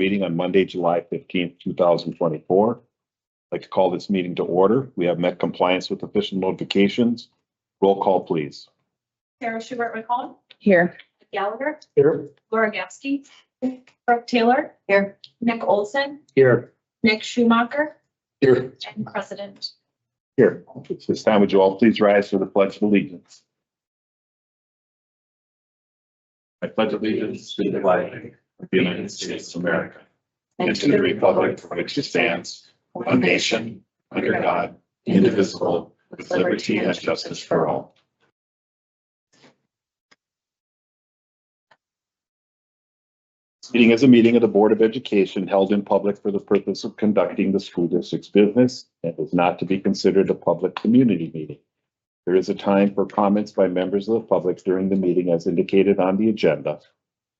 meeting on Monday, July 15th, 2024. I'd like to call this meeting to order. We have met compliance with official notifications. Roll call, please. Sarah Schubert McCollum. Here. Gallagher. Here. Laura Gaske. Brooke Taylor. Here. Nick Olson. Here. Nick Schumacher. Here. And President. Here. At this time, would you all please rise for the Pledge of Allegiance? I pledge allegiance to the flag of the United States of America and to the republic for which it stands, one nation, under God, indivisible, with liberty and justice for all. This meeting is a meeting of the Board of Education held in public for the purpose of conducting the school district's business and is not to be considered a public community meeting. There is a time for comments by members of the public during the meeting as indicated on the agenda.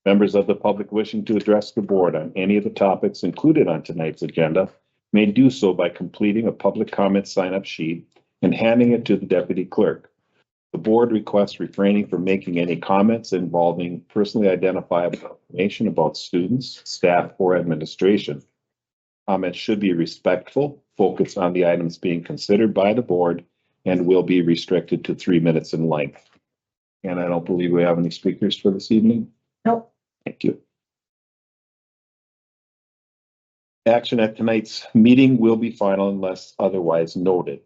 Members of the public wishing to address the board on any of the topics included on tonight's agenda may do so by completing a public comment sign-up sheet and handing it to the deputy clerk. The board requests refraining from making any comments involving personally identifiable information about students, staff, or administration. Comments should be respectful, focus on the items being considered by the board, and will be restricted to 3 minutes in length. And I don't believe we have any speakers for this evening. Nope. Thank you. Action at tonight's meeting will be final unless otherwise noted.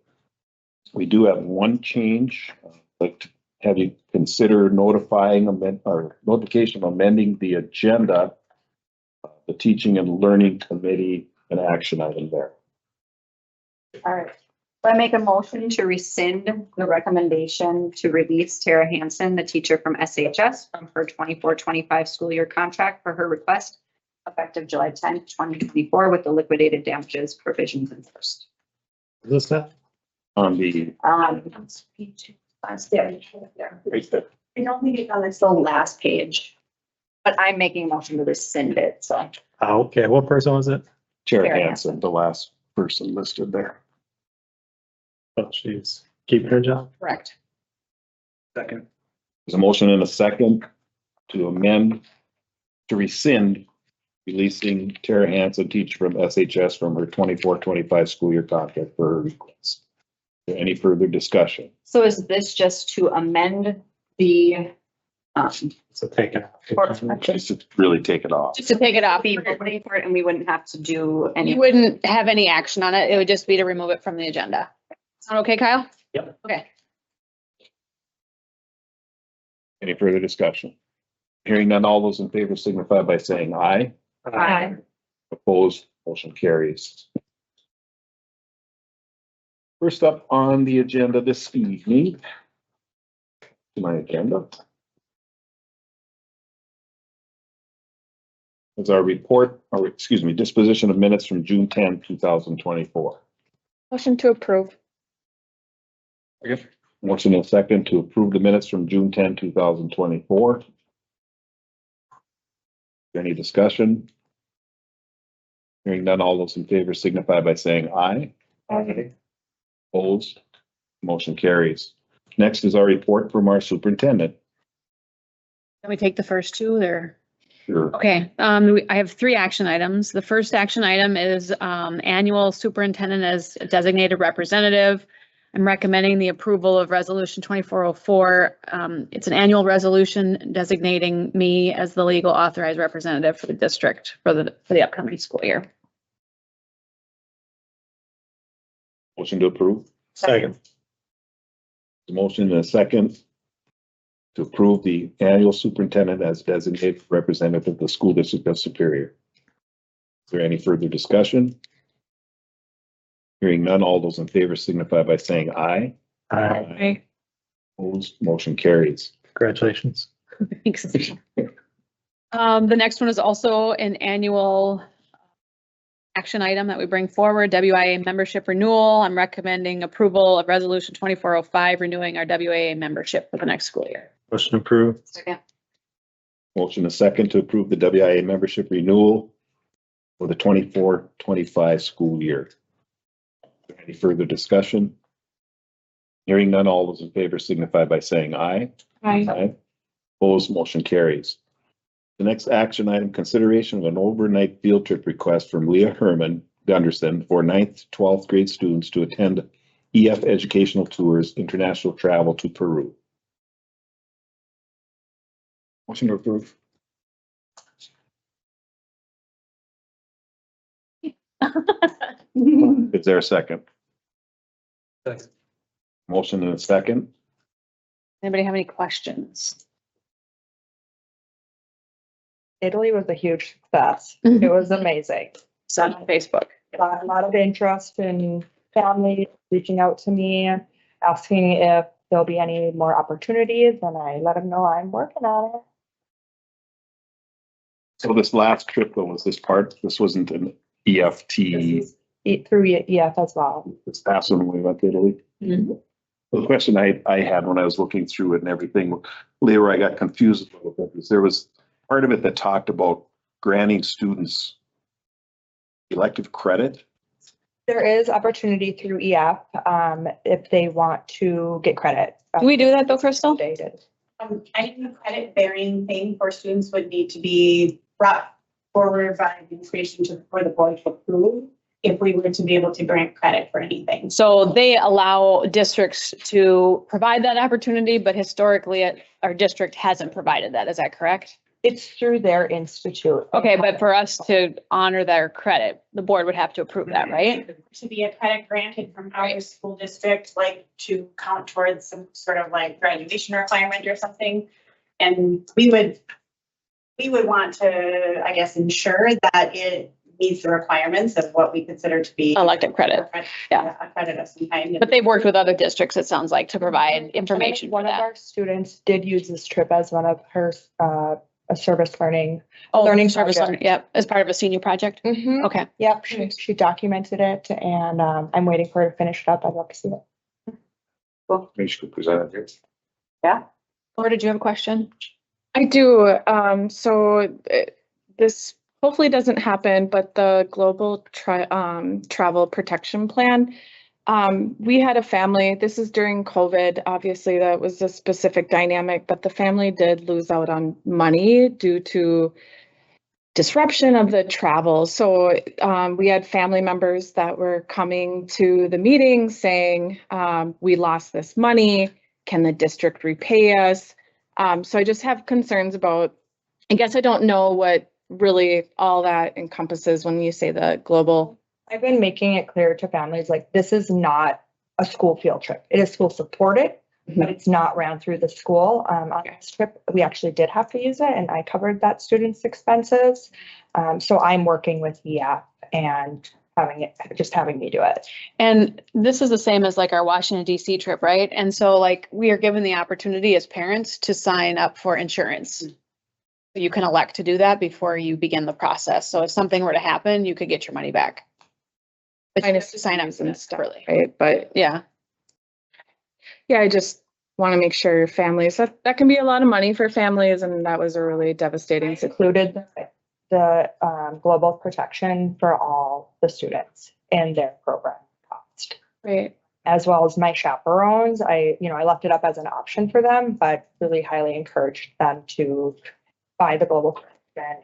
We do have one change. I'd like to have you consider notification of amending the agenda, the Teaching and Learning Committee, an action item there. All right. So I make a motion to rescind the recommendation to release Tara Hansen, the teacher from SHS, from her 24-25 school year contract for her request effective July 10th, 2024, with the liquidated damages provisions enforced. Is this that? On the, Right there. I don't think it It's the last page, but I'm making a motion to rescind it, so. Oh, okay. What person was it? Chair Chair Hansen, the last person listed there. Oh, she's keeping her job. Correct. Second. There's a motion and a second to rescind releasing Tara Hansen, teacher from SHS, from her 24-25 school year contract for her request. Is there any further discussion? So is this just to amend the, So take it. Just to really take it off. Just to take it off. be voting for it, and we wouldn't have to do any. You wouldn't have any action on it. It would just be to remove it from the agenda. Sound okay, Kyle? Yep. Okay. Any further discussion? Hearing none, all those in favor signify by saying aye. Aye. Opposed, motion carries. First up on the agenda this evening, my agenda, is our report, or excuse me, disposition of minutes from June 10, 2024. Motion to approve. Motion and second to approve the minutes from June 10, 2024. Any discussion? Hearing none, all those in favor signify by saying aye. Aye. Opposed, motion carries. Next is our report from our superintendent. Can we take the first two there? Sure. Okay, I have 3 action items. The first action item is annual superintendent as designated representative. I'm recommending the approval of resolution 2404. It's an annual resolution designating me as the legal authorized representative for the district for the upcoming school year. Motion to approve. Second. The motion and a second to approve the annual superintendent as designated representative of the school district of Superior. Is there any further discussion? Hearing none, all those in favor signify by saying aye. Okay. Opposed, motion carries. Congratulations. Thanks. The next one is also an annual action item that we bring forward, WIA membership renewal. I'm recommending approval of resolution 2405, renewing our WIA membership for the next school year. Motion approved. Second. Motion and second to approve the WIA membership renewal for the 24-25 school year. Any further discussion? Hearing none, all those in favor signify by saying aye. Aye. Opposed, motion carries. The next action item, consideration of an overnight field trip request from Leah Herman Gunderson for 9th to 12th grade students to attend EF Educational Tours International Travel to Peru. Motion to approve. Is there a second? Second. Motion and a second. Anybody have any questions? Italy was a huge success. It was amazing. It's on Facebook. A lot of interest in family reaching out to me, asking if there'll be any more opportunities, and I let them know I'm working on it. So this last trip, though, was this wasn't an EFT, Through EF as well. this past one when we went to Italy. Mhm. The question I had when I was looking through it and everything, later I got confused a little bit, because there was part of it that talked about granting students elective credit. There is opportunity through EF, if they want to get credit. Do we do that though, Crystal? Dated. I think the credit bearing thing for students would need to be brought forward by administration for the board to approve if we were to be able to grant credit for anything. So they allow districts to provide that opportunity, but historically our district hasn't provided that. Is that correct? It's through their institute. Okay, but for us to honor their credit, the board would have to approve that, right? To be a credit granted from our school district, like to count towards some sort of like graduation requirement or something. And we would want to, I guess, ensure that it meets the requirements of what we consider to be Elective credit. Yeah. A credit of some kind. But they've worked with other districts, it sounds like, to provide information for One of that. our students did use this trip as one of her, a service learning. Oh, learning service project. learning, yep, as part of a senior project. Okay. Yep, she documented it, and I'm waiting for her to finish it up. I'd love to see it. Maybe she could present it here. Laura, did you have a question? I do. This hopefully doesn't happen, but the global travel protection plan. We had a family, this is during COVID, obviously that was a specific dynamic, but the family did lose out on money due to disruption of the travel. So we had family members that were coming to the meeting saying, we lost this money. Can the district repay us? So I just have concerns about, I guess I don't know what really all that encompasses when you say the global. I've been making it clear to families, like, this is not a school field trip. It is school supported, but it's not ran through the school. On this trip, we actually did have to use it, and I covered that student's expenses. So I'm working with EF and having me do it. And this is the same as like our Washington DC trip, right? And so like we are given the opportunity as parents to sign up for insurance. You can elect to do that before you begin the process. So if something were to happen, you could get your money back. But you have to sign up and stuff, early. right? But Yeah. yeah, I just want to make sure families, that can be a lot of money for families, and that was a really devastating It's situation. included the global protection for all the students in their program cost, Right. as well as my chaperones. I left it up as an option for them, but really highly encouraged them to buy the global protection.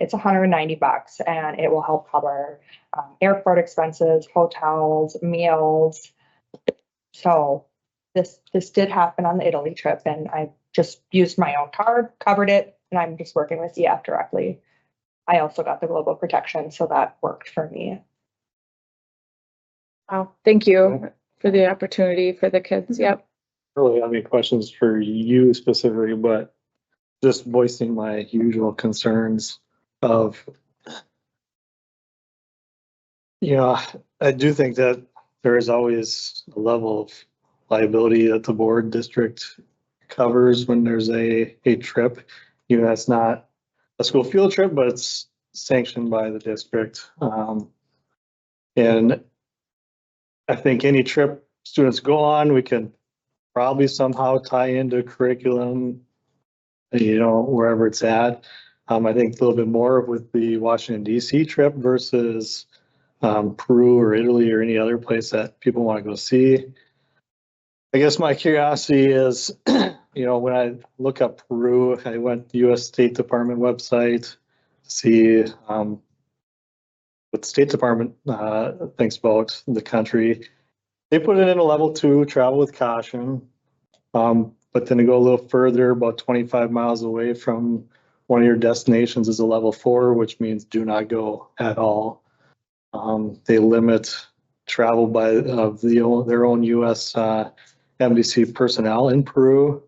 It's $190, and it will help cover airport expenses, hotels, meals. So this did happen on the Italy trip, and I just used my own card, covered it, and I'm just working with EF directly. I also got the global protection, so that worked for me. Wow. Thank you for the opportunity for the kids. Yep. Really have any questions for you specifically, but just voicing my usual concerns of, I do think that there is always a level of liability that the board district covers when there's a trip. That's not a school field trip, but it's sanctioned by the district. And I think any trip students go on, we can probably somehow tie into curriculum, wherever it's at. I think a little bit more with the Washington DC trip versus Peru or Italy or any other place that people want to go see. I guess my curiosity is, when I look up Peru, I went to the US State Department website. see what the State Department thinks about the country. They put it in a level 2, travel with caution. But then to go a little further, about 25 miles away from one of your destinations is a level 4, which means do not go at all. They limit travel by their own U.S. embassy personnel in Peru,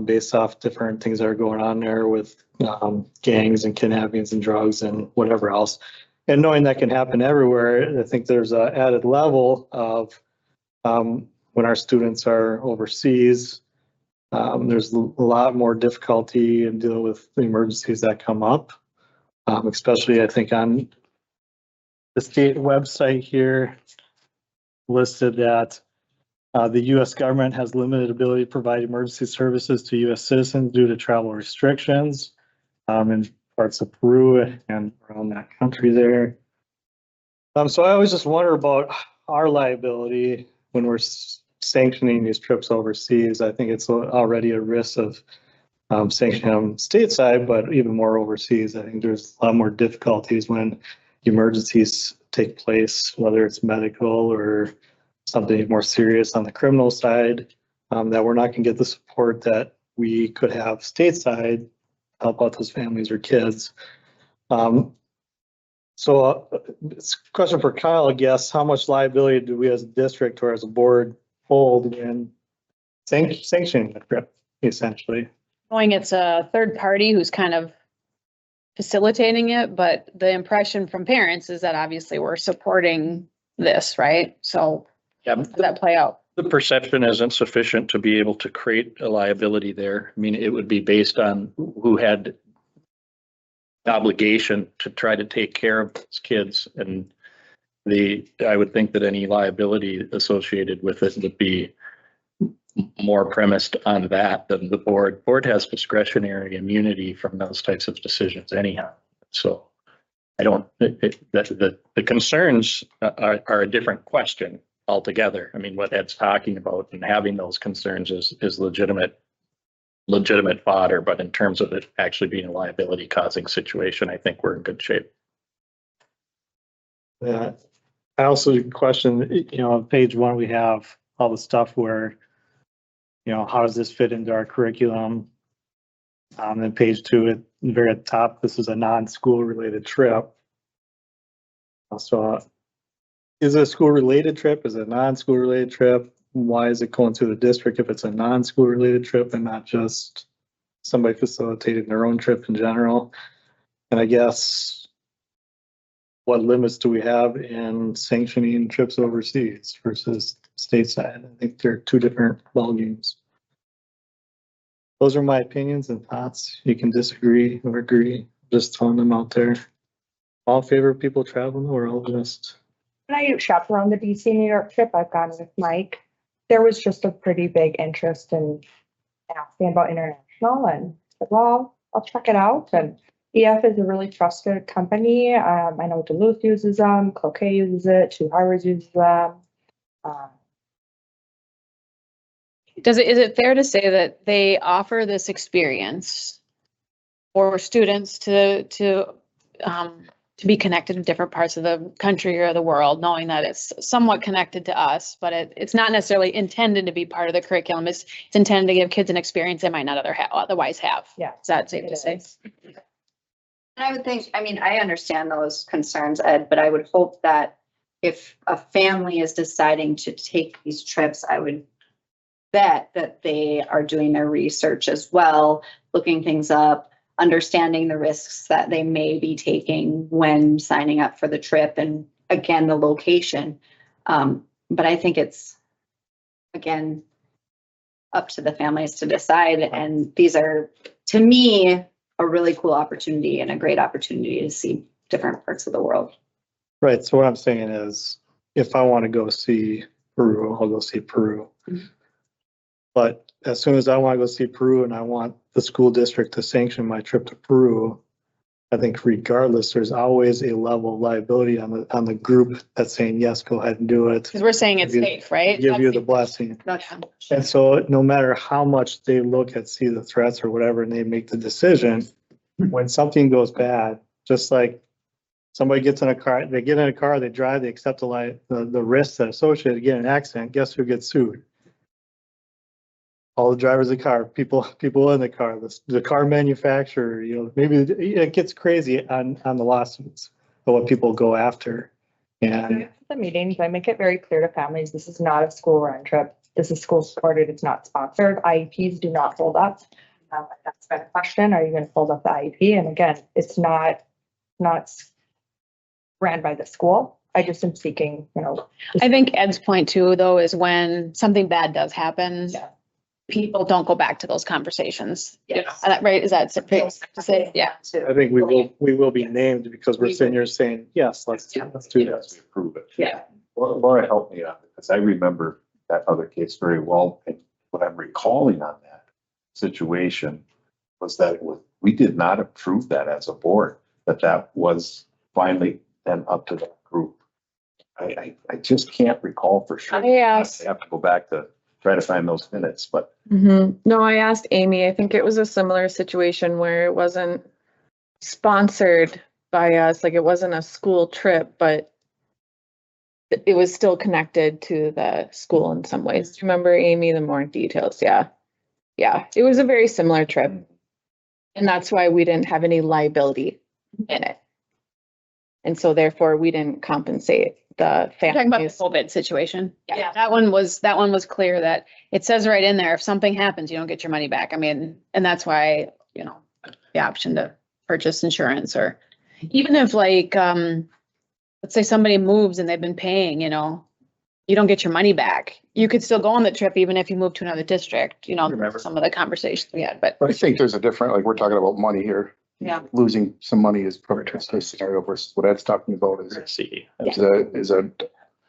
based off different things that are going on there with gangs and kidnappings and drugs and whatever else. And knowing that can happen everywhere, I think there's an added level of when our students are overseas, there's a lot more difficulty in dealing with the emergencies that come up, especially I think on the state website here listed that the U.S. government has limited ability to provide emergency services to U.S. citizens due to travel restrictions in parts of Peru and around that country there. So I always just wonder about our liability when we're sanctioning these trips overseas. I think it's already a risk of sanctioning them stateside, but even more overseas. I think there's a lot more difficulties when emergencies take place, whether it's medical or something more serious on the criminal side, that we're not going to get the support that we could have stateside to help out those families or kids. So it's a question for Kyle, I guess. How much liability do we as a district or as a board hold in sanctioning the trip, essentially? Knowing it's a third party who's kind of facilitating it, but the impression from parents is that obviously we're supporting this, right? So Yeah, how does that play out? the perception isn't sufficient to be able to create a liability there. I mean, it would be based on who had obligation to try to take care of those kids, and I would think that any liability associated with it would be more premised on that than the board. Board has discretionary immunity from those types of decisions anyhow. So I don't, the concerns are a different question altogether. I mean, what Ed's talking about and having those concerns is legitimate fodder, but in terms of it actually being a liability causing situation, I think we're in good shape. Yeah. I also question, on page 1, we have all the stuff where, how does this fit into our curriculum? Then page 2, at the very top, this is a non-school related trip. So is it a school related trip? Is it a non-school related trip? Why is it going through the district if it's a non-school related trip and not just somebody facilitating their own trip in general? And I guess, what limits do we have in sanctioning trips overseas versus stateside? I think they're two different ballgames. Those are my opinions and thoughts. You can disagree or agree, just throwing them out there. All in favor of people traveling the world, just. When I chaperoned the DC New York trip, I've gone with Mike. There was just a pretty big interest in asking about international, and said, well, I'll check it out. And EF is a really trusted company. I know Duluth uses them, Cloquet uses it, Two Harbors uses them. Is it fair to say that they offer this experience for students to be connected to different parts of the country or the world, knowing that it's somewhat connected to us, but it's not necessarily intended to be part of the curriculum. It's intended to give kids an experience they might not otherwise have. Yeah. Is that safe to say? And I would think, I understand those concerns, Ed, but I would hope that if a family is deciding to take these trips, I would bet that they are doing their research as well, looking things up, understanding the risks that they may be taking when signing up for the trip, and again, the location. But I think it's, again, up to the families to decide. And these are, to me, a really cool opportunity and a great opportunity to see different parts of the world. Right. So what I'm saying is, if I want to go see Peru, I'll go see Peru. Mm-hmm. But as soon as I want to go see Peru and I want the school district to sanction my trip to Peru, I think regardless, there's always a level of liability on the group that's saying, yes, go ahead and do it. Because we're saying it's safe, right? Give you the blessing. And so no matter how much they look at, see the threats or whatever, and they make the decision, when something goes bad, just like somebody gets in a car, they get in a car, they drive, they accept the risks that associated to get in an accident, guess who gets sued? All the drivers of the car, people in the car, the car manufacturer, maybe it gets crazy on the lawsuits, but what people go after. And At the meetings, I make it very clear to families, this is not a school run trip. This is school supported, it's not sponsored. IEPs do not hold up. That's been a question. Are you going to hold up the IEP? And again, it's not ran by the school. I just am seeking, I think Ed's point too, though, is when something bad does happen, Yeah. people don't go back to those conversations. Yes. Right? Is that fair to say? Yeah. I think we will be named because we're sitting here saying, yes, let's do Yes, this. we approve it. Yeah. Laura helped me out because I remember that other case very well. And what I'm recalling on that situation was that we did not approve that as a board, that was finally then up to that group. I just can't recall for sure. I asked. I have to go back to try to find those minutes, but No, I asked Amy. I think it was a similar situation where it wasn't sponsored by us, like it wasn't a school trip, but it was still connected to the school in some ways. Do you remember, Amy, the more details? Yeah. Yeah, it was a very similar trip. And that's why we didn't have any liability in it. And so therefore we didn't compensate the You're talking about the families. COVID situation. Yeah. That one was clear that it says right in there, if something happens, you don't get your money back. I mean, and that's why, the option to purchase insurance, or even if like, let's say somebody moves and they've been paying, you don't get your money back. You could still go on the trip even if you move to another district, Remember. some of the conversations we had, but I think there's a different, like, we're talking about money here. Yeah. Losing some money is probably a case scenario versus what Ed's talking about is Let's see. is a,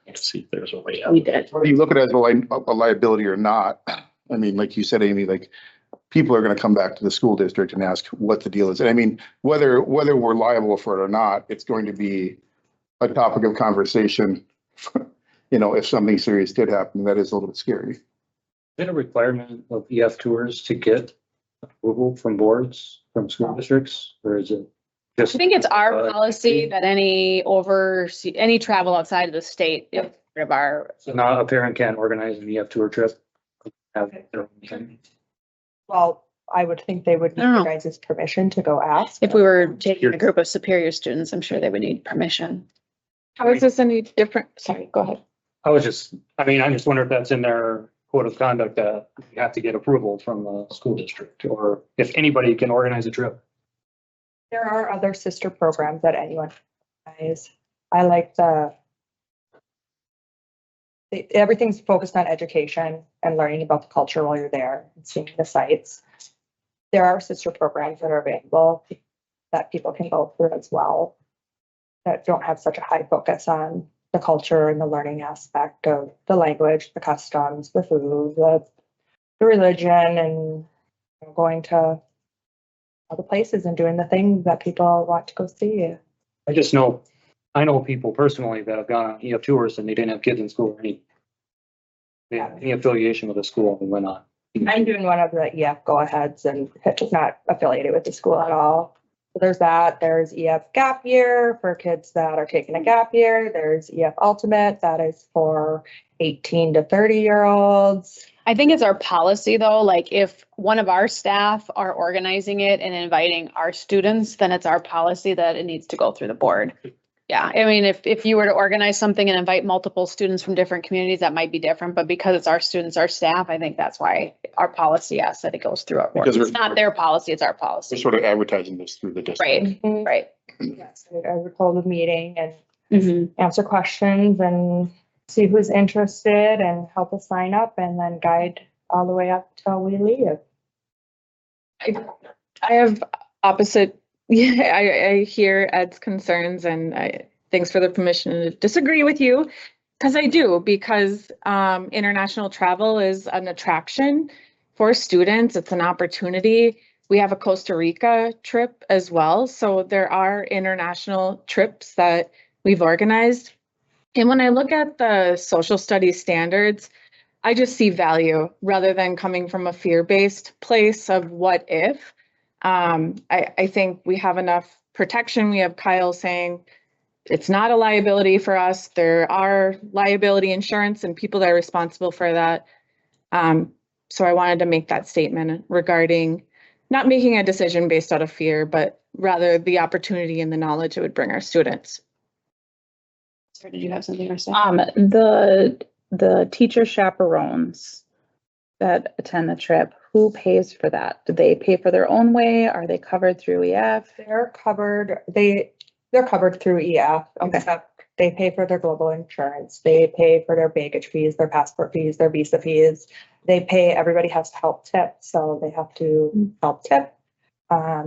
Let's see if there's a way out. we did. whether you look at it as a liability or not. I mean, like you said, Amy, like, people are gonna come back to the school district and ask what the deal is. And I mean, whether we're liable for it or not, it's going to be a topic of conversation. If something serious did happen, that is a little bit scary. Is it a requirement of EF tours to get approval from boards, from school districts, or is it I just? think it's our policy that any travel outside of the state is part of our, So now a parent can't organize an EF tour trip? Have their own thing? Well, I would think they would need I don't your know. guys' permission to go ask. if we were taking a group of Superior students, I'm sure they would need permission. How is this any different? Sorry, go ahead. I just wonder if that's in their code of conduct that you have to get approval from the school district, or if anybody can organize a trip. There are other sister programs that anyone has. I like everything's focused on education and learning about the culture while you're there and seeing the sites. There are sister programs that are available that people can go through as well, that don't have such a high focus on the culture and the learning aspect of the language, the customs, the food, the religion, and going to other places and doing the things that people want to go see. I know people personally that have gone on EF tours and they didn't have kids in school or any affiliation with the school and went on. I'm doing one of the EF go-aheads and it's not affiliated with the school at all. So there's that. There's EF gap year for kids that are taking a gap year. There's EF ultimate that is for 18 to 30-year-olds. I think it's our policy though, like if one of our staff are organizing it and inviting our students, then it's our policy that it needs to go through the board. Yeah, I mean, if you were to organize something and invite multiple students from different communities, that might be different, but because it's our students, our staff, I think that's why our policy asks that it goes through our board. Because It's not their policy, it's our We're policy. sort of advertising this through the district. Right, right. Yes, I would hold a meeting and Mhm. answer questions and see who's interested and help us sign up and then guide all the way up till we leave. I have opposite, yeah, I hear Ed's concerns and thanks for the permission to disagree with you. Because I do, because international travel is an attraction for students. It's an opportunity. We have a Costa Rica trip as well. So there are international trips that we've organized. And when I look at the social studies standards, I just see value rather than coming from a fear-based place of what if. I think we have enough protection. We have Kyle saying it's not a liability for us. There are liability insurance and people that are responsible for that. So I wanted to make that statement regarding not making a decision based out of fear, but rather the opportunity and the knowledge it would bring our students. Sarah, did you have something to say? The teacher chaperones that attend the trip, who pays for that? Do they pay for their own way? Are they covered through EF? They're covered, they're covered through EF, Okay. except they pay for their global insurance. They pay for their baggage fees, their passport fees, their visa fees. They pay, everybody has to help tip, so they have to help tip.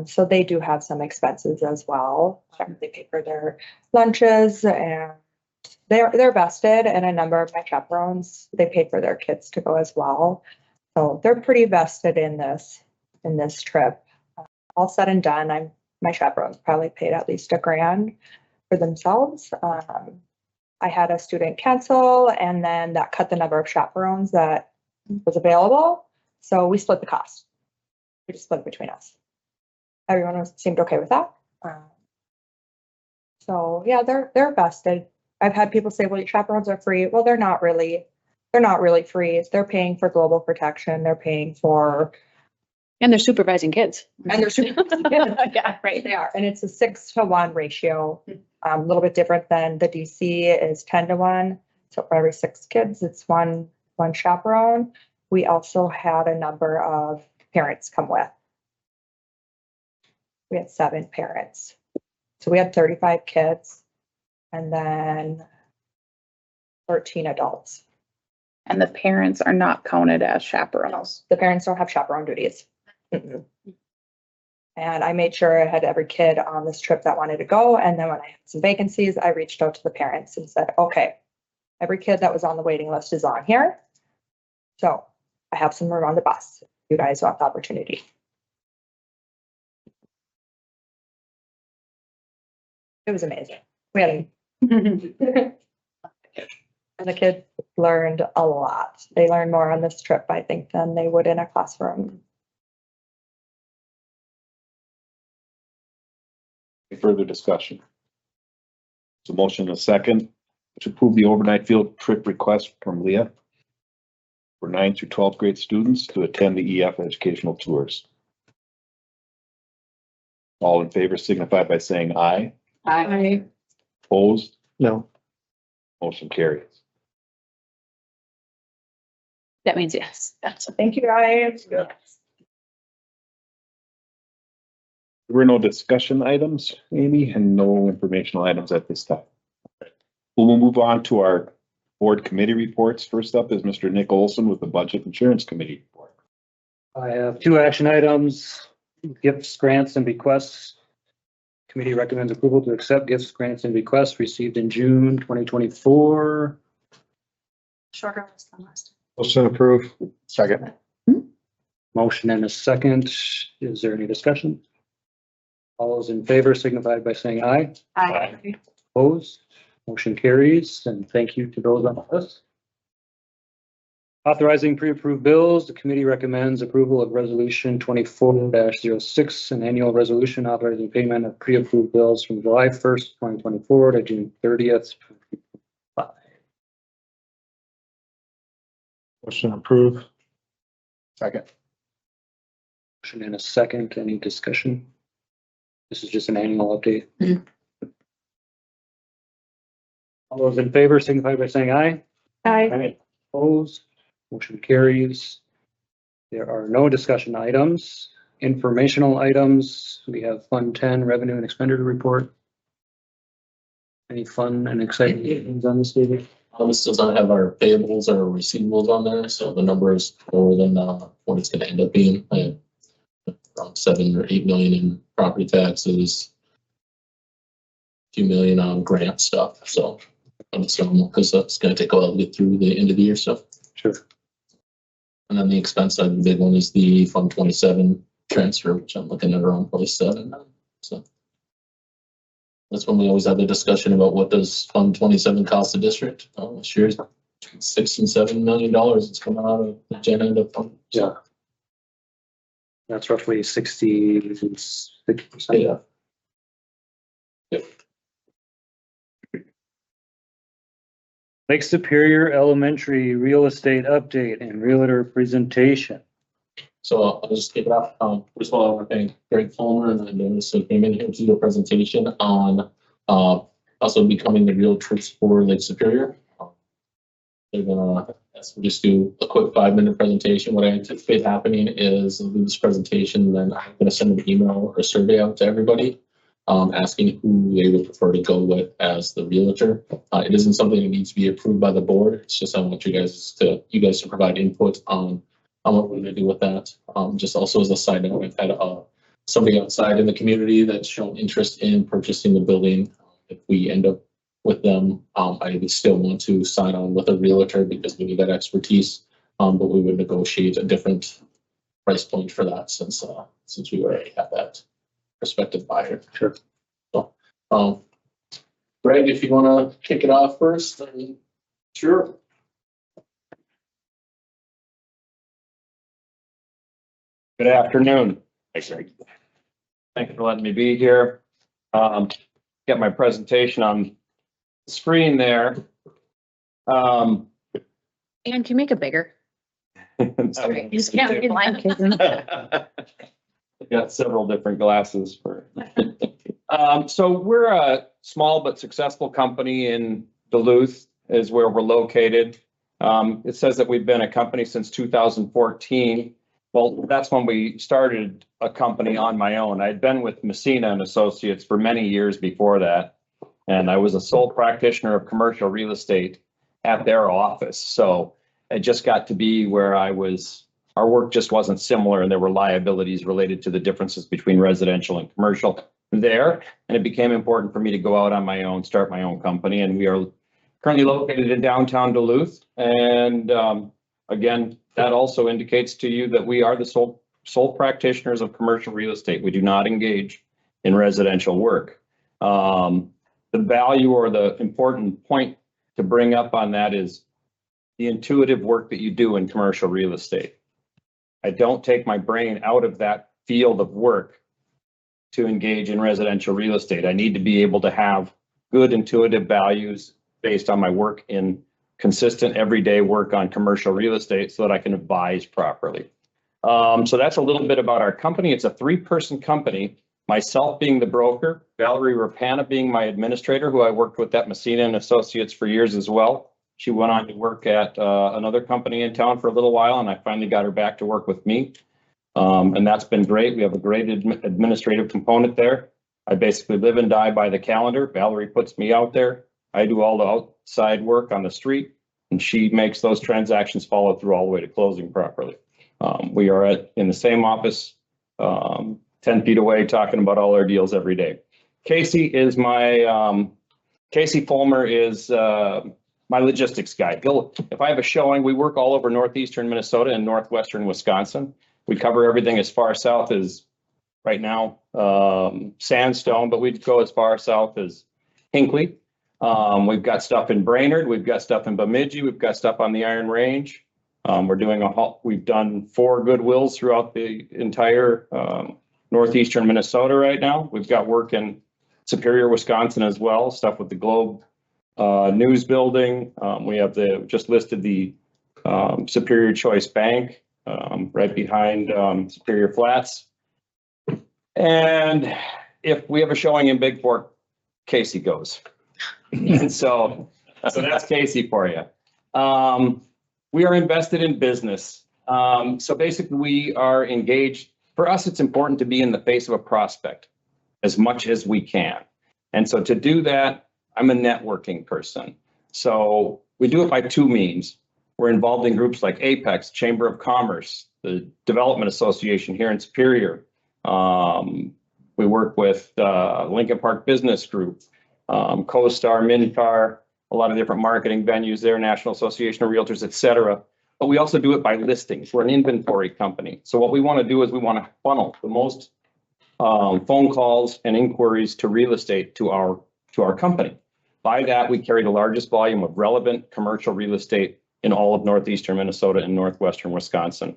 So they do have some expenses as well. They pay for their lunches and they're vested, and a number of my chaperones, they paid for their kids to go as well. So they're pretty vested in this trip. All said and done, my chaperones probably paid at least $1,000 for themselves. I had a student cancel, and then that cut the number of chaperones that was available. So we split the cost. We just split it between us. Everyone seemed okay with that. So yeah, they're vested. I've had people say, well, your chaperones are free. Well, they're not really free. They're paying for global protection. They're paying for, And they're supervising kids. and they're super, Yeah, right. they are. And it's a 6-to-1 ratio. A little bit different than the DC is 10-to-1. So for every 6 kids, it's one chaperone. We also had a number of parents come with. We had 7 parents. So we had 35 kids and then 13 adults. And the parents are not counted as chaperones. The parents don't have chaperone duties. Mm-mm. And I made sure I had every kid on this trip that wanted to go. And then when I had some vacancies, I reached out to the parents and said, okay, every kid that was on the waiting list is on here. So I have some room on the bus. You guys want the opportunity. It was amazing. We had and the kids learned a lot. They learned more on this trip, I think, than they would in a classroom. Any further discussion? So motion and a second to approve the overnight field trip request from Leah for 9th through 12th grade students to attend the EF educational tours. All in favor signify by saying aye. Aye. Opposed? No. Motion carries. That means yes. Thank you, guys. There were no discussion items, Amy, and no informational items at this time. We'll move on to our board committee reports. First up is Mr. Nick Olson with the Budget Insurance Committee report. I have 2 action items, gifts, grants, and bequests. Committee recommends approval to accept gifts, grants, and bequests received in June 2024. Shorter list than last. Motion approved. Second. Motion and a second. Is there any discussion? All those in favor signify by saying aye. Aye. Opposed? Motion carries, and thank you to those on the list. Authorizing pre-approved bills, the committee recommends approval of resolution 24-06, an annual resolution authorizing payment of pre-approved bills from July 1st, 2024 to June 30th. 2025. Motion approved. Second. Motion and a second. Any discussion? This is just an annual update. All those in favor signify by saying aye. Aye. Opposed? Motion carries. There are no discussion items. Informational items. We have Fund 10 Revenue and Expenditure Report. Any fun and exciting things on this, David? This does not have our payables or receivables on there, so the number is lower than what it's gonna end up being. I have around 7 or 8 million in property taxes, a few million on grant stuff, so I'm just going, because that's gonna take a while to get through the end of the year stuff. Sure. And then the expense side, the big one is the Fund 27 transfer, which I'm looking at around probably 7. So that's when we always have the discussion about what does Fund 27 cost the district. This year's between $6 and $7 million. It's coming out of the gen end of fund. Yeah. That's roughly 66%. Yeah. Lake Superior Elementary Real Estate Update and Realtor Presentation. So I'll just kick it off. First of all, I want to thank Greg Palmer and Dennis who came in here to do a presentation on also becoming the realtors for Lake Superior. They're gonna just do a quick 5-minute presentation. What I anticipate happening is I'll do this presentation, then I'm gonna send an email or a survey out to everybody, asking who they would prefer to go with as the realtor. It isn't something that needs to be approved by the board. It's just I want you guys to provide input on what we're gonna do with that. Just also as a side note, we've had somebody outside in the community that's shown interest in purchasing the building. If we end up with them, I would still want to sign on with a realtor because we need that expertise. But we would negotiate a different price point for that since we already have that prospective buyer. Sure. So, Greg, if you want to kick it off first. Sure. Good afternoon. Thanks, Greg. Thank you for letting me be here. Get my presentation on the screen there. And can you make it bigger? Sorry, you just can't read blind kids. I've got several different glasses for. So we're a small but successful company in Duluth is where we're located. It says that we've been a company since 2014. Well, that's when we started a company on my own. I'd been with Messina and Associates for many years before that. And I was a sole practitioner of commercial real estate at their office. So it just got to be where our work just wasn't similar and there were liabilities related to the differences between residential and commercial there. And it became important for me to go out on my own, start my own company. And we are currently located in downtown Duluth. And again, that also indicates to you that we are the sole practitioners of commercial real estate. We do not engage in residential work. The value or the important point to bring up on that is the intuitive work that you do in commercial real estate. I don't take my brain out of that field of work to engage in residential real estate. I need to be able to have good intuitive values based on my work in consistent everyday work on commercial real estate so that I can advise properly. So that's a little bit about our company. It's a 3-person company, myself being the broker, Valerie Rapana being my administrator, who I worked with at Messina and Associates for years as well. She went on to work at another company in town for a little while, and I finally got her back to work with me. And that's been great. We have a great administrative component there. I basically live and die by the calendar. Valerie puts me out there. I do all the outside work on the street, and she makes those transactions follow through all the way to closing properly. We are in the same office, 10 feet away, talking about all our deals every day. Casey Fulmer is my logistics guy. If I have a showing, we work all over northeastern Minnesota and northwestern Wisconsin. We cover everything as far south as, right now, Sandstone, but we'd go as far south as Hinckley. We've got stuff in Brainerd, we've got stuff in Bemidji, we've got stuff on the Iron Range. We've done 4 Goodwills throughout the entire northeastern Minnesota right now. We've got work in Superior, Wisconsin as well, stuff with the Globe News Building. We have just listed the Superior Choice Bank right behind Superior Flats. And if we have a showing in Big Fork, Casey goes. And so that's Casey for you. We are invested in business. So basically we are engaged. For us, it's important to be in the face of a prospect as much as we can. And so to do that, I'm a networking person. So we do it by 2 means. We're involved in groups like Apex, Chamber of Commerce, the Development Association here in Superior. We work with Lincoln Park Business Group, CoStar, Mincar, a lot of different marketing venues there, National Association of Realtors, et cetera. But we also do it by listings. We're an inventory company. So what we want to do is we want to funnel the most phone calls and inquiries to real estate to our company. By that, we carry the largest volume of relevant commercial real estate in all of northeastern Minnesota and northwestern Wisconsin.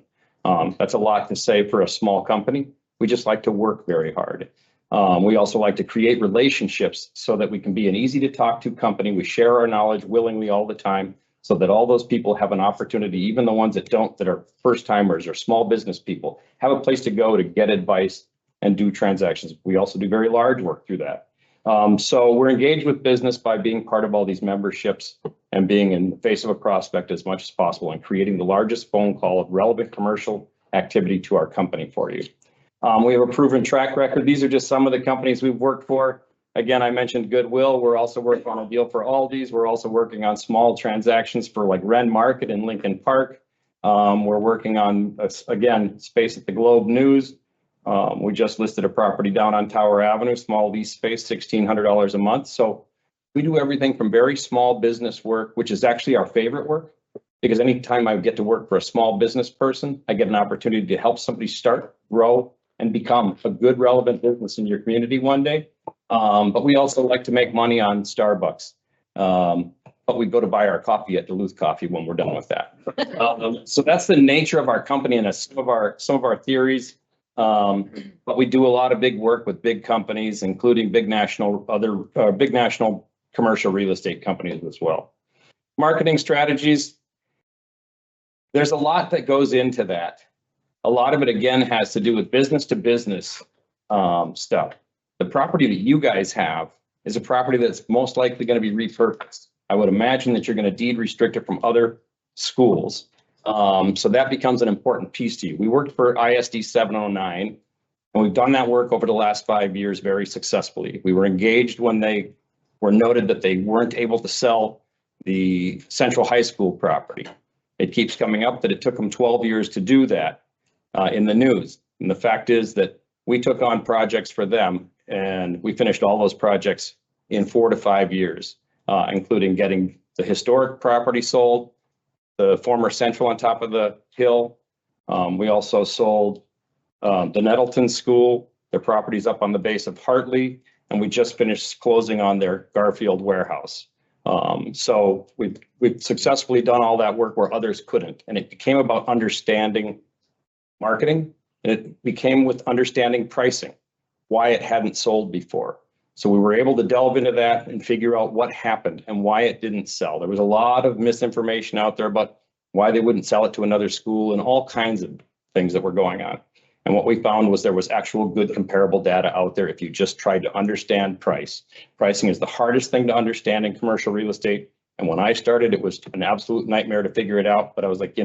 That's a lot to say for a small company. We just like to work very hard. We also like to create relationships so that we can be an easy to talk to company. We share our knowledge willingly all the time so that all those people have an opportunity, even the ones that don't, that are first timers or small business people, have a place to go to get advice and do transactions. We also do very large work through that. So we're engaged with business by being part of all these memberships and being in the face of a prospect as much as possible and creating the largest phone call of relevant commercial activity to our company for you. We have a proven track record. These are just some of the companies we've worked for. Again, I mentioned Goodwill. We're also working on a deal for Aldi's. We're also working on small transactions for like Ren Market in Lincoln Park. We're working on, again, space at the Globe News. We just listed a property down on Tower Avenue, small lease space, $1,600 a month. So we do everything from very small business work, which is actually our favorite work, because anytime I get to work for a small business person, I get an opportunity to help somebody start, grow, and become a good, relevant business in your community one day. But we also like to make money on Starbucks. But we go to buy our coffee at Duluth Coffee when we're done with that. So that's the nature of our company and some of our theories. But we do a lot of big work with big companies, including big national commercial real estate companies as well. Marketing strategies. There's a lot that goes into that. A lot of it, again, has to do with business to business stuff. The property that you guys have is a property that's most likely going to be repurposed. I would imagine that you're going to deed restrict it from other schools. So that becomes an important piece to you. We worked for ISD 709, and we've done that work over the last 5 years very successfully. We were engaged when they were noted that they weren't able to sell the Central High School property. It keeps coming up that it took them 12 years to do that in the news. And the fact is that we took on projects for them, and we finished all those projects in 4 to 5 years, including getting the historic property sold, the former Central on top of the hill. We also sold the Nettleton School, their properties up on the base of Hartley, and we just finished closing on their Garfield warehouse. So we've successfully done all that work where others couldn't. And it became about understanding marketing, and it became with understanding pricing, why it hadn't sold before. So we were able to delve into that and figure out what happened and why it didn't sell. There was a lot of misinformation out there about why they wouldn't sell it to another school and all kinds of things that were going on. And what we found was there was actual good comparable data out there if you just tried to understand price. Pricing is the hardest thing to understand in commercial real estate. And when I started, it was an absolute nightmare to figure it out. But I was like,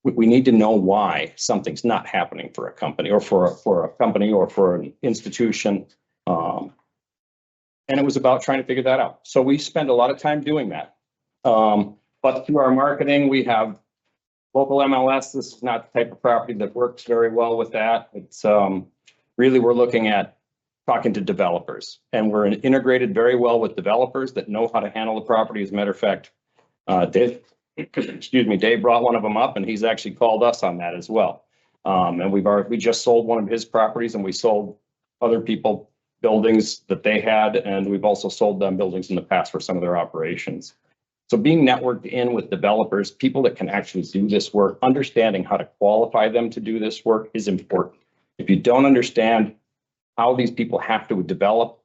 we need to know why something's not happening for a company or for a company or for an institution. And it was about trying to figure that out. So we spend a lot of time doing that. But through our marketing, we have local MLS. This is not the type of property that works very well with that. It's really, we're looking at talking to developers, and we're integrated very well with developers that know how to handle the property. As a matter of fact, Dave brought one of them up, and he's actually called us on that as well. And we just sold one of his properties, and we sold other people buildings that they had, and we've also sold them buildings in the past for some of their operations. So being networked in with developers, people that can actually do this work, understanding how to qualify them to do this work is important. If you don't understand how these people have to develop,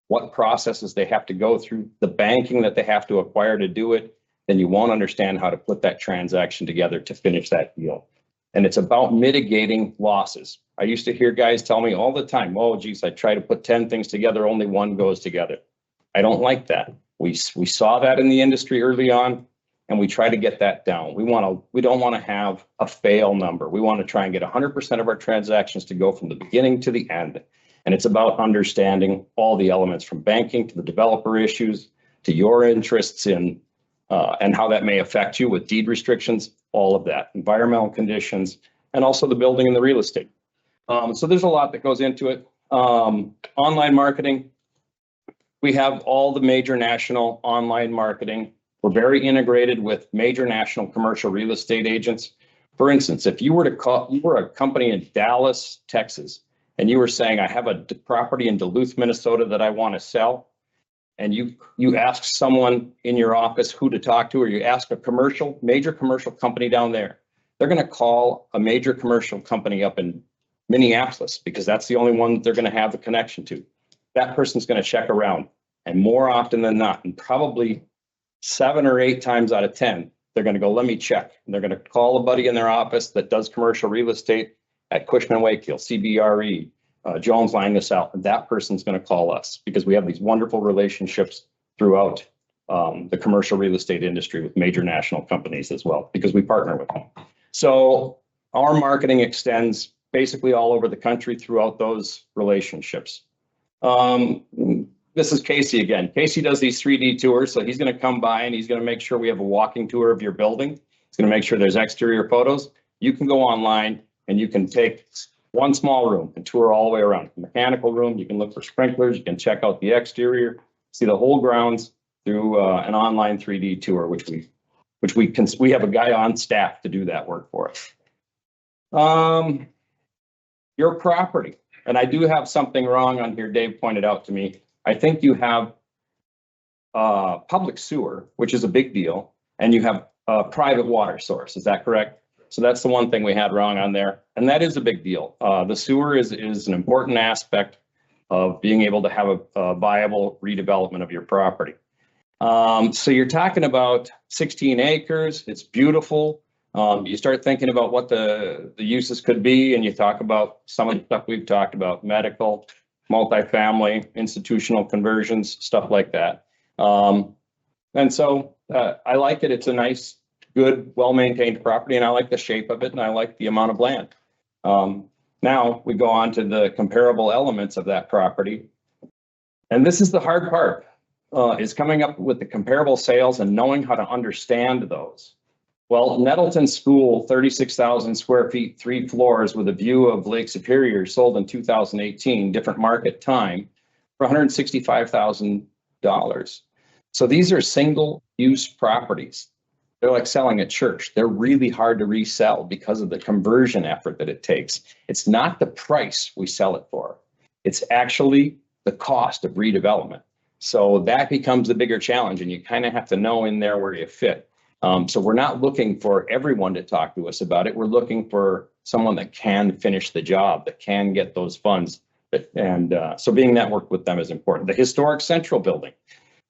what processes they have to go through, the banking that they have to acquire to do it, then you won't understand how to put that transaction together to finish that deal. And it's about mitigating losses. I used to hear guys tell me all the time, oh, geez, I try to put 10 things together, only one goes together. I don't like that. We saw that in the industry early on, and we try to get that down. We don't want to have a fail number. We want to try and get 100% of our transactions to go from the beginning to the end. And it's about understanding all the elements from banking to the developer issues to your interests in and how that may affect you with deed restrictions, all of that, environmental conditions, and also the building and the real estate. So there's a lot that goes into it. Online marketing. We have all the major national online marketing. We're very integrated with major national commercial real estate agents. For instance, if you were a company in Dallas, Texas, and you were saying, I have a property in Duluth, Minnesota that I want to sell, and you ask someone in your office who to talk to, or you ask a major commercial company down there, they're going to call a major commercial company up in Minneapolis because that's the only one that they're going to have the connection to. That person's going to check around, and more often than not, and probably 7 or 8 times out of 10, they're going to go, let me check. And they're going to call a buddy in their office that does commercial real estate at Cushman & Wakefield, CBRE, Jones Lang LaSalle, and that person's going to call us because we have these wonderful relationships throughout the commercial real estate industry with major national companies as well, because we partner with them. So our marketing extends basically all over the country throughout those relationships. This is Casey again. Casey does these 3D tours, so he's going to come by and he's going to make sure we have a walking tour of your building. He's going to make sure there's exterior photos. You can go online and you can take one small room and tour all the way around. The mechanical room, you can look for sprinklers, you can check out the exterior, see the whole grounds through an online 3D tour, which we have a guy on staff to do that work for us. Your property, and I do have something wrong on here. Dave pointed out to me. I think you have public sewer, which is a big deal, and you have a private water source. Is that correct? So that's the one thing we had wrong on there, and that is a big deal. The sewer is an important aspect of being able to have a viable redevelopment of your property. So you're talking about 16 acres. It's beautiful. You start thinking about what the uses could be, and you talk about some of the stuff we've talked about: medical, multifamily, institutional conversions, stuff like that. And so I like it. It's a nice, good, well-maintained property, and I like the shape of it, and I like the amount of land. Now we go on to the comparable elements of that property. And this is the hard part, is coming up with the comparable sales and knowing how to understand those. Well, Nettleton School, 36,000 square feet, 3 floors with a view of Lake Superior, sold in 2018, different market time, for $165,000. So these are single use properties. They're like selling a church. They're really hard to resell because of the conversion effort that it takes. It's not the price we sell it for. It's actually the cost of redevelopment. So that becomes the bigger challenge, and you kind of have to know in there where you fit. So we're not looking for everyone to talk to us about it. We're looking for someone that can finish the job, that can get those funds. And so being networked with them is important. The historic central building.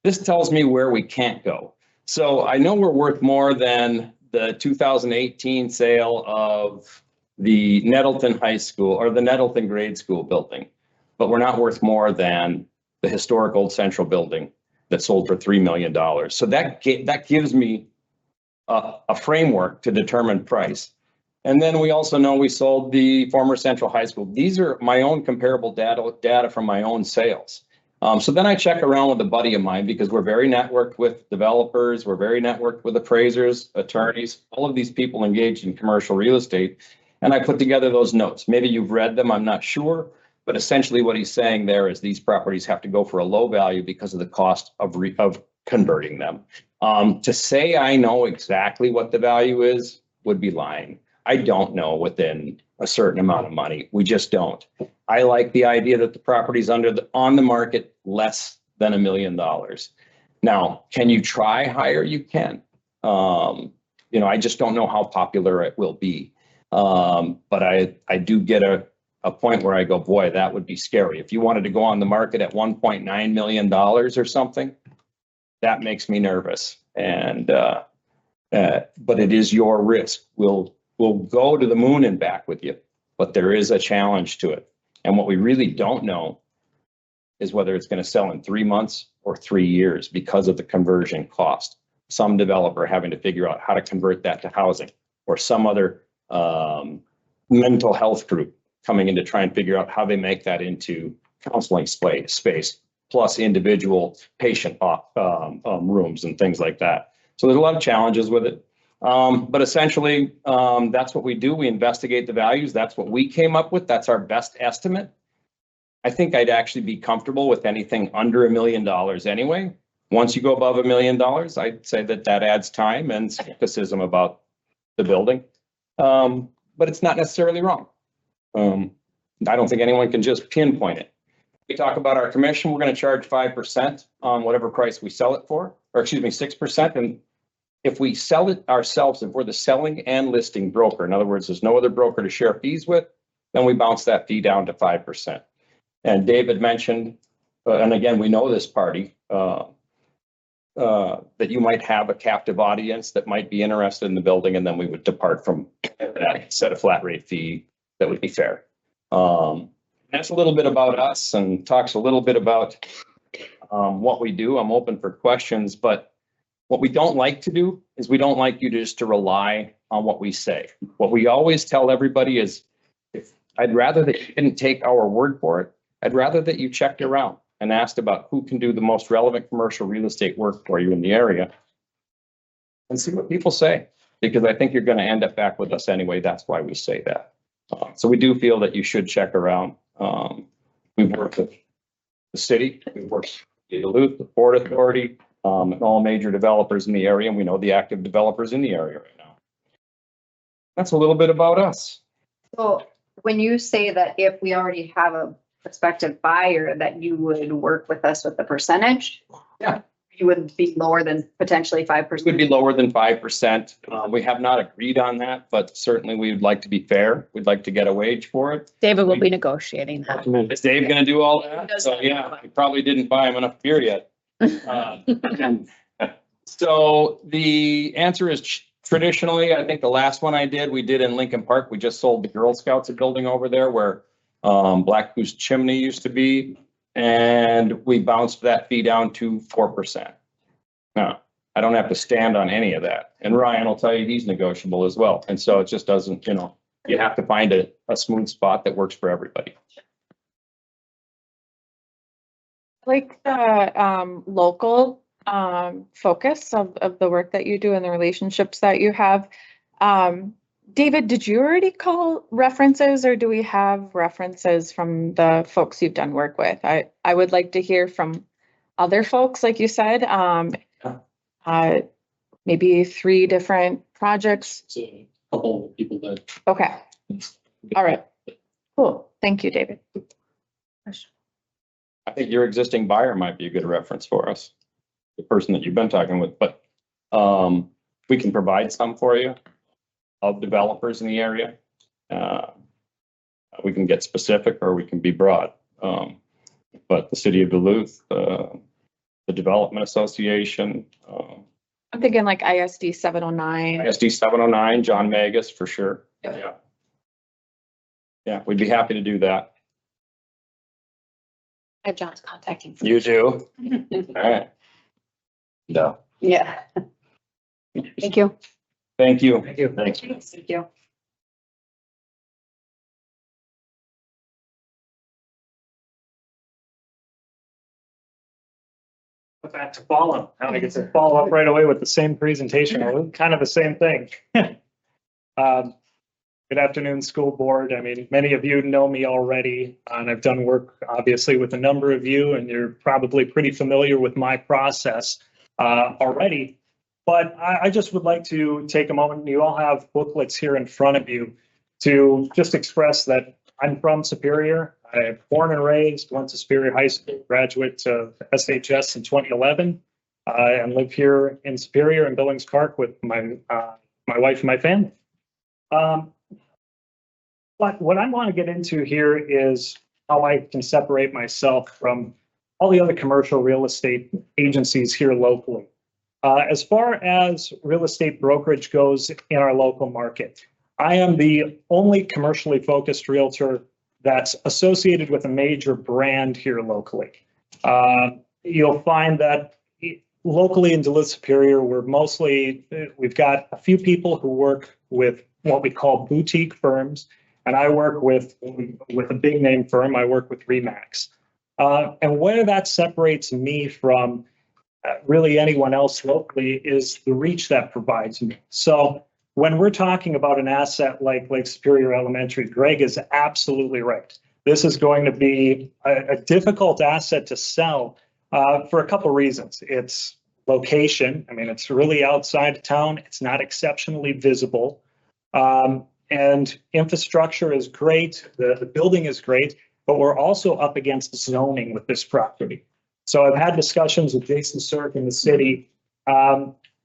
This tells me where we can't go. So I know we're worth more than the 2018 sale of the Nettleton High School or the Nettleton Grade School building, but we're not worth more than the historic old central building that sold for $3 million. So that gives me a framework to determine price. And then we also know we sold the former Central High School. These are my own comparable data from my own sales. So then I check around with a buddy of mine because we're very networked with developers. We're very networked with appraisers, attorneys, all of these people engaged in commercial real estate. And I put together those notes. Maybe you've read them, I'm not sure. But essentially what he's saying there is these properties have to go for a low value because of the cost of converting them. To say I know exactly what the value is would be lying. I don't know within a certain amount of money. We just don't. I like the idea that the property's on the market less than $1 million. Now, can you try higher? You can. I just don't know how popular it will be. But I do get a point where I go, boy, that would be scary. If you wanted to go on the market at $1.9 million or something, that makes me nervous. And but it is your risk. We'll go to the moon and back with you, but there is a challenge to it. And what we really don't know is whether it's going to sell in 3 months or 3 years because of the conversion cost. Some developer having to figure out how to convert that to housing, or some other mental health group coming in to try and figure out how they make that into counseling space, plus individual patient rooms and things like that. So there's a lot of challenges with it. But essentially, that's what we do. We investigate the values. That's what we came up with. That's our best estimate. I think I'd actually be comfortable with anything under $1 million anyway. Once you go above $1 million, I'd say that adds time and skepticism about the building. But it's not necessarily wrong. I don't think anyone can just pinpoint it. We talk about our commission. We're going to charge 5% on whatever price we sell it for, or excuse me, 6%. And if we sell it ourselves, if we're the selling and listing broker, in other words, there's no other broker to share fees with, then we bounce that fee down to 5%. And David mentioned, and again, we know this party, that you might have a captive audience that might be interested in the building, and then we would depart from that, set a flat rate fee that would be fair. That's a little bit about us and talks a little bit about what we do. I'm open for questions, but what we don't like to do is we don't like you just to rely on what we say. What we always tell everybody is, if I'd rather that you didn't take our word for it, I'd rather that you checked around and asked about who can do the most relevant commercial real estate work for you in the area and see what people say, because I think you're going to end up back with us anyway. That's why we say that. So we do feel that you should check around. We've worked with the city, we've worked with Duluth, the Port Authority, and all major developers in the area, and we know the active developers in the area right now. That's a little bit about us. So when you say that if we already have a prospective buyer, that you would work with us with the percentage? Yeah. You would be lower than potentially 5%? It would be lower than 5%. We have not agreed on that, but certainly we would like to be fair. We'd like to get a wage for it. David will be negotiating that. Is Dave going to do all He that? does So that. yeah, he probably didn't buy him enough beer yet. So the answer is traditionally, I think the last one I did, we did in Lincoln Park. We just sold the Girl Scouts a building over there where Black Goose Chimney used to be. And we bounced that fee down to 4%. Now, I don't have to stand on any of that. And Ryan will tell you he's negotiable as well. And so it just doesn't, you have to find a smooth spot that works for everybody. Like the local focus of the work that you do and the relationships that you have. David, did you already call references, or do we have references from the folks you've done work with? I would like to hear from other folks, like you said, maybe 3 different projects. So a couple of people that. Okay. All right. Cool. Thank you, David. I think your existing buyer might be a good reference for us, the person that you've been talking with, but we can provide some for you of developers in the area. We can get specific or we can be broad. But the city of Duluth, the Development Association, I'm thinking like ISD 709. ISD 709, John Magus for sure. Yeah. Yeah, we'd be happy to do that. I have John's contact info. You do? All right. No. Yeah. Thank you. Thank you. Thank you. Thanks. Thank you. Back to follow. I get to follow up right away with the same presentation, kind of the same thing. Good afternoon, school board. I mean, many of you know me already, and I've done work obviously with a number of you, and you're probably pretty familiar with my process already. But I just would like to take a moment, you all have booklets here in front of you, to just express that I'm from Superior. I'm born and raised, went to Superior High School, graduate of SHS in 2011, and live here in Superior in Billings Park with my wife and my family. But what I want to get into here is how I can separate myself from all the other commercial real estate agencies here locally. As far as real estate brokerage goes in our local market, I am the only commercially focused realtor that's associated with a major brand here locally. You'll find that locally in Duluth-Superior, we've got a few people who work with what we call boutique firms, and I work with a big name firm. I work with RE/MAX. And where that separates me from really anyone else locally is the reach that provides me. So when we're talking about an asset like Lake Superior Elementary, Greg is absolutely right. This is going to be a difficult asset to sell for a couple reasons. It's location. I mean, it's really outside of town. It's not exceptionally visible. And infrastructure is great. The building is great, but we're also up against zoning with this property. So I've had discussions with Jason Cirk in the city.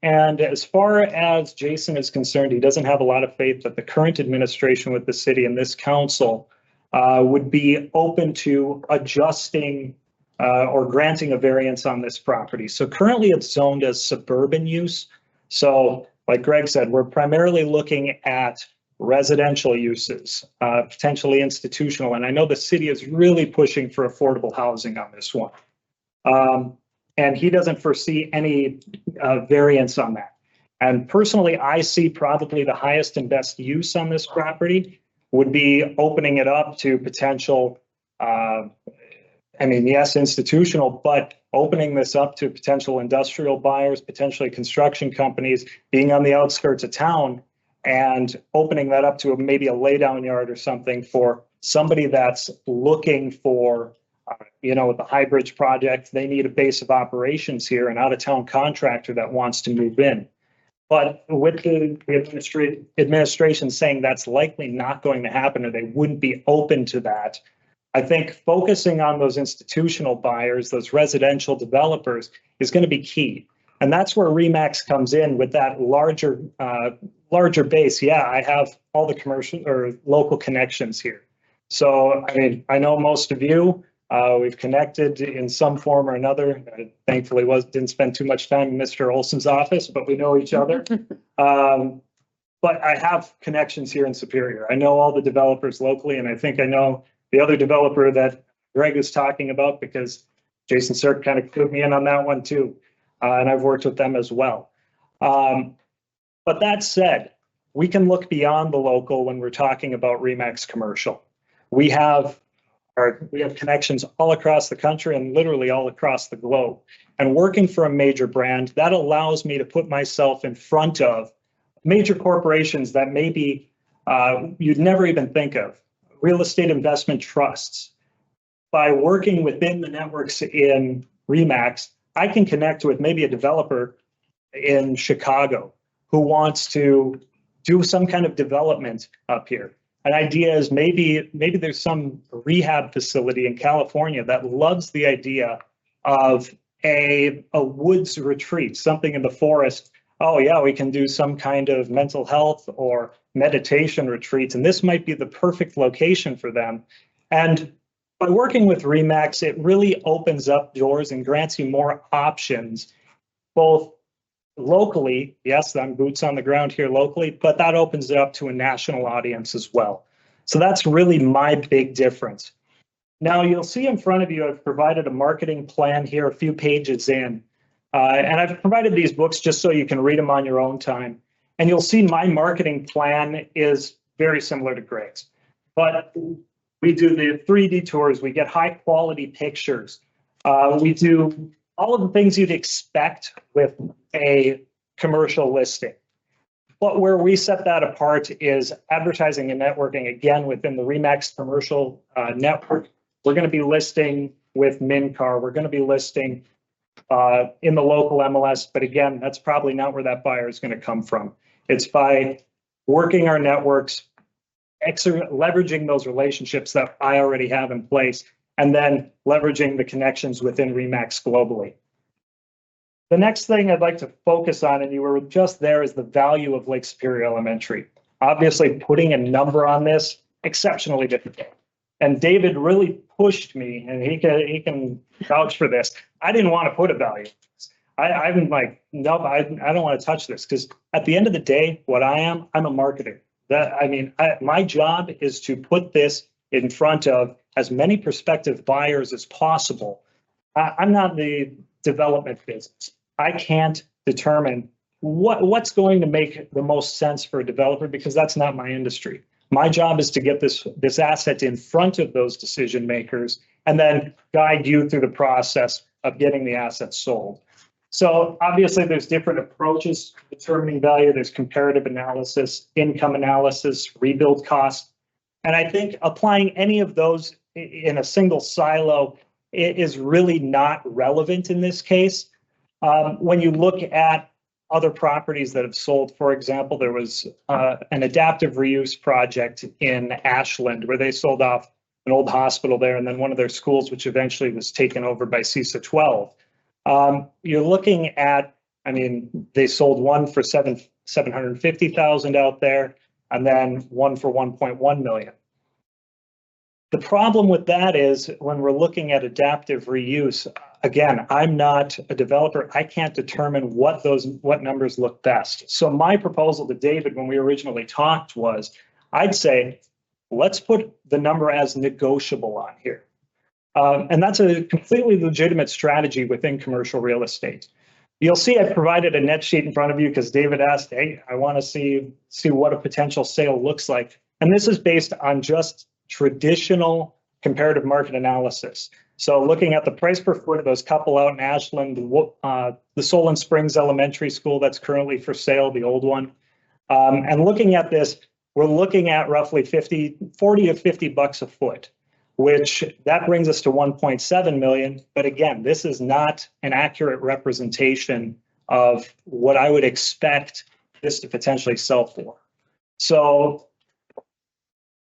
And as far as Jason is concerned, he doesn't have a lot of faith that the current administration with the city and this council would be open to adjusting or granting a variance on this property. So currently it's zoned as suburban use. So like Greg said, we're primarily looking at residential uses, potentially institutional. And I know the city is really pushing for affordable housing on this one. And he doesn't foresee any variance on that. And personally, I see probably the highest and best use on this property would be opening it up to potential, yes, institutional, but opening this up to potential industrial buyers, potentially construction companies, being on the outskirts of town, and opening that up to maybe a laydown yard or something for somebody that's looking for, with the High Bridge project, they need a base of operations here, an out-of-town contractor that wants to move in. But with the administration saying that's likely not going to happen, or they wouldn't be open to that, I think focusing on those institutional buyers, those residential developers, is going to be key. And that's where RE/MAX comes in with that larger base. Yeah, I have all the commercial or local connections here. So, I know most of you, we've connected in some form or another. Thankfully, didn't spend too much time in Mr. Olson's office, but we know each other. But I have connections here in Superior. I know all the developers locally, and I think I know the other developer that Greg is talking about, because Jason Cirque kind of put me in on that one too. And I've worked with them as well. But that said, we can look beyond the local when we're talking about RE/MAX commercial. We have connections all across the country and literally all across the globe. And working for a major brand, that allows me to put myself in front of major corporations that maybe you'd never even think of. Real estate investment trusts. By working within the networks in RE/MAX, I can connect with maybe a developer in Chicago who wants to do some kind of development up here. An idea is maybe there's some rehab facility in California that loves the idea of a woods retreat, something in the forest. Oh yeah, we can do some kind of mental health or meditation retreats, and this might be the perfect location for them. And by working with RE/MAX, it really opens up doors and grants you more options, both locally. Yes, I'm boots on the ground here locally, but that opens it up to a national audience as well. So that's really my big difference. Now you'll see in front of you, I've provided a marketing plan here, a few pages in. And I've provided these books just so you can read them on your own time. And you'll see my marketing plan is very similar to Greg's. But we do the 3D tours, we get high quality pictures. We do all of the things you'd expect with a commercial listing. But where we set that apart is advertising and networking, again, within the RE/MAX commercial network. We're going to be listing with MinCar. We're going to be listing in the local MLS, but again, that's probably not where that buyer is going to come from. It's by working our networks, leveraging those relationships that I already have in place, and then leveraging the connections within RE/MAX globally. The next thing I'd like to focus on, and you were just there, is the value of Lake Superior Elementary. Obviously, putting a number on this, exceptionally difficult. And David really pushed me, and he can vouch for this. I didn't want to put a value. I'm like, no, I don't want to touch this, because at the end of the day, what I'm a marketer. My job is to put this in front of as many prospective buyers as possible. I'm not the development business. I can't determine what's going to make the most sense for a developer, because that's not my industry. My job is to get this asset in front of those decision makers and then guide you through the process of getting the asset sold. So obviously there's different approaches to determining value. There's comparative analysis, income analysis, rebuild cost. And I think applying any of those in a single silo is really not relevant in this case. When you look at other properties that have sold, for example, there was an adaptive reuse project in Ashland where they sold off an old hospital there and then one of their schools, which eventually was taken over by CISA 12. You're looking at I mean, they sold one for 750,000 out there and then one for 1.1 million. The problem with that is when we're looking at adaptive reuse, again, I'm not a developer. I can't determine what numbers look best. So my proposal to David when we originally talked was, I'd say, let's put the number as negotiable on here. And that's a completely legitimate strategy within commercial real estate. You'll see I provided a net sheet in front of you because David asked, hey, I want to see what a potential sale looks like. And this is based on just traditional comparative market analysis. So looking at the price per foot of those couple out in Ashland, the Solon Springs Elementary School that's currently for sale, the old one. And looking at this, we're looking at roughly 40 to 50 bucks a foot, which that brings us to 1.7 million. But again, this is not an accurate representation of what I would expect this to potentially sell for. So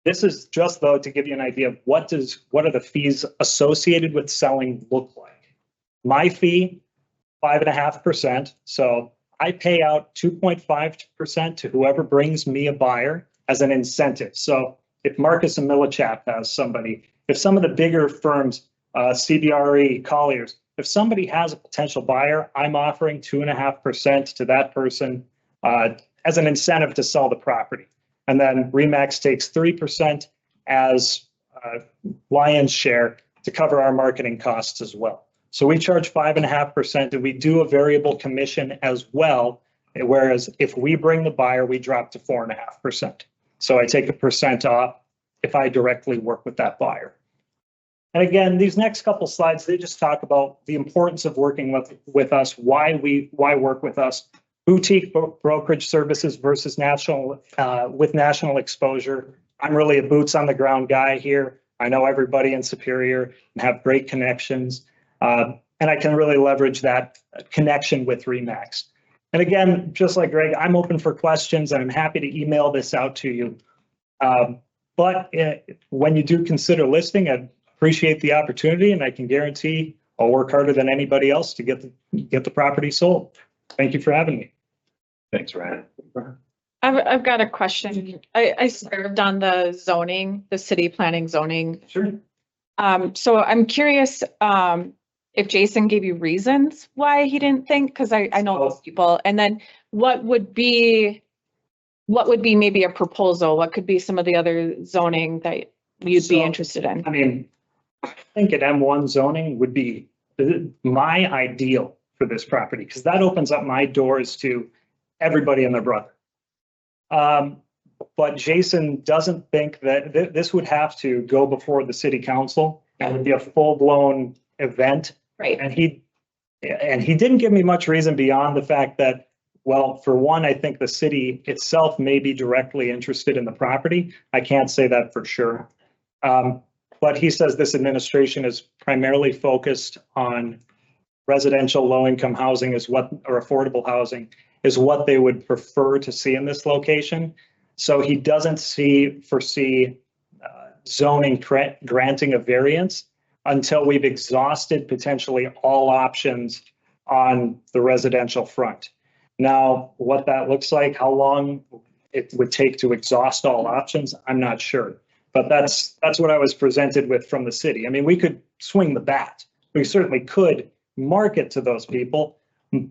this is just though to give you an idea of what are the fees associated with selling look like. My fee, 5.5%. So I pay out 2.5% to whoever brings me a buyer as an incentive. So if Marcus and Millichap has somebody, if some of the bigger firms, CBRE, Colliers, if somebody has a potential buyer, I'm offering 2.5% to that person as an incentive to sell the property. And then Remax takes 3% as lion's share to cover our marketing costs as well. So we charge 5.5% and we do a variable commission as well. Whereas if we bring the buyer, we drop to 4.5%. So I take a percent off if I directly work with that buyer. And again, these next couple slides, they just talk about the importance of working with us, why work with us. Boutique brokerage services versus national with national exposure. I'm really a boots on the ground guy here. I know everybody in Superior and have great connections. And I can really leverage that connection with Remax. And again, just like Greg, I'm open for questions and I'm happy to email this out to you. But when you do consider listing, I appreciate the opportunity and I can guarantee I'll work harder than anybody else to get the property sold. Thank you for having me. Thanks, Ryan. I've got a question. I served on the city planning zoning. Sure. So I'm curious if Jason gave you reasons why he didn't think, because I know those people. And then what would be maybe a proposal? What could be some of the other zoning that you'd be interested in? I mean, I think an M1 zoning would be my ideal for this property because that opens up my doors to everybody and their brother. But Jason doesn't think that this would have to go before the city council. It would be a full-blown event. Right. And he didn't give me much reason beyond the fact that, well, for one, I think the city itself may be directly interested in the property. I can't say that for sure. But he says this administration is primarily focused on residential low-income housing or affordable housing is what they would prefer to see in this location. So he doesn't foresee zoning granting a variance until we've exhausted potentially all options on the residential front. Now, what that looks like, how long it would take to exhaust all options, I'm not sure. But that's what I was presented with from the city. I mean, we could swing the bat. We certainly could market to those people.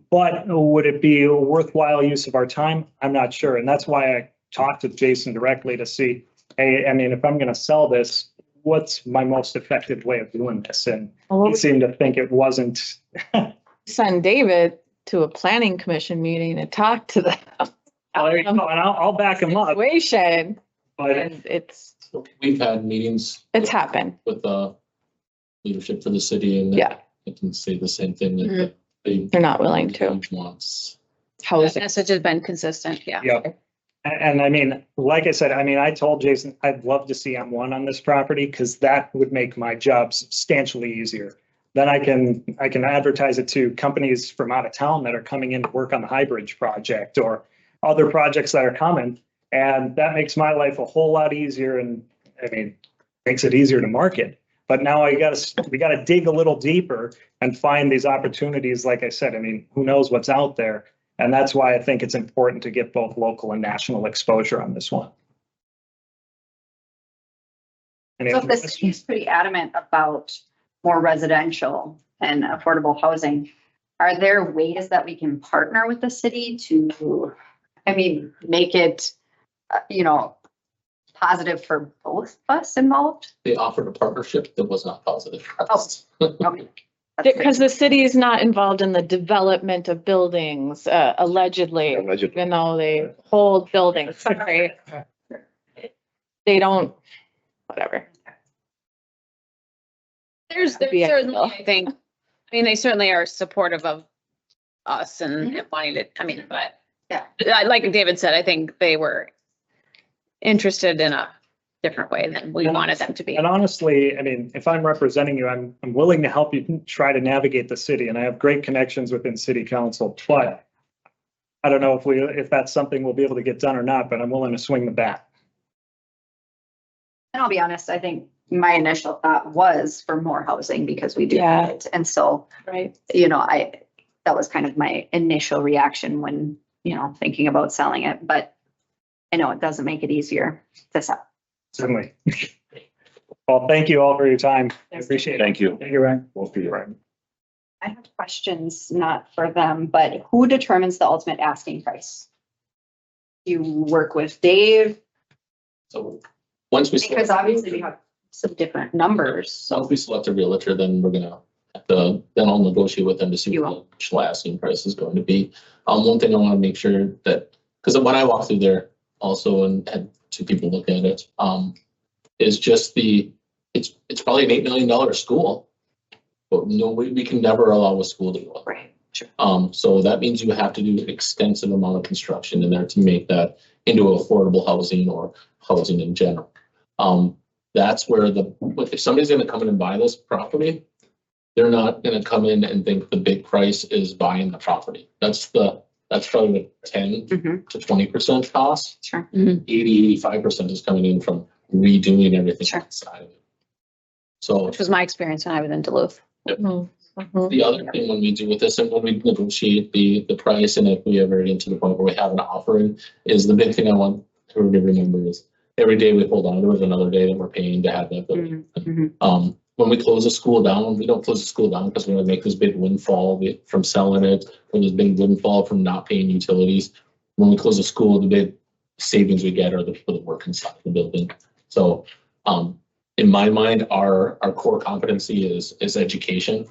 But would it be a worthwhile use of our time? I'm not sure. And that's why I talked to Jason directly to see, hey, I mean, if I'm going to sell this, what's my most effective way of doing this? And he seemed to think it wasn't. Send David to a planning commission meeting to talk to them. There you go. And I'll back him up. Situation. But And We've had meetings. it's happened. With leadership for the city and Yeah. I can say the same thing that They're not willing to. wants. How is That it? message has been consistent, yeah. yeah. And I mean, like I said, I told Jason, I'd love to see M1 on this property because that would make my job substantially easier. Then I can advertise it to companies from out of town that are coming in to work on the High Bridge project or other projects that are coming. And that makes my life a whole lot easier and makes it easier to market. But now we gotta dig a little deeper and find these opportunities. Like I said, I mean, who knows what's out there? And that's why I think it's important to get both local and national exposure on this one. Any So other if the city is pretty adamant about more residential and affordable housing, are there ways that we can partner with the city to, I mean, make it, positive for both of us involved? They offered a partnership that was not positive. Oh, okay. That's Because the city is not involved in the development of buildings, allegedly, even though they hold buildings. Sorry. They don't, whatever. There's Be a- certainly, I think, I mean, they certainly are supportive of us and wanting to, I mean, but Yeah. Like David said, I think they were interested in a different way than we wanted them to be. And honestly, I mean, if I'm representing you, I'm willing to help you try to navigate the city, and I have great connections within city council, but I don't know if that's something we'll be able to get done or not, but I'm willing to swing the bat. And I'll be honest, I think my initial thought was for more housing because we do. Yeah. It. And so, Right. that was kind of my initial reaction when, thinking about selling it, but I know it doesn't make it easier to sell. Certainly. Well, thank you all for your time. I appreciate it. Thank you. You're right. Both of you. I have questions, not for them, but who determines the ultimate asking price? You work with Dave, So once we. because obviously we have some different numbers, so. Once we select a realtor, then we're gonna have to, then I'll negotiate with them to see You what the actual asking price is going to be. One thing I want to make sure that, because when I walked through there also and had two people look at it, is just it's probably an $8 million school. But no, we can never allow a school to go up. Right, sure. So that means you have to do an extensive amount of construction in there to make that into affordable housing or housing in general. That's where if somebody's gonna come in and buy this property, they're not gonna come in and think the big price is buying the property. That's probably the 10 to 20% cost. Sure. 85% is coming in from redoing everything Sure. inside of it. So Which was my experience when I was in Duluth. the other thing when we do with this and when we negotiate the price, and if we ever get to the point where we have an offering, is the big thing I want everybody to remember is every day we hold on to it, another day that we're paying to have that building. When we close a school down, we don't close the school down because we're gonna make this big windfall from selling it, or this big windfall from not paying utilities. When we close a school, the big savings we get are the people that work inside the building. So, in my mind, our core competency is education.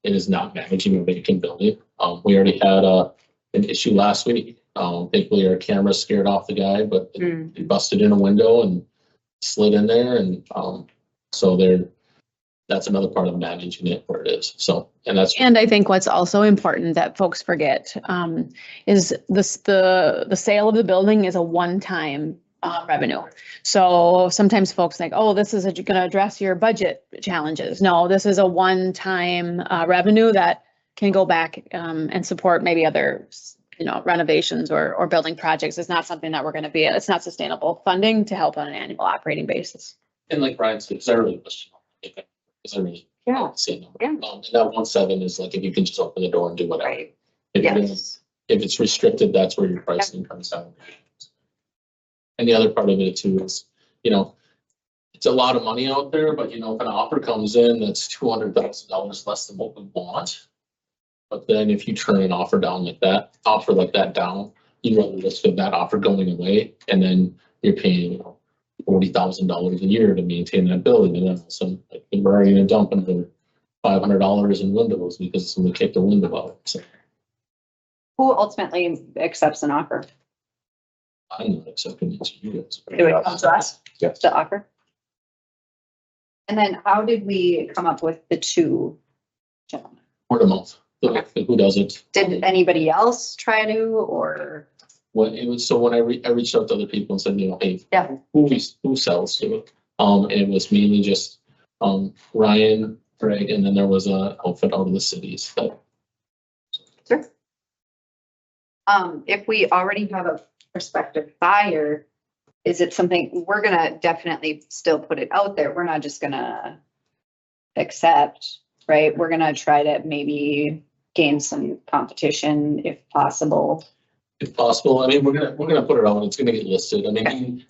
It is not managing a vacant building. We already had an issue last week. Thankfully, our camera scared off the guy, but it busted in a window and slid in there, and so that's another part of managing it where it is. So, and I think what's also important that folks forget is the sale of the building is a one-time revenue. So sometimes folks think, oh, this is going to address your budget challenges. No, this is a one-time revenue that can go back and support maybe other, renovations or building projects. It's not something that it's not sustainable funding to help on an annual operating basis. and like Brian said, because I really question it. Because I really don't see a number. Yeah. And that 1.7 is like if you can just open the door and do whatever. Right. If Yes. it's restricted, that's where your pricing comes down. And the other part of it too is, it's a lot of money out there, but if an offer comes in that's $200,000 less than what we want. But then if you turn an offer down like that, down, you run the risk of that offer going away, and then you're paying, $40,000 a year to maintain that building, and then all of a sudden, like, we're already gonna dump another $500 in windows because somebody kicked the window out. So Who ultimately accepts an offer? I'm not accepting it to you guys. Do it come to us? Yes. The offer? And then how did we come up with the two gentlemen? Word of mouth. Who does it? Did anybody else try to, or? When I reached out to other people and said, hey, Yeah. who sells to it? And it was mainly just Ryan, Greg, and then there was a outfit out of the cities that. Sure. If we already have a prospective buyer, is it something, we're gonna definitely still put it out there. We're not just gonna accept, right, we're gonna try to maybe gain some competition if possible. If possible, I mean, we're gonna put it on, it's gonna get listed. I mean,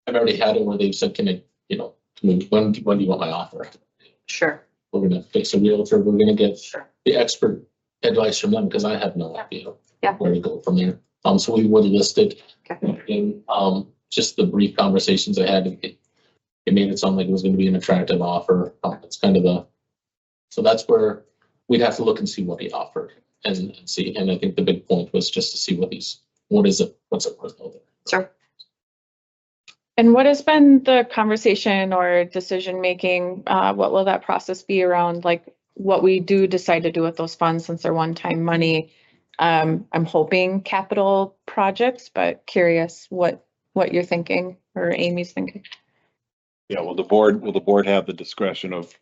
I've already had it where they've said, can I, when do you want my offer? Sure. We're gonna fix a realtor, we're gonna get Sure. the expert advice from them, because I have no idea Yeah. where to go from there. So we would list it. Okay. In, just the brief conversations I had, it made it sound like it was gonna be an attractive offer. It's kind of so that's where we'd have to look and see what he offered and see. And I think the big point was just to see what's it worth out there. Sure. And what has been the conversation or decision making? What will that process be around, like what we do decide to do with those funds since they're one-time money? I'm hoping capital projects, but curious what you're thinking or Amy's thinking. Yeah, will the board have the discretion of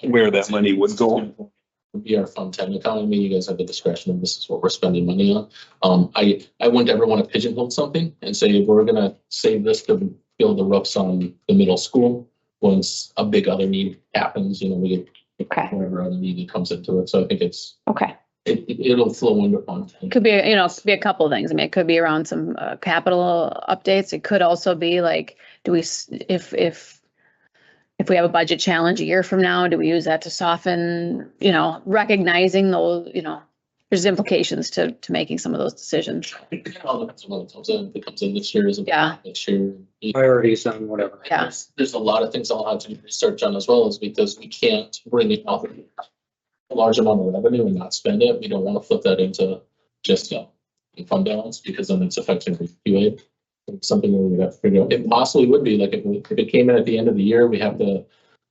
where that money would go? Would be our Fund 10 account. I mean, you guys have the discretion of this is what we're spending money on. I wouldn't ever want to pigeonhole something and say, we're gonna save this to build the roofs on the middle school. Once a big other need happens, we get whatever other need that comes into it. So I think it'll flow into Fund 10. It could be, it could be a couple of things. I mean, it could be around some capital updates. It could also be like, if we have a budget challenge a year from now, do we use that to soften, recognizing those, there's implications to making some of those decisions. It all depends on when it comes in. If it comes in this year, is it next year? Priorities on whatever. Yeah. There's a lot of things I'll have to do research on as well, is because we can't bring it out a large amount of revenue and not spend it. We don't want to flip that into just fund balance, because then it's affecting the QA. It's something we would have to figure out. It possibly would be like if it came in at the end of the year, we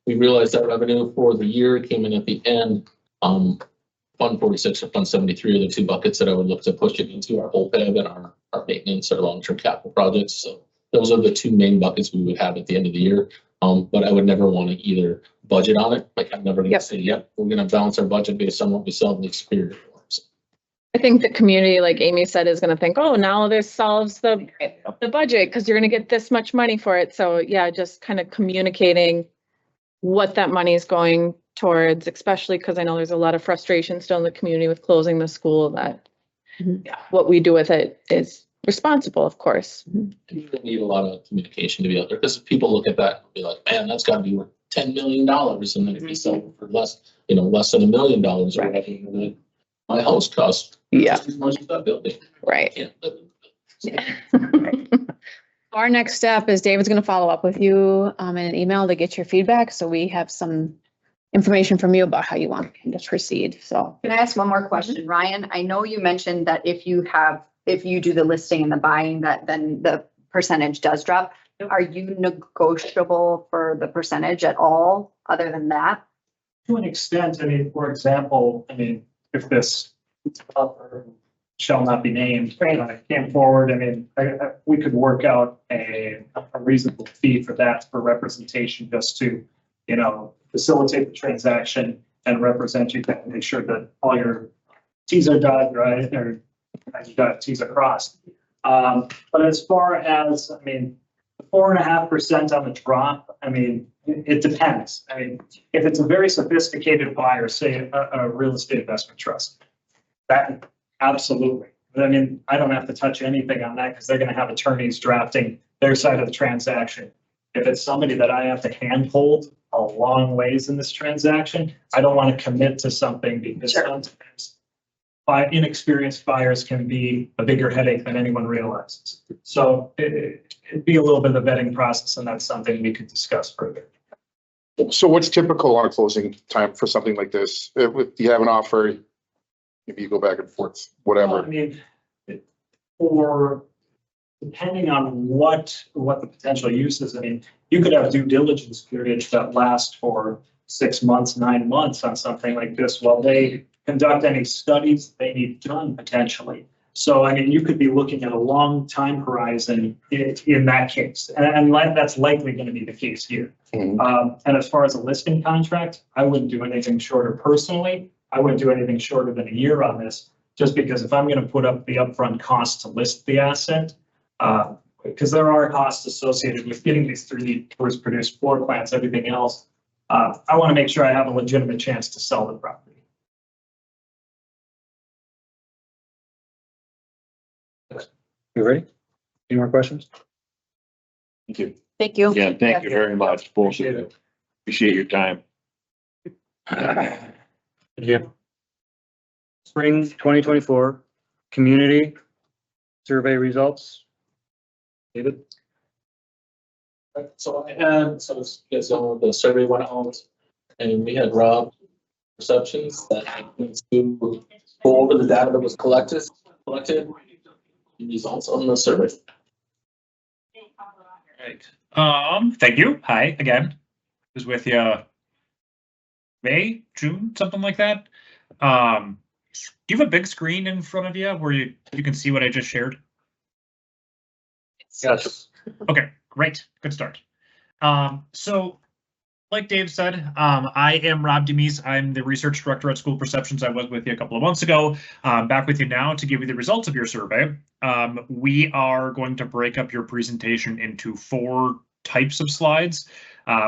realized that revenue for the year came in at the end. Fund 46 or Fund 73 are the two buckets that I would look to push it into, our OPEB and our maintenance or long-term capital projects. So those are the two main buckets we would have at the end of the year. But I would never want to either budget on it. Like I'm never going to say, yep, we're going to balance our budget based on what we sell in the Superior. I think the community, like Amy said, is going to think, oh, now this solves the budget because you're going to get this much money for it. So yeah, just kind of communicating what that money is going towards, especially because I know there's a lot of frustration still in the community with closing the school, that what we do with it is responsible, of course. You need a lot of communication to be out there, because if people look at that and be like, man, that's got to be worth $10 million. And then if you sell it for less than $1 million or whatever, my house costs just as much as that building. Right. Our next step is David's going to follow up with you in an email to get your feedback. So we have some information from you about how you want to proceed. So Can I ask one more question, Ryan? I know you mentioned that if you do the listing and the buying, that then the percentage does drop. Are you negotiable for the percentage at all other than that? To an extent, I mean, for example, if this developer shall not be named, came forward, we could work out a reasonable fee for that, for representation, just to, facilitate the transaction and represent you, to make sure that all your T's are dotted, right, or you got T's are crossed. But as far as, the 4.5% on the drop, it depends. If it's a very sophisticated buyer, say a real estate investment trust, that absolutely. But I don't have to touch anything on that because they're going to have attorneys drafting their side of the transaction. If it's somebody that I have to handhold a long ways in this transaction, I don't want to commit to something, because sometimes inexperienced buyers can be a bigger headache than anyone realizes. So it'd be a little bit of a vetting process, and that's something we could discuss further. So what's typical on a closing time for something like this? If you have an offer, maybe you go back and forth, whatever. For depending on what the potential use is, you could have due diligence periods that last for 6 months, 9 months on something like this while they conduct any studies they need done potentially. So, you could be looking at a long time horizon in that case, and that's likely going to be the case here. And as far as a listing contract, I wouldn't do anything shorter personally. I wouldn't do anything shorter than a year on this, just because if I'm going to put up the upfront cost to list the asset, because there are costs associated with getting these 3D produced floor plans, everything else, I want to make sure I have a legitimate chance to sell the property. You ready? Any more questions? Thank you. Thank you. Yeah, thank you very much, both of Appreciate you. it. Appreciate your time. Yeah. Spring 2024 community survey results. David? So I had, so as you guys know, the survey went out and we had Rob perceptions that to go over the data that was collected, the results on the survey. Right. Thank you. Hi again. Was with you May, June, something like that. Do you have a big screen in front of you where you can see what I just shared? Yes. Okay, great. Good start. So like Dave said, I am Rob Demise. I'm the research director at School Perceptions. I was with you a couple of months ago. Back with you now to give you the results of your survey. We are going to break up your presentation into 4 types of slides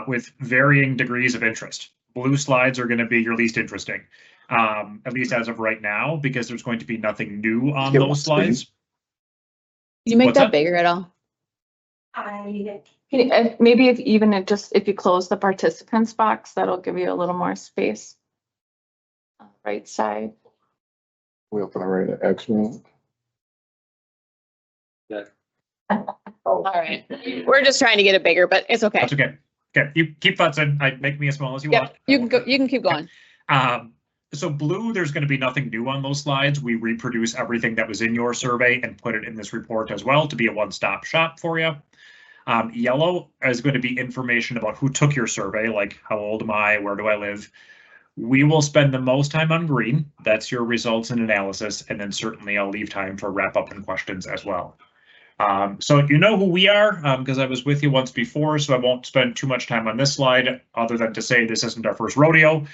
with varying degrees of interest. Blue slides are going to be your least interesting, at least as of right now, because there's going to be nothing new on those slides. Can you make What's that that? bigger at all? Maybe if you close the participants box, that'll give you a little more space. On the right side. We open the right X room. All right. We're just trying to get it bigger, but it's okay. That's okay. Okay, you keep thoughts in. Make me as small as you Yeah, want. you can go. You can keep going. So blue, there's going to be nothing new on those slides. We reproduce everything that was in your survey and put it in this report as well to be a one-stop shop for you. Yellow is going to be information about who took your survey, like how old am I, where do I live. We will spend the most time on green. That's your results and analysis. And then certainly I'll leave time for wrap up and questions as well. So you know who we are, because I was with you once before, so I won't spend too much time on this slide other than to say this isn't our first rodeo.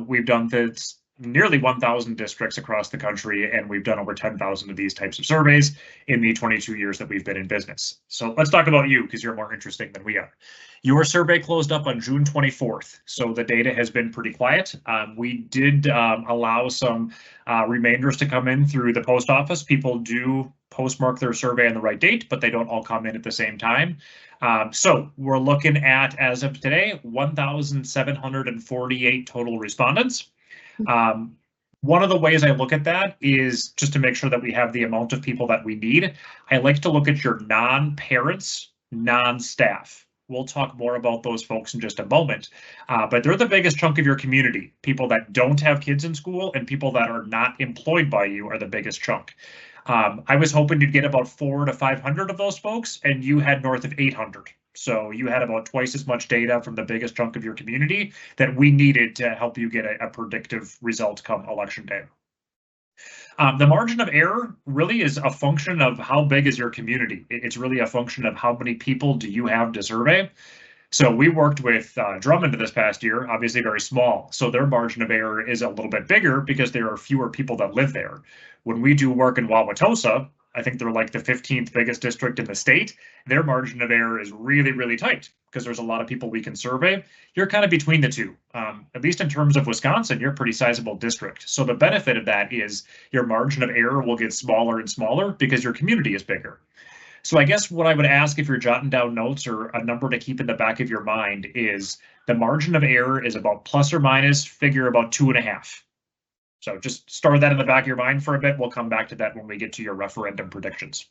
We've done this nearly 1,000 districts across the country, and we've done over 10,000 of these types of surveys in the 22 years that we've been in business. So let's talk about you, because you're more interesting than we are. Your survey closed up on June 24th, so the data has been pretty quiet. We did allow some remainders to come in through the post office. People do postmark their survey on the right date, but they don't all come in at the same time. So we're looking at, as of today, 1,748 total respondents. One of the ways I look at that is just to make sure that we have the amount of people that we need. I like to look at your non-parents, non-staff. We'll talk more about those folks in just a moment, but they're the biggest chunk of your community. People that don't have kids in school and people that are not employed by you are the biggest chunk. I was hoping you'd get about 400 to 500 of those folks, and you had north of 800. So you had about twice as much data from the biggest chunk of your community that we needed to help you get a predictive result come election day. The margin of error really is a function of how big is your community. It's really a function of how many people do you have to survey. So we worked with Drummond this past year, obviously very small. So their margin of error is a little bit bigger because there are fewer people that live there. When we do work in Wauwatosa, I think they're like the 15th biggest district in the state. Their margin of error is really, really tight because there's a lot of people we can survey. You're kind of between the two. At least in terms of Wisconsin, you're a pretty sizable district. So the benefit of that is your margin of error will get smaller and smaller because your community is bigger. So I guess what I would ask if you're jotting down notes or a number to keep in the back of your mind is the margin of error is about plus or minus, figure about 2.5. So just store that in the back of your mind for a bit. We'll come back to that when we get to your referendum predictions.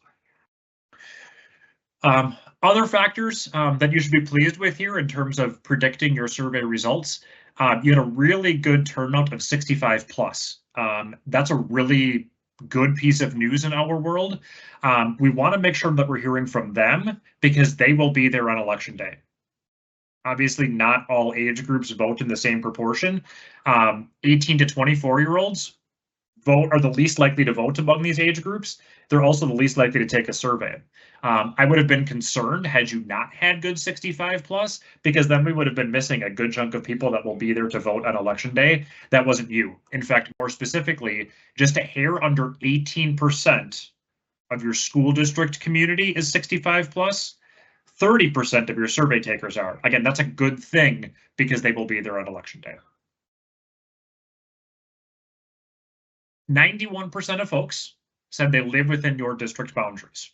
Other factors that you should be pleased with here in terms of predicting your survey results, you had a really good turnout of 65 plus. That's a really good piece of news in our world. We want to make sure that we're hearing from them because they will be there on election day. Obviously, not all age groups vote in the same proportion. 18 to 24-year-olds are the least likely to vote among these age groups. They're also the least likely to take a survey. I would have been concerned had you not had good 65 plus, because then we would have been missing a good chunk of people that will be there to vote on election day. That wasn't you. In fact, more specifically, just a hair under 18% of your school district community is 65 plus. 30% of your survey takers are. Again, that's a good thing because they will be there on election day. 91% of folks said they live within your district boundaries,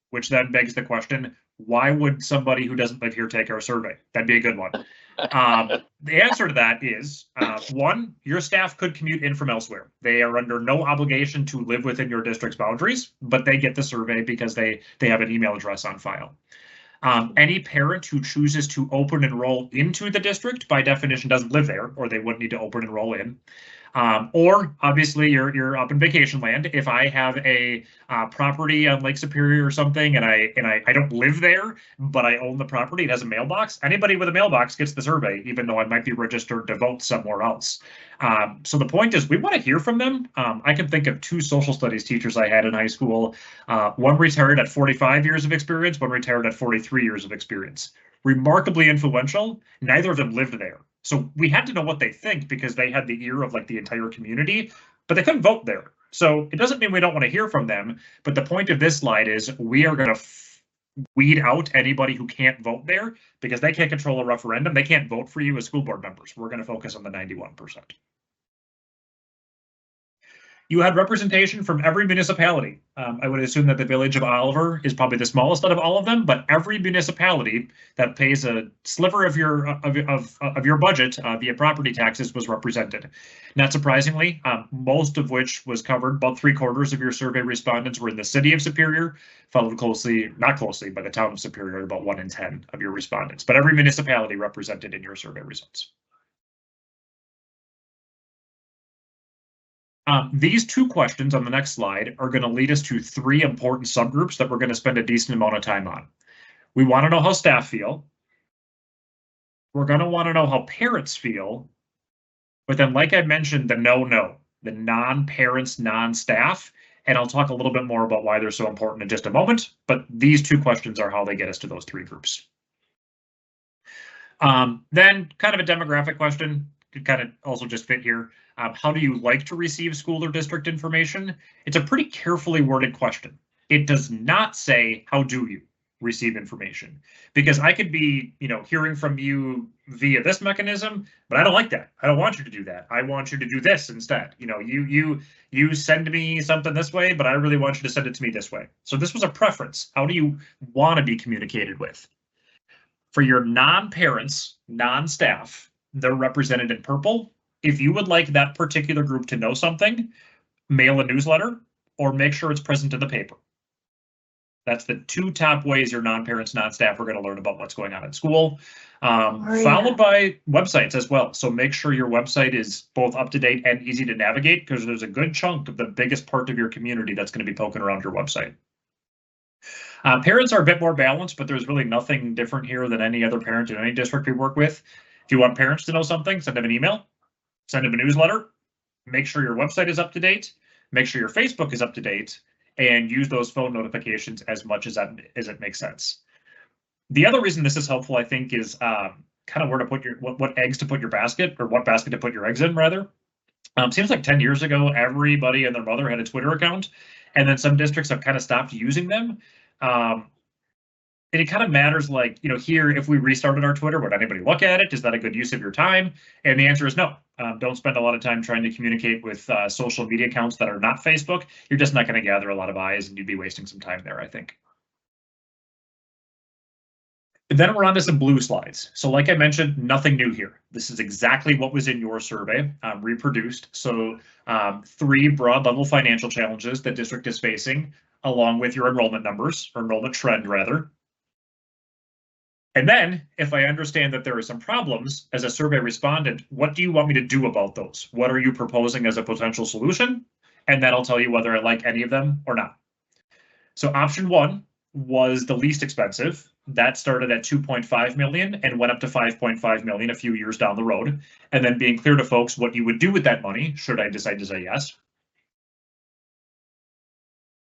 which then begs the question, why would somebody who doesn't live here take our survey? That'd be a good one. The answer to that is, one, your staff could commute in from elsewhere. They are under no obligation to live within your district's boundaries, but they get the survey because they have an email address on file. Any parent who chooses to open enroll into the district by definition doesn't live there, or they wouldn't need to open enroll in. Or obviously you're up in vacation land. If I have a property on Lake Superior or something and I don't live there, but I own the property, it has a mailbox. Anybody with a mailbox gets the survey, even though I might be registered to vote somewhere else. So the point is we want to hear from them. I can think of 2 social studies teachers I had in high school. One retired at 45 years of experience, one retired at 43 years of experience. Remarkably influential. Neither of them lived there. So we had to know what they think because they had the ear of like the entire community, but they couldn't vote there. So it doesn't mean we don't want to hear from them. But the point of this slide is we are going to weed out anybody who can't vote there because they can't control a referendum. They can't vote for you as school board members. We're going to focus on the 91%. You had representation from every municipality. I would assume that the village of Oliver is probably the smallest out of all of them, but every municipality that pays a sliver of your budget via property taxes was represented. Not surprisingly, most of which was covered. About 3/4 of your survey respondents were in the city of Superior, followed closely, not closely, by the town of Superior, about 1 in 10 of your respondents. But every municipality represented in your survey results. These 2 questions on the next slide are going to lead us to 3 important subgroups that we're going to spend a decent amount of time on. We want to know how staff feel. We're going to want to know how parents feel. But then, like I mentioned, the the non-parents, non-staff, and I'll talk a little bit more about why they're so important in just a moment. But these 2 questions are how they get us to those 3 groups. Then kind of a demographic question could kind of also just fit here. How do you like to receive school or district information? It's a pretty carefully worded question. It does not say, how do you receive information? Because I could be, hearing from you via this mechanism, but I don't like that. I don't want you to do that. I want you to do this instead. You send me something this way, but I really want you to send it to me this way. So this was a preference. How do you want to be communicated with? For your non-parents, non-staff, they're represented in purple. If you would like that particular group to know something, mail a newsletter or make sure it's present in the paper. That's the 2 top ways your non-parents, non-staff are going to learn about what's going on at school, followed by websites as well. So make sure your website is both up to date and easy to navigate because there's a good chunk of the biggest part of your community that's going to be poking around your website. Parents are a bit more balanced, but there's really nothing different here than any other parent in any district we work with. If you want parents to know something, send them an email. Send them a newsletter, make sure your website is up to date, make sure your Facebook is up to date, and use those phone notifications as much as it makes sense. The other reason this is helpful, I think, is kind of where to put what eggs to put your basket, or what basket to put your eggs in, rather. Seems like 10 years ago, everybody and their mother had a Twitter account, and then some districts have kind of stopped using them. And it kind of matters, like, here, if we restarted our Twitter, would anybody look at it? Is that a good use of your time? And the answer is no. Don't spend a lot of time trying to communicate with social media accounts that are not Facebook. You're just not going to gather a lot of eyes and you'd be wasting some time there, I think. And then we're on to some blue slides. So like I mentioned, nothing new here. This is exactly what was in your survey, reproduced. So 3 broad level financial challenges that district is facing, along with your enrollment numbers, or enrollment trend rather. And then, if I understand that there are some problems as a survey respondent, what do you want me to do about those? What are you proposing as a potential solution? And then I'll tell you whether I like any of them or not. So option 1 was the least expensive. That started at 2.5 million and went up to 5.5 million a few years down the road. And then being clear to folks what you would do with that money, should I decide to say yes.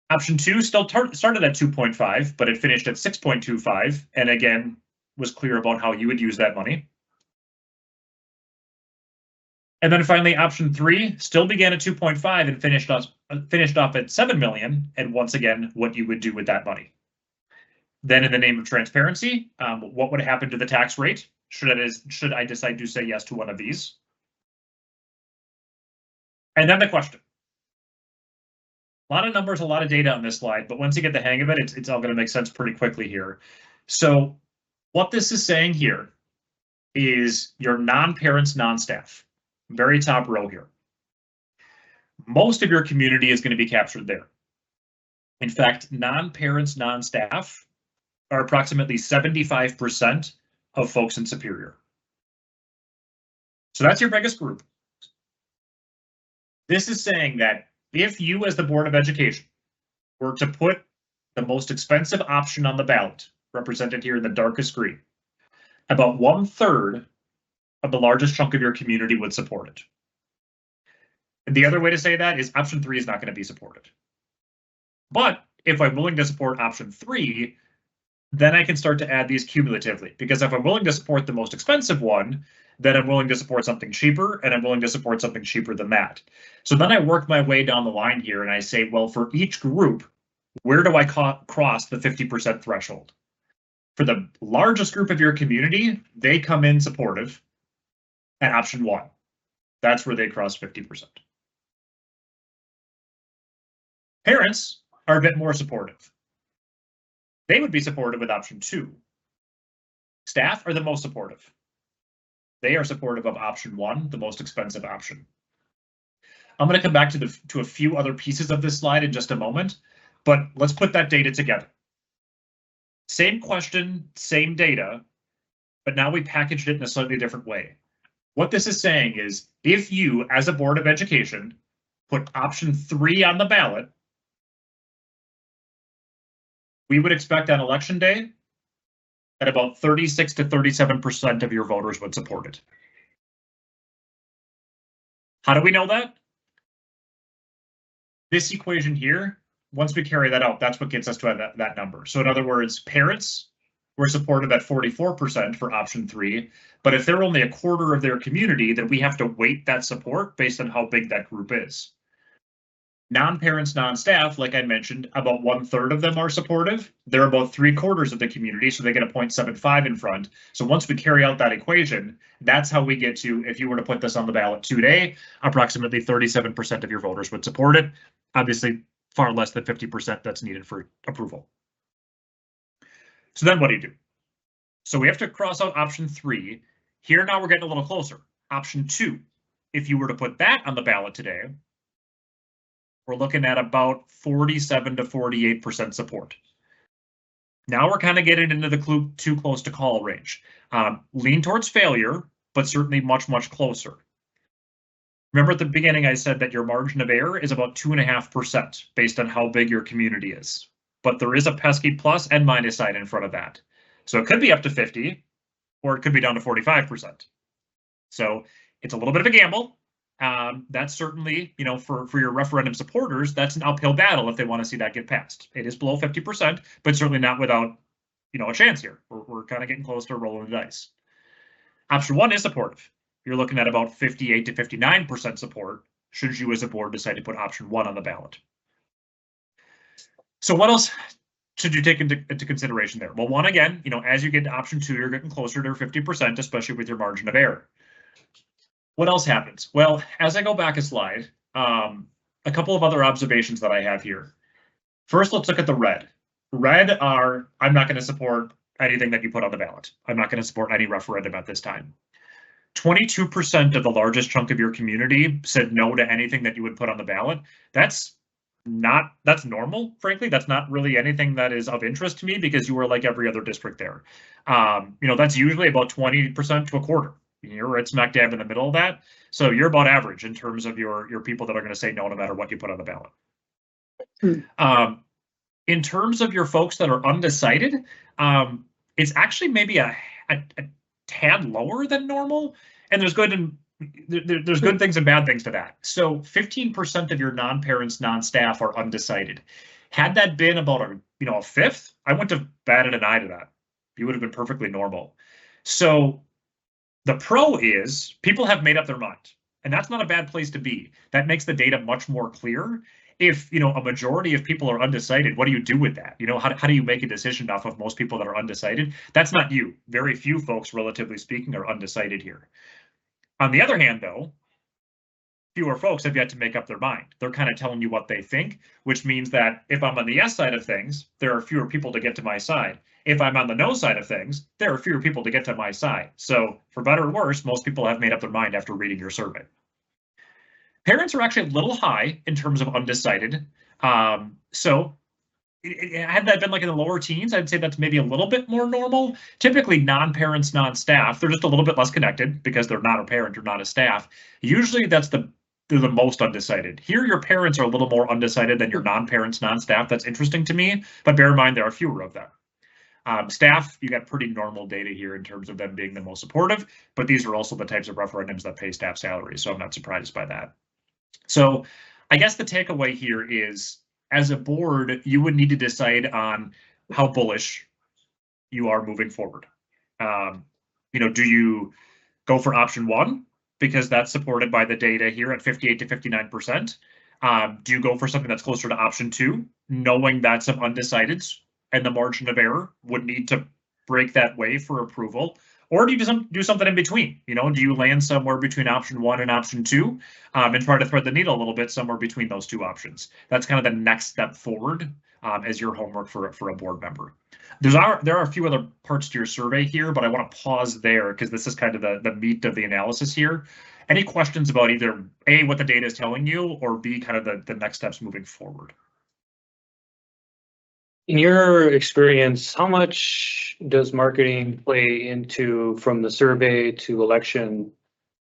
Option 2 still started at 2.5, but it finished at 6.25. And again, was clear about how you would use that money. And then finally, option 3 still began at 2.5 and finished off at 7 million. And once again, what you would do with that money. Then in the name of transparency, what would happen to the tax rate? Should I decide to say yes to one of these? And then the question. A lot of numbers, a lot of data on this slide, but once you get the hang of it, it's all going to make sense pretty quickly here. So what this is saying here is your non-parents, non-staff, very top row here. Most of your community is going to be captured there. In fact, non-parents, non-staff are approximately 75% of folks in Superior. So that's your biggest group. This is saying that if you, as the Board of Education, were to put the most expensive option on the ballot, represented here in the darkest green, about 1/3 of the largest chunk of your community would support it. And the other way to say that is option 3 is not going to be supported. But if I'm willing to support option 3, then I can start to add these cumulatively, because if I'm willing to support the most expensive one, then I'm willing to support something cheaper, and I'm willing to support something cheaper than that. So then I work my way down the line here and I say, well, for each group, where do I cross the 50% threshold? For the largest group of your community, they come in supportive at option 1. That's where they cross 50%. Parents are a bit more supportive. They would be supportive with option 2. Staff are the most supportive. They are supportive of option 1, the most expensive option. I'm going to come back to a few other pieces of this slide in just a moment, but let's put that data together. Same question, same data, but now we packaged it in a slightly different way. What this is saying is, if you, as a Board of Education, put option 3 on the ballot, we would expect on election day that about 36 to 37% of your voters would support it. How do we know that? This equation here, once we carry that out, that's what gets us to that number. So in other words, parents were supportive at 44% for option 3, but if they're only a quarter of their community, then we have to weight that support based on how big that group is. Non-parents, non-staff, like I mentioned, about 1/3 of them are supportive. They're about 3/4 of the community, so they get a 0.75 in front. So once we carry out that equation, that's how we get to, if you were to put this on the ballot today, approximately 37% of your voters would support it. Obviously, far less than 50% that's needed for approval. So then what do you do? So we have to cross out option 3. Here now we're getting a little closer. Option 2, if you were to put that on the ballot today, we're looking at about 47 to 48% support. Now we're kind of getting into the too close to call range. Lean towards failure, but certainly much, much closer. Remember at the beginning, I said that your margin of error is about 2.5% based on how big your community is. But there is a pesky plus and minus sign in front of that. So it could be up to 50, or it could be down to 45%. So it's a little bit of a gamble. That's certainly, for your referendum supporters, that's an uphill battle if they want to see that get passed. It is below 50%, but certainly not without, a chance here. We're kind of getting close to rolling the dice. Option 1 is supportive. You're looking at about 58 to 59% support should you as a board decide to put option 1 on the ballot. So what else should you take into consideration there? Well, one, again, as you get to option 2, you're getting closer to 50%, especially with your margin of error. What else happens? Well, as I go back a slide, a couple of other observations that I have here. First, let's look at the red. Red are, I'm not going to support anything that you put on the ballot. I'm not going to support any referendum at this time. 22% of the largest chunk of your community said no to anything that you would put on the ballot. That's normal, frankly. That's not really anything that is of interest to me because you are like every other district there. That's usually about 20% to a quarter. You're right smack dab in the middle of that. So you're about average in terms of your people that are going to say no matter what you put on the ballot. In terms of your folks that are undecided, it's actually maybe a tad lower than normal. And there's good things and bad things to that. So 15% of your non-parents, non-staff are undecided. Had that been about a fifth, I wouldn't have batted an eye to that. You would have been perfectly normal. So the pro is people have made up their mind, and that's not a bad place to be. That makes the data much more clear. If, you know, a majority of people are undecided, what do you do with that? You know, how do you make a decision off of most people that are undecided? That's not you. Very few folks, relatively speaking, are undecided here. On the other hand, though, fewer folks have yet to make up their mind. They're kind of telling you what they think, which means that if I'm on the yes side of things, there are fewer people to get to my side. If I'm on the no side of things, there are fewer people to get to my side. So for better or worse, most people have made up their mind after reading your survey. Parents are actually a little high in terms of undecided. So had that been like in the lower teens, I'd say that's maybe a little bit more normal. Typically non-parents, non-staff, they're just a little bit less connected because they're not a parent or not a staff. Usually they're the most undecided. Here, your parents are a little more undecided than your non-parents, non-staff. That's interesting to me, but bear in mind there are fewer of them. Staff, you got pretty normal data here in terms of them being the most supportive, but these are also the types of referendums that pay staff salaries, so I'm not surprised by that. So I guess the takeaway here is, as a board, you would need to decide on how bullish you are moving forward. You know, do you go for option one, because that's supported by the data here at 58 to 59%? Do you go for something that's closer to option two, knowing that some undecideds and the margin of error would need to break that way for approval? Or do you do something in between? You know, do you land somewhere between option one and option two, and try to thread the needle a little bit somewhere between those two options? That's kind of the next step forward as your homework for a board member. There are a few other parts to your survey here, but I want to pause there because this is kind of the meat of the analysis here. Any questions about either A, what the data is telling you, or B, kind of the next steps moving forward? In your experience, how much does marketing play into from the survey to election?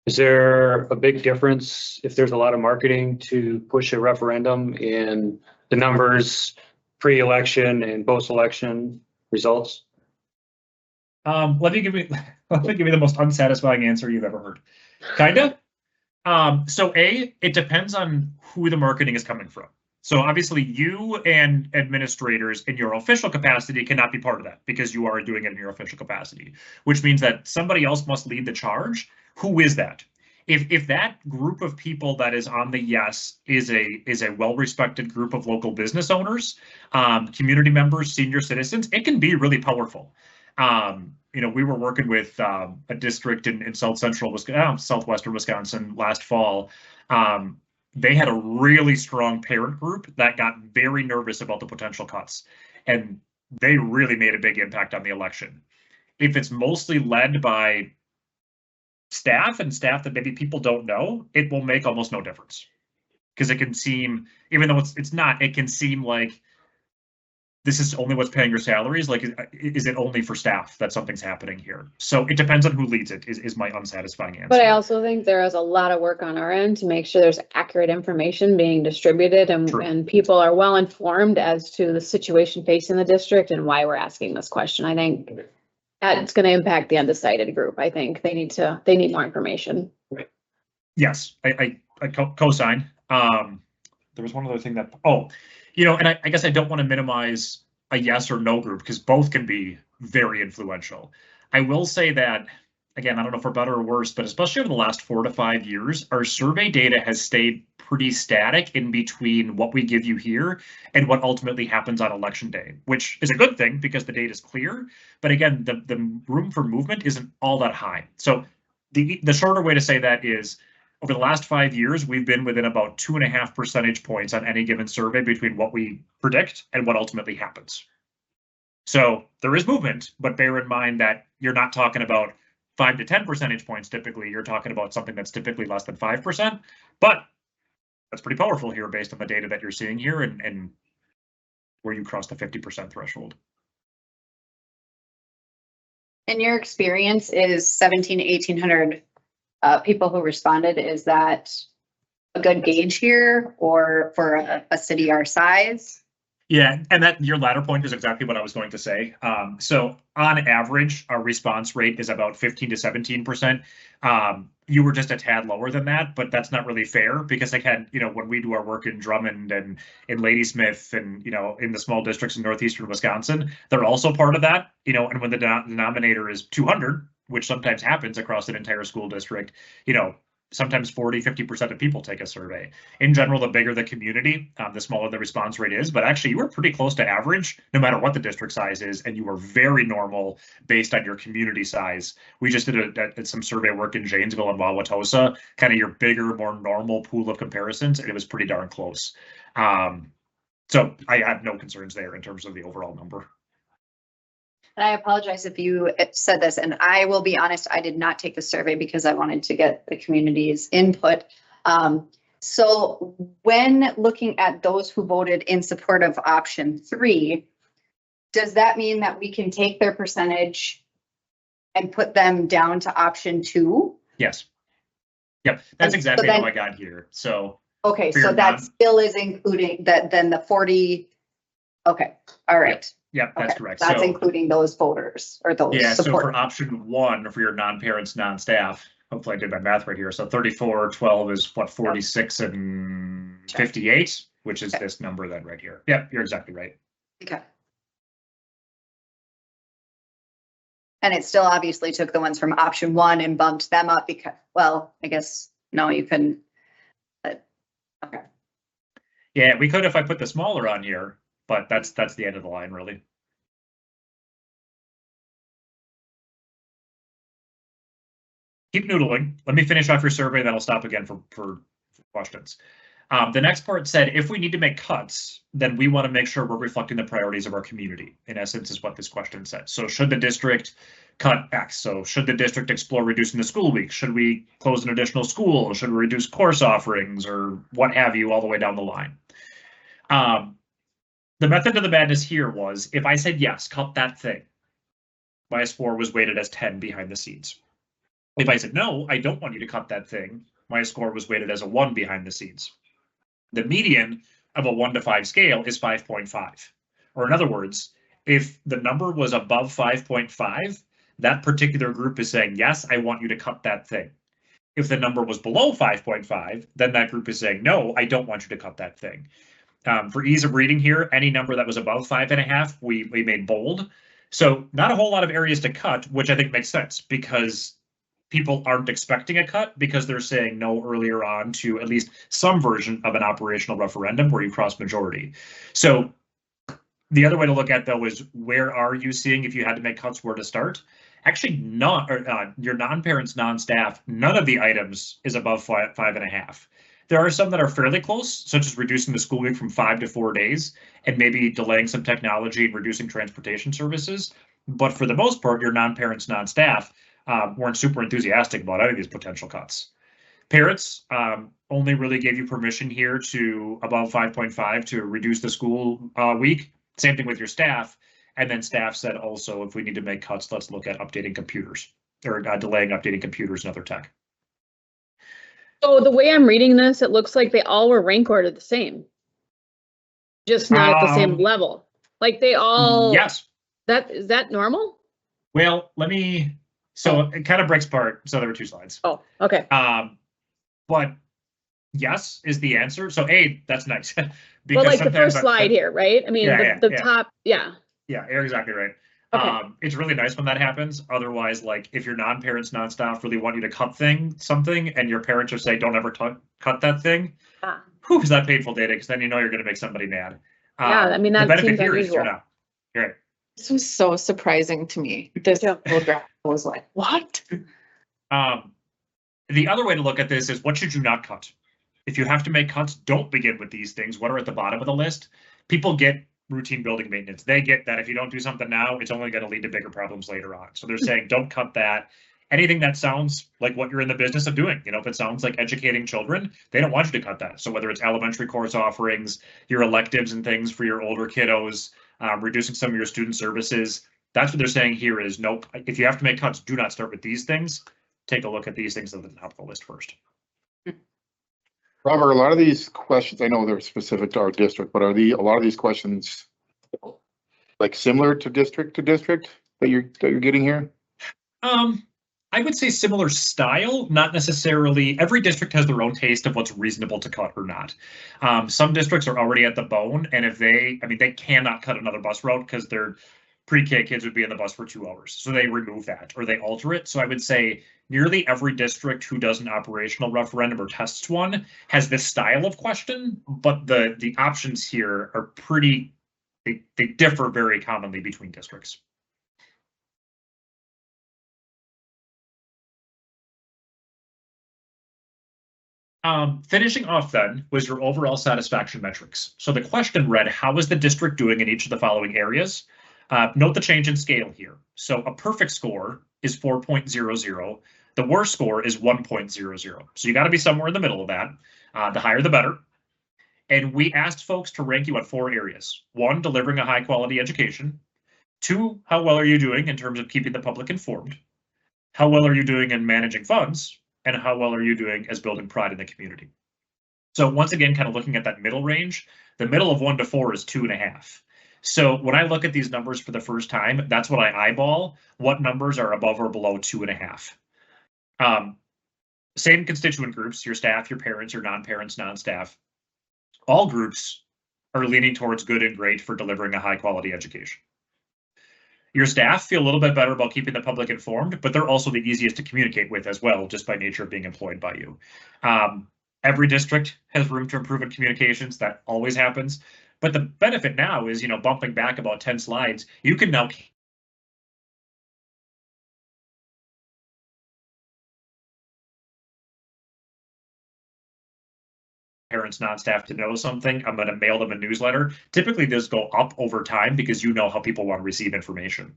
Is there a big difference if there's a lot of marketing to push a referendum in the numbers pre-election and post-election results? Let me give you the most unsatisfying answer you've ever heard. Kinda. So A, it depends on who the marketing is coming from. So obviously you and administrators in your official capacity cannot be part of that because you are doing it in your official capacity, which means that somebody else must lead the charge. Who is that? If that group of people that is on the yes is a well-respected group of local business owners, community members, senior citizens, it can be really powerful. You know, we were working with a district in southwestern Wisconsin last fall. They had a really strong parent group that got very nervous about the potential cuts, and they really made a big impact on the election. If it's mostly led by staff and staff that maybe people don't know, it will make almost no difference, because it can seem, even though it's not, it can seem like this is only what's paying your salaries. Like, is it only for staff that something's happening here? So it depends on who leads it, is my unsatisfying answer. But I also think there is a lot of work on our end to make sure there's accurate information being distributed and people are well informed as to the situation facing the district and why we're asking this question. I think that's going to impact the undecided group. I think they need more information. Yes, I co-sign. There was one other thing that, you know, and I guess I don't want to minimize a yes or no group because both can be very influential. I will say that, again, I don't know for better or worse, but especially over the last 4 to 5 years, our survey data has stayed pretty static in between what we give you here and what ultimately happens on election day, which is a good thing because the data is clear. But again, the room for movement isn't all that high. So the shorter way to say that is, over the last 5 years, we've been within about 2.5 percentage points on any given survey between what we predict and what ultimately happens. So there is movement, but bear in mind that you're not talking about 5 to 10 percentage points typically. You're talking about something that's typically less than 5%, but that's pretty powerful here based on the data that you're seeing here and where you cross the 50% threshold. In your experience, is 1,700 to 1,800 people who responded, is that a good gauge here or for a city our size? Yeah, and that your latter point is exactly what I was going to say. So on average, our response rate is about 15 to 17%. You were just a tad lower than that, but that's not really fair because again, you know, when we do our work in Drummond and in Ladysmith and, you know, in the small districts in northeastern Wisconsin, they're also part of that, you know, and when the denominator is 200, which sometimes happens across an entire school district, you know, sometimes 40–50% of people take a survey. In general, the bigger the community, the smaller the response rate is, but actually you were pretty close to average, no matter what the district size is, and you were very normal based on your community size. We just did some survey work in Janesville and Wauwatosa, kind of your bigger, more normal pool of comparisons, and it was pretty darn close. So I have no concerns there in terms of the overall number. And I apologize if you said this, and I will be honest, I did not take the survey because I wanted to get the community's input. So when looking at those who voted in support of option 3, does that mean that we can take their percentage and put them down to option 2? Yes. Yep, that's exactly how I got here. So. Okay, so that still is including that, then the 40. Okay, all right. Yep, that's correct. That's so, including those voters or those yeah, support. so for option 1, for your non-parents, non-staff, hopefully I did my math right here. So 34, 12 is what, 46 and 58, which is this number then right here. Yep, you're exactly right. Okay. And it still obviously took the ones from option 1 and bumped them up because, well, I guess, no, you couldn't. Okay. Yeah, we could if I put the smaller on here, but that's the end of the line, really. Keep noodling. Let me finish off your survey, then I'll stop again for questions. The next part said, if we need to make cuts, then we want to make sure we're reflecting the priorities of our community, in essence, is what this question said. So should the district cut X? So should the district explore reducing the school week? Should we close an additional school? Should we reduce course offerings or what have you all the way down the line? The method of the madness here was, if I said yes, cut that thing, my score was weighted as 10 behind the scenes. If I said no, I don't want you to cut that thing, my score was weighted as a 1 behind the scenes. The median of a 1 to 5 scale is 5.5. Or in other words, if the number was above 5.5, that particular group is saying, yes, I want you to cut that thing. If the number was below 5.5, then that group is saying, no, I don't want you to cut that thing. For ease of reading here, any number that was above 5.5, we made bold. So not a whole lot of areas to cut, which I think makes sense because people aren't expecting a cut because they're saying no earlier on to at least some version of an operational referendum where you cross majority. So the other way to look at though is where are you seeing if you had to make cuts, where to start? Actually, your non-parents, non-staff, none of the items is above 5.5. There are some that are fairly close, such as reducing the school week from 5 to 4 days and maybe delaying some technology and reducing transportation services. But for the most part, your non-parents, non-staff weren't super enthusiastic about any of these potential cuts. Parents only really gave you permission here to above 5.5 to reduce the school week. Same thing with your staff. And then staff said also, if we need to make cuts, let's look at updating computers or delaying updating computers and other tech. So the way I'm reading this, it looks like they all were rank ordered the same. Just not at the same level. Like they all. Yes. Is that normal? Well, so it kind of breaks apart. So there were 2 slides. Oh, okay. But yes is the answer. So A, that's nice. Well, like the first slide here, right? I mean, the top, yeah. Yeah, you're exactly right. Okay. It's really nice when that happens. Otherwise, like if your non-parents, non-staff really want you to cut something and your parents are saying, don't ever cut that thing. Whew, is that painful data? Because then you know you're going to make somebody mad. Yeah, I mean, that seems unusual. Right. This was so surprising to me. This graph was like, what? The other way to look at this is what should you not cut? If you have to make cuts, don't begin with these things. What are at the bottom of the list? People get routine building maintenance. They get that if you don't do something now, it's only going to lead to bigger problems later on. So they're saying, don't cut that. Anything that sounds like what you're in the business of doing, if it sounds like educating children, they don't want you to cut that. So whether it's elementary course offerings, your electives and things for your older kiddos, reducing some of your student services, that's what they're saying here is, nope, if you have to make cuts, do not start with these things. Take a look at these things at the top of the list first. Robert, a lot of these questions, I know they're specific to our district, but are a lot of these questions like similar to district that you're getting here? I would say similar style, not necessarily. Every district has their own taste of what's reasonable to cut or not. Some districts are already at the bone, and if they cannot cut another bus route because they're pre-K kids would be in the bus for 2 hours. So they remove that or they alter it. So I would say nearly every district who does an operational referendum or tests one has this style of question, but the options here are pretty, they differ very commonly between districts. Finishing off then was your overall satisfaction metrics. So the question read, how is the district doing in each of the following areas? Note the change in scale here. So a perfect score is 4.00. The worst score is 1.00. So you got to be somewhere in the middle of that. The higher, the better. And we asked folks to rank you on 4 areas. 1, delivering a high quality education. 2, how well are you doing in terms of keeping the public informed? How well are you doing in managing funds? And how well are you doing as building pride in the community? So once again, kind of looking at that middle range, the middle of 1 to 4 is 2.5. So when I look at these numbers for the first time, that's what I eyeball. What numbers are above or below 2.5? Same constituent groups, your staff, your parents, your non-parents, non-staff. All groups are leaning towards good and great for delivering a high quality education. Your staff feel a little bit better about keeping the public informed, but they're also the easiest to communicate with as well, just by nature of being employed by you. Every district has room to improve in communications. That always happens. But the benefit now is, bumping back about 10 slides, you can now parents, non-staff to know something. I'm going to mail them a newsletter. Typically, those go up over time because you know how people want to receive information.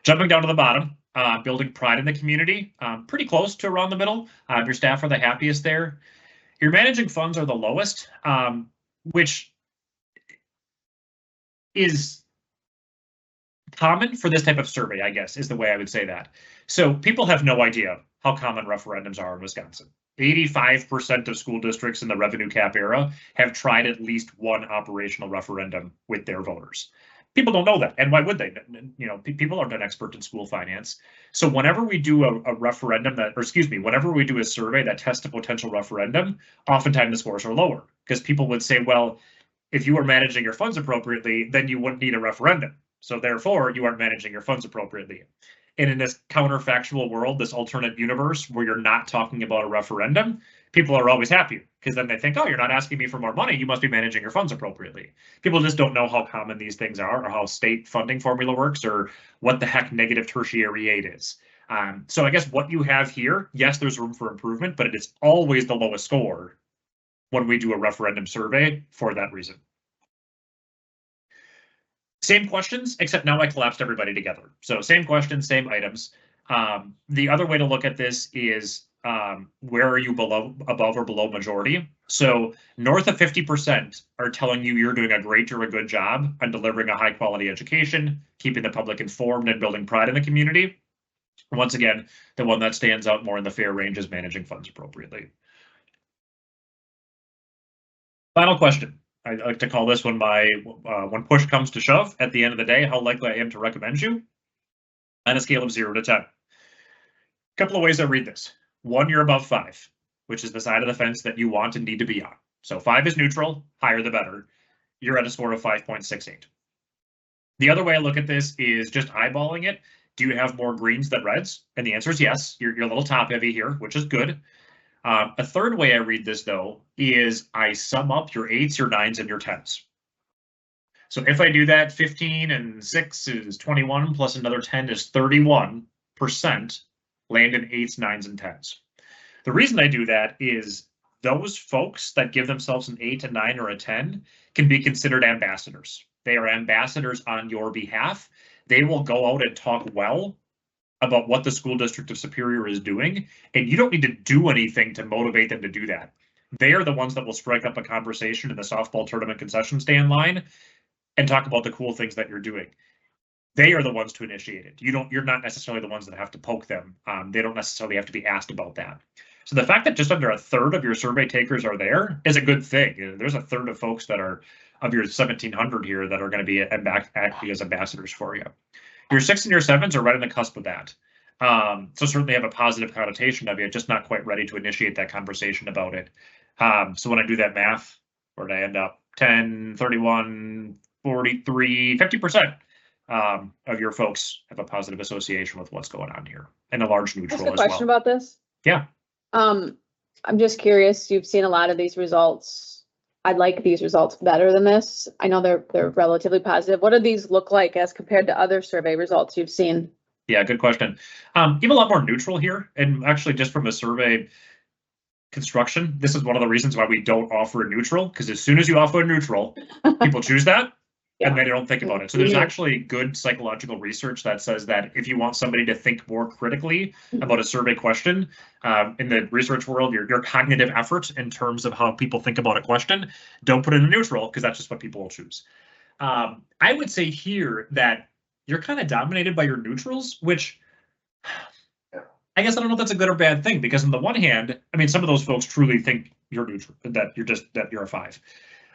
Jumping down to the bottom, building pride in the community, pretty close to around the middle. Your staff are the happiest there. Your managing funds are the lowest, which is common for this type of survey, I guess, is the way I would say that. So people have no idea how common referendums are in Wisconsin. 85% of school districts in the revenue cap era have tried at least one operational referendum with their voters. People don't know that, and why would they? People aren't an expert in school finance. So whenever we do a referendum whenever we do a survey that tests a potential referendum, oftentimes the scores are lower because people would say, well, if you were managing your funds appropriately, then you wouldn't need a referendum. So therefore, you aren't managing your funds appropriately. And in this counterfactual world, this alternate universe where you're not talking about a referendum, people are always happier because then they think, oh, you're not asking me for more money. You must be managing your funds appropriately. People just don't know how common these things are or how state funding formula works or what the heck negative tertiary aid is. So I guess what you have here, yes, there's room for improvement, but it is always the lowest score when we do a referendum survey for that reason. Same questions, except now I collapsed everybody together. So same questions, same items. The other way to look at this is where are you above or below majority? So north of 50% are telling you you're doing a great or a good job on delivering a high quality education, keeping the public informed and building pride in the community. Once again, the one that stands out more in the fair range is managing funds appropriately. Final question. I like to call this one my when push comes to shove at the end of the day, how likely I am to recommend you on a scale of 0 to 10. A couple of ways I read this. 1, you're above 5, which is the side of the fence that you want and need to be on. So 5 is neutral, higher the better. You're at a score of 5.68. The other way I look at this is just eyeballing it. Do you have more greens than reds? And the answer is yes. You're a little top heavy here, which is good. A third way I read this, though, is I sum up your 8s, your 9s, and your 10s. So if I do that, 15 and 6 is 21, plus another 10 is 31% land in 8s, 9s, and 10s. The reason I do that is those folks that give themselves an 8, a 9, or a 10 can be considered ambassadors. They are ambassadors on your behalf. They will go out and talk well about what the school district of Superior is doing, and you don't need to do anything to motivate them to do that. They are the ones that will strike up a conversation in the softball tournament concession stand line and talk about the cool things that you're doing. They are the ones to initiate it. You're not necessarily the ones that have to poke them. They don't necessarily have to be asked about that. So the fact that just under a third of your survey takers are there is a good thing. There's a third of folks that are of your 1,700 here that are going to be acting as ambassadors for you. Your 6 and your 7s are right on the cusp of that. So certainly have a positive connotation of you, just not quite ready to initiate that conversation about it. So when I do that math, where did I end up? 10, 31, 43, 50%. of your folks have a positive association with what's going on here, and a large Ask neutral a as question well. about this. Yeah. I'm just curious, you've seen a lot of these results. I'd like these results better than this. I know they're relatively positive. What do these look like as compared to other survey results you've seen? Yeah, good question. You have a lot more neutral here, and actually just from a survey construction, this is one of the reasons why we don't offer a neutral, because as soon as you offer a neutral, people choose that. And then they don't think about it. So there's actually good psychological research that says that if you want somebody to think more critically about a survey question, in the research world, your cognitive effort in terms of how people think about a question, don't put it in neutral, because that's just what people will choose. I would say here that you're kind of dominated by your neutrals, which I guess I don't know if that's a good or bad thing, because on the one hand, I mean, some of those folks truly think you're neutral, that you're a 5.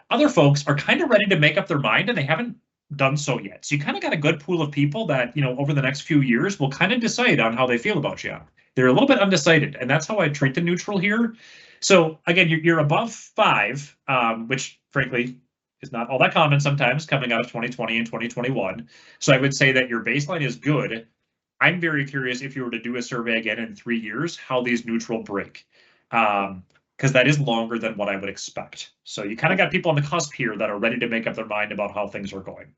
Other folks are kind of ready to make up their mind, and they haven't done so yet. So you kind of got a good pool of people that, over the next few years will kind of decide on how they feel about you. They're a little bit undecided, and that's how I treat the neutral here. So again, you're above 5, which frankly is not all that common sometimes coming out of 2020 and 2021. So I would say that your baseline is good. I'm very curious if you were to do a survey again in 3 years, how these neutral break. Because that is longer than what I would expect. So you kind of got people on the cusp here that are ready to make up their mind about how things are going.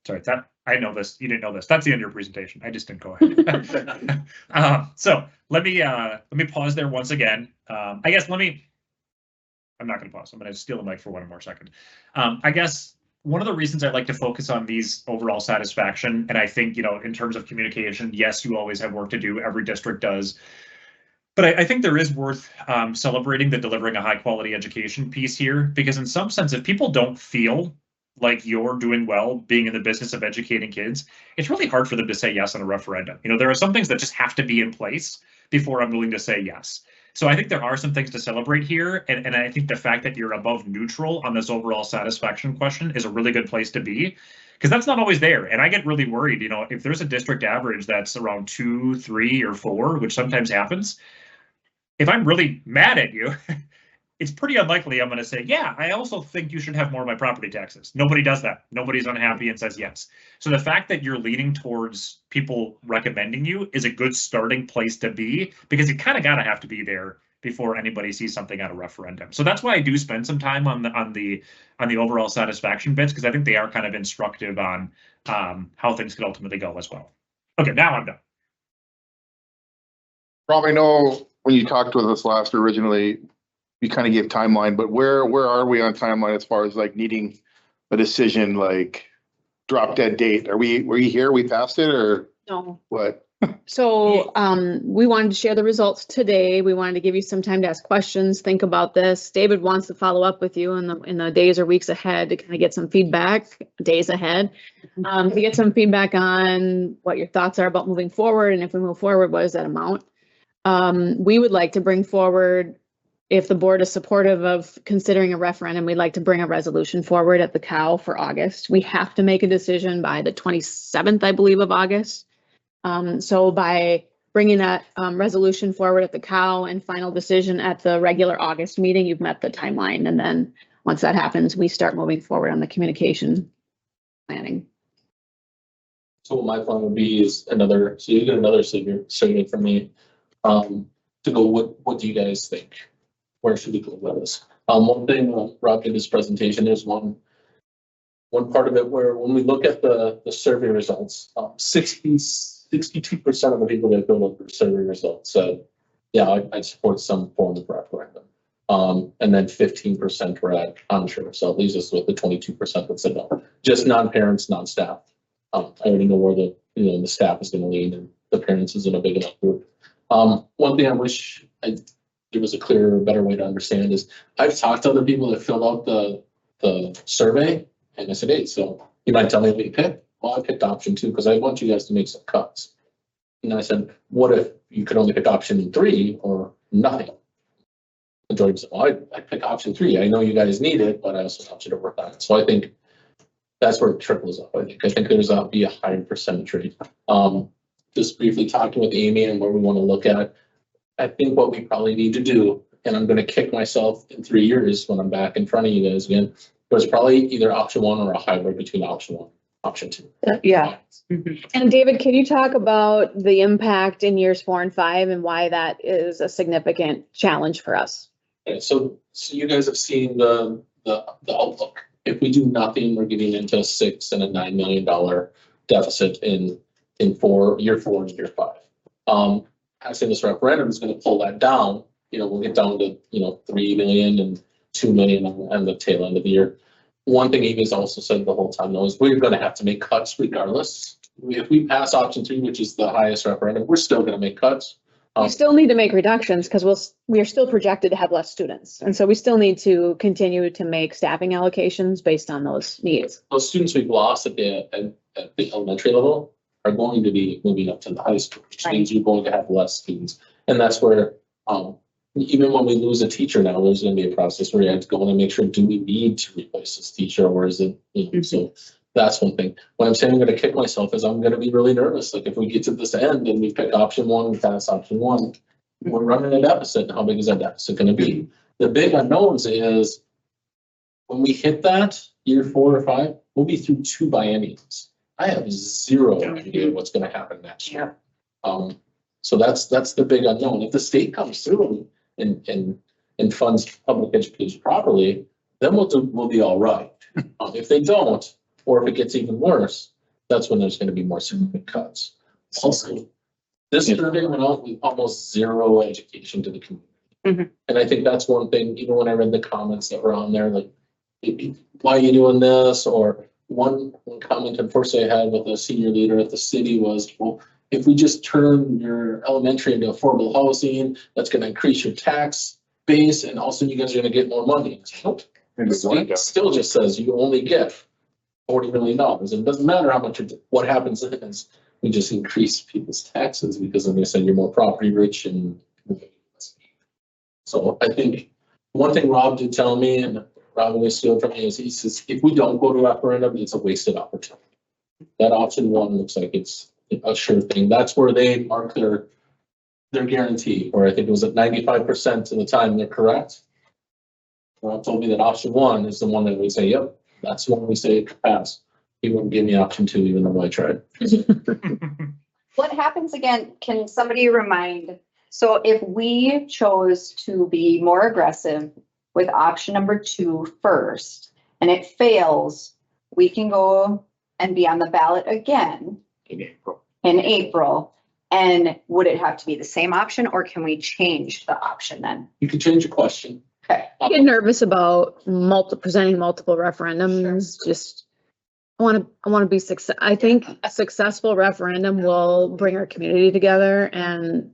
Sorry, that I know this. You didn't know this. That's the end of your presentation. I just didn't go ahead. So let me pause there once again. I'm not going to pause. I'm going to steal the mic for one more second. I guess one of the reasons I like to focus on these overall satisfaction, and I think, in terms of communication, yes, you always have work to do. Every district does. But I think there is worth celebrating the delivering a high quality education piece here, because in some sense, if people don't feel like you're doing well being in the business of educating kids, it's really hard for them to say yes on a referendum. There are some things that just have to be in place before I'm willing to say yes. So I think there are some things to celebrate here. And I think the fact that you're above neutral on this overall satisfaction question is a really good place to be, because that's not always there. And I get really worried, if there's a district average that's around 2, 3, or 4, which sometimes happens, if I'm really mad at you, it's pretty unlikely I'm going to say, yeah, I also think you should have more of my property taxes. Nobody does that. Nobody's unhappy and says yes. So the fact that you're leaning towards people recommending you is a good starting place to be, because you kind of got to have to be there before anybody sees something at a referendum. So that's why I do spend some time on the overall satisfaction bits, because I think they are kind of instructive on how things could ultimately go as well. Okay, now I'm done. Probably know when you talked with us last originally, you kind of gave timeline, but where are we on timeline as far as like needing a decision, like drop dead date? Were you here? We passed it or No. what? So we wanted to share the results today. We wanted to give you some time to ask questions, think about this. David wants to follow up with you in the days or weeks ahead to kind of get some feedback, days ahead, to get some feedback on what your thoughts are about moving forward. And if we move forward, what is that amount? We would like to bring forward, if the board is supportive of considering a referendum, we'd like to bring a resolution forward at the COW for August. We have to make a decision by the 27th, I believe, of August. So by bringing that resolution forward at the COW and final decision at the regular August meeting, you've met the timeline. And then once that happens, we start moving forward on the communication planning. So what my plan would be is so you get another survey from me to go, what do you guys think? Where should we go with this? One thing, Rob did his presentation, there's one part of it where when we look at the survey results, 62% of the people that filled out their survey results said, yeah, I'd support some form of referendum. And then 15% were unsure. So it leaves us with the 22% that said no. Just non-parents, non-staff. I already know where the staff is going to lean, and the parents isn't a big enough group. One thing I wish there was a clearer, better way to understand is I've talked to other people that filled out the survey, and I said, hey, so you might tell me what you picked. Well, I picked option 2 because I want you guys to make some cuts. And I said, what if you could only pick option 3 or nothing? Majority said, well, I pick option 3. I know you guys need it, but I also want you to work on it. So I think that's where it triples up. I think there's be a higher percentage rate. Just briefly talking with Amy and where we want to look at. I think what we probably need to do, and I'm gonna kick myself in 3 years when I'm back in front of you guys again, was probably either option one or a hybrid between option one, option two. Yeah. And David, can you talk about the impact in years 4 and 5 and why that is a significant challenge for us? Okay, so you guys have seen the outlook. If we do nothing, we're getting into a $6 and $9 million deficit in year 4 and year 5. Passing this referendum is gonna pull that down. We'll get down to, 3 million and 2 million on the tail end of the year. One thing Amy's also said the whole time though is we're gonna have to make cuts regardless. If we pass option 3, which is the highest referendum, we're still gonna make cuts. We still need to make reductions because we are still projected to have less students. And so we still need to continue to make staffing allocations based on those needs. Those students we've lost at the elementary level are going to be moving up to the high school, which means you're going to have less students. And that's where, even when we lose a teacher now, there's gonna be a process where you have to go in and make sure, do we need to replace this teacher or is it, so that's one thing. When I'm saying I'm gonna kick myself is I'm gonna be really nervous. Like if we get to this end and we pick option one, we pass option one, we're running a deficit. And how big is that deficit gonna be? The big unknowns is when we hit that year 4 or 5, we'll be through 2 bienniums. I have zero idea what's gonna happen next year. So that's the big unknown. If the state comes through and funds public education properly, then we'll be all right. If they don't, or if it gets even worse, that's when there's gonna be more significant cuts. Also, this survey went out with almost zero education to the community. And I think that's one thing, even when I read the comments that were on there, like, why are you doing this? Or one comment, unfortunately, I had with a senior leader at the city was, well, if we just turn your elementary into affordable housing, that's gonna increase your tax base and also you guys are gonna get more money. Nope. The state still just says you only get $40 million. And it doesn't matter how much, what happens is we just increase people's taxes because then they say you're more property rich and. So I think one thing Rob did tell me, and Rob always steal from me, is he says, if we don't go to referendum, it's a wasted opportunity. That option one looks like it's a sure thing. That's where they mark their guarantee, or I think it was at 95% of the time they're correct. Rob told me that option one is the one that we say, yep, that's the one we say pass. He wouldn't give me option 2, even though I tried. What happens again? Can somebody remind? So if we chose to be more aggressive with option number 2 first and it fails, we can go and be on the ballot again in April. And would it have to be the same option or can we change the option then? You can change your question. Okay. I get nervous about presenting multiple referendums. Just, I want to be I think a successful referendum will bring our community together, and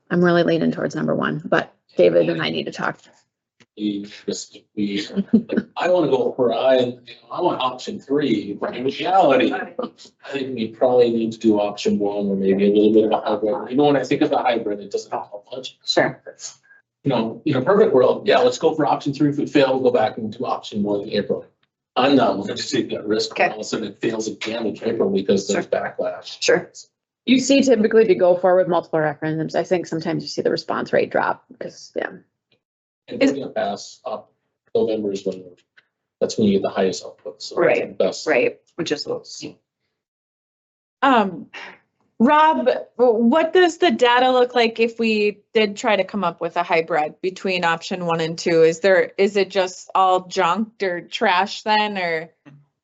I'm really leaning towards number 1, but David and I need to talk. I want to go for I want option 3, but in reality, I think we probably need to do option 1 or maybe a little bit of a hybrid. When I think of the hybrid, it doesn't help much. Sure. In a perfect world, yeah, let's go for option 3. If we fail, we'll go back and do option 1 in April. I'm not willing to take that risk. Okay. All of a sudden it fails again in April because there's backlash. Sure. You see typically to go forward with multiple referendums, I think sometimes you see the response rate drop because, yeah. And we're gonna pass up November is when that's when you get the highest output. So Right. Best. Right. Which is Rob, what does the data look like if we did try to come up with a hybrid between option 1 and 2? Is it just all junked or trash then, or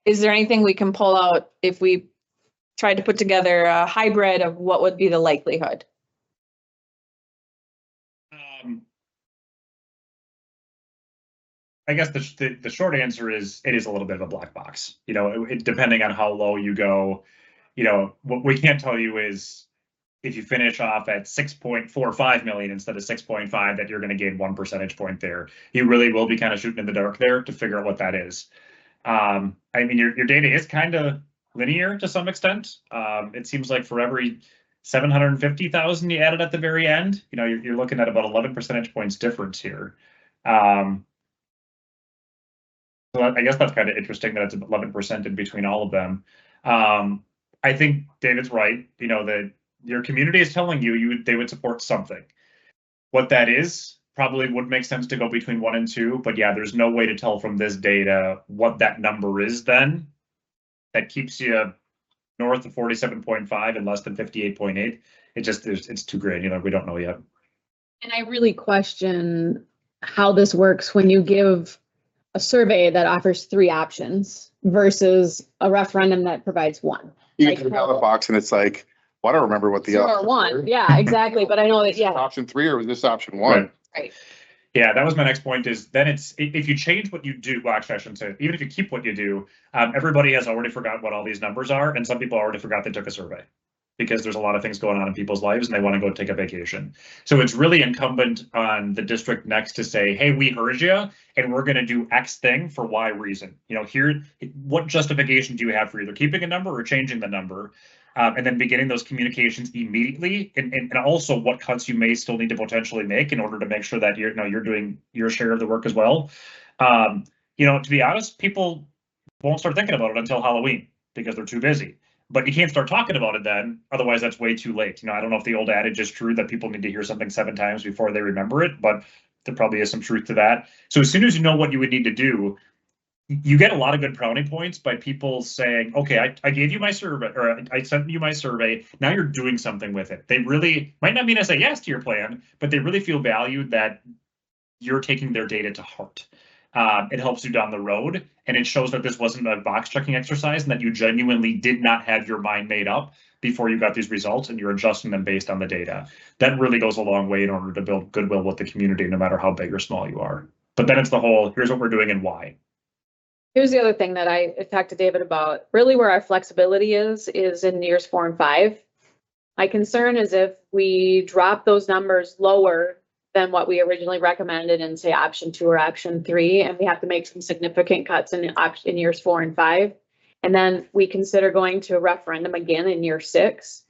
is there anything we can pull out if we tried to put together a hybrid of what would be the likelihood? I guess the short answer is it is a little bit of a black box. Depending on how low you go, what we can't tell you is if you finish off at 6.45 million instead of 6.5, that you're going to gain 1 percentage point there. You really will be kind of shooting in the dark there to figure out what that is. I mean, your data is kind of linear to some extent. It seems like for every 750,000 you added at the very end, you're looking at about 11 percentage points difference here. So I guess that's kind of interesting that it's 11% in between all of them. I think David's right, that your community is telling you, they would support something. What that is probably would make sense to go between 1 and 2, but yeah, there's no way to tell from this data what that number is then. That keeps you north of 47.5 and less than 58.8. It's too granular. We don't know yet. And I really question how this works when you give a survey that offers 3 options versus a referendum that provides 1. You Like, get to the ballot box and it's like, well, I don't remember what the. 0 or options 1. were. Yeah, exactly. But I know that, yeah. Option 3 or was this option 1? Right. Yeah, that was my next point is then if you change what you do, well, actually I shouldn't say, even if you keep what you do, everybody has already forgotten what all these numbers are. And some people already forgot they took a survey because there's a lot of things going on in people's lives and they want to go take a vacation. So it's really incumbent on the district next to say, hey, we heard you and we're going to do X thing for Y reason. Here, what justification do you have for either keeping a number or changing the number? And then beginning those communications immediately, and also what cuts you may still need to potentially make in order to make sure that you're doing your share of the work as well. To be honest, people won't start thinking about it until Halloween because they're too busy. But you can't start talking about it then, otherwise that's way too late. I don't know if the old adage is true that people need to hear something 7 times before they remember it, but there probably is some truth to that. So as soon as you know what you would need to do, you get a lot of good brownie points by people saying, okay, I gave you my survey, or I sent you my survey. Now you're doing something with it. They really might not mean to say yes to your plan, but they really feel valued that you're taking their data to heart. It helps you down the road, and it shows that this wasn't a box checking exercise and that you genuinely did not have your mind made up before you got these results and you're adjusting them based on the data. That really goes a long way in order to build goodwill with the community, no matter how big or small you are. But then it's the whole, here's what we're doing and why. Here's the other thing that I talked to David about. Really where our flexibility is in years 4 and 5. My concern is if we drop those numbers lower than what we originally recommended in say option 2 or option 3, and we have to make some significant cuts in years 4 and 5. And then we consider going to a referendum again in year 6.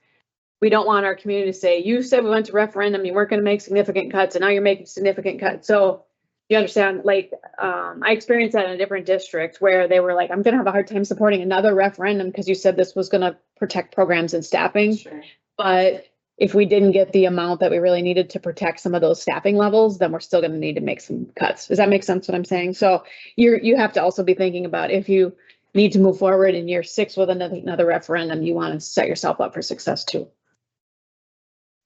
We don't want our community to say, you said we went to referendum, you weren't going to make significant cuts, and now you're making significant cuts. So you understand, like, I experienced that in a different district where they were like, I'm going to have a hard time supporting another referendum because you said this was going to protect programs and staffing. Sure. But if we didn't get the amount that we really needed to protect some of those staffing levels, then we're still going to need to make some cuts. Does that make sense what I'm saying? So you have to also be thinking about if you need to move forward in year 6 with another referendum, you want to set yourself up for success too.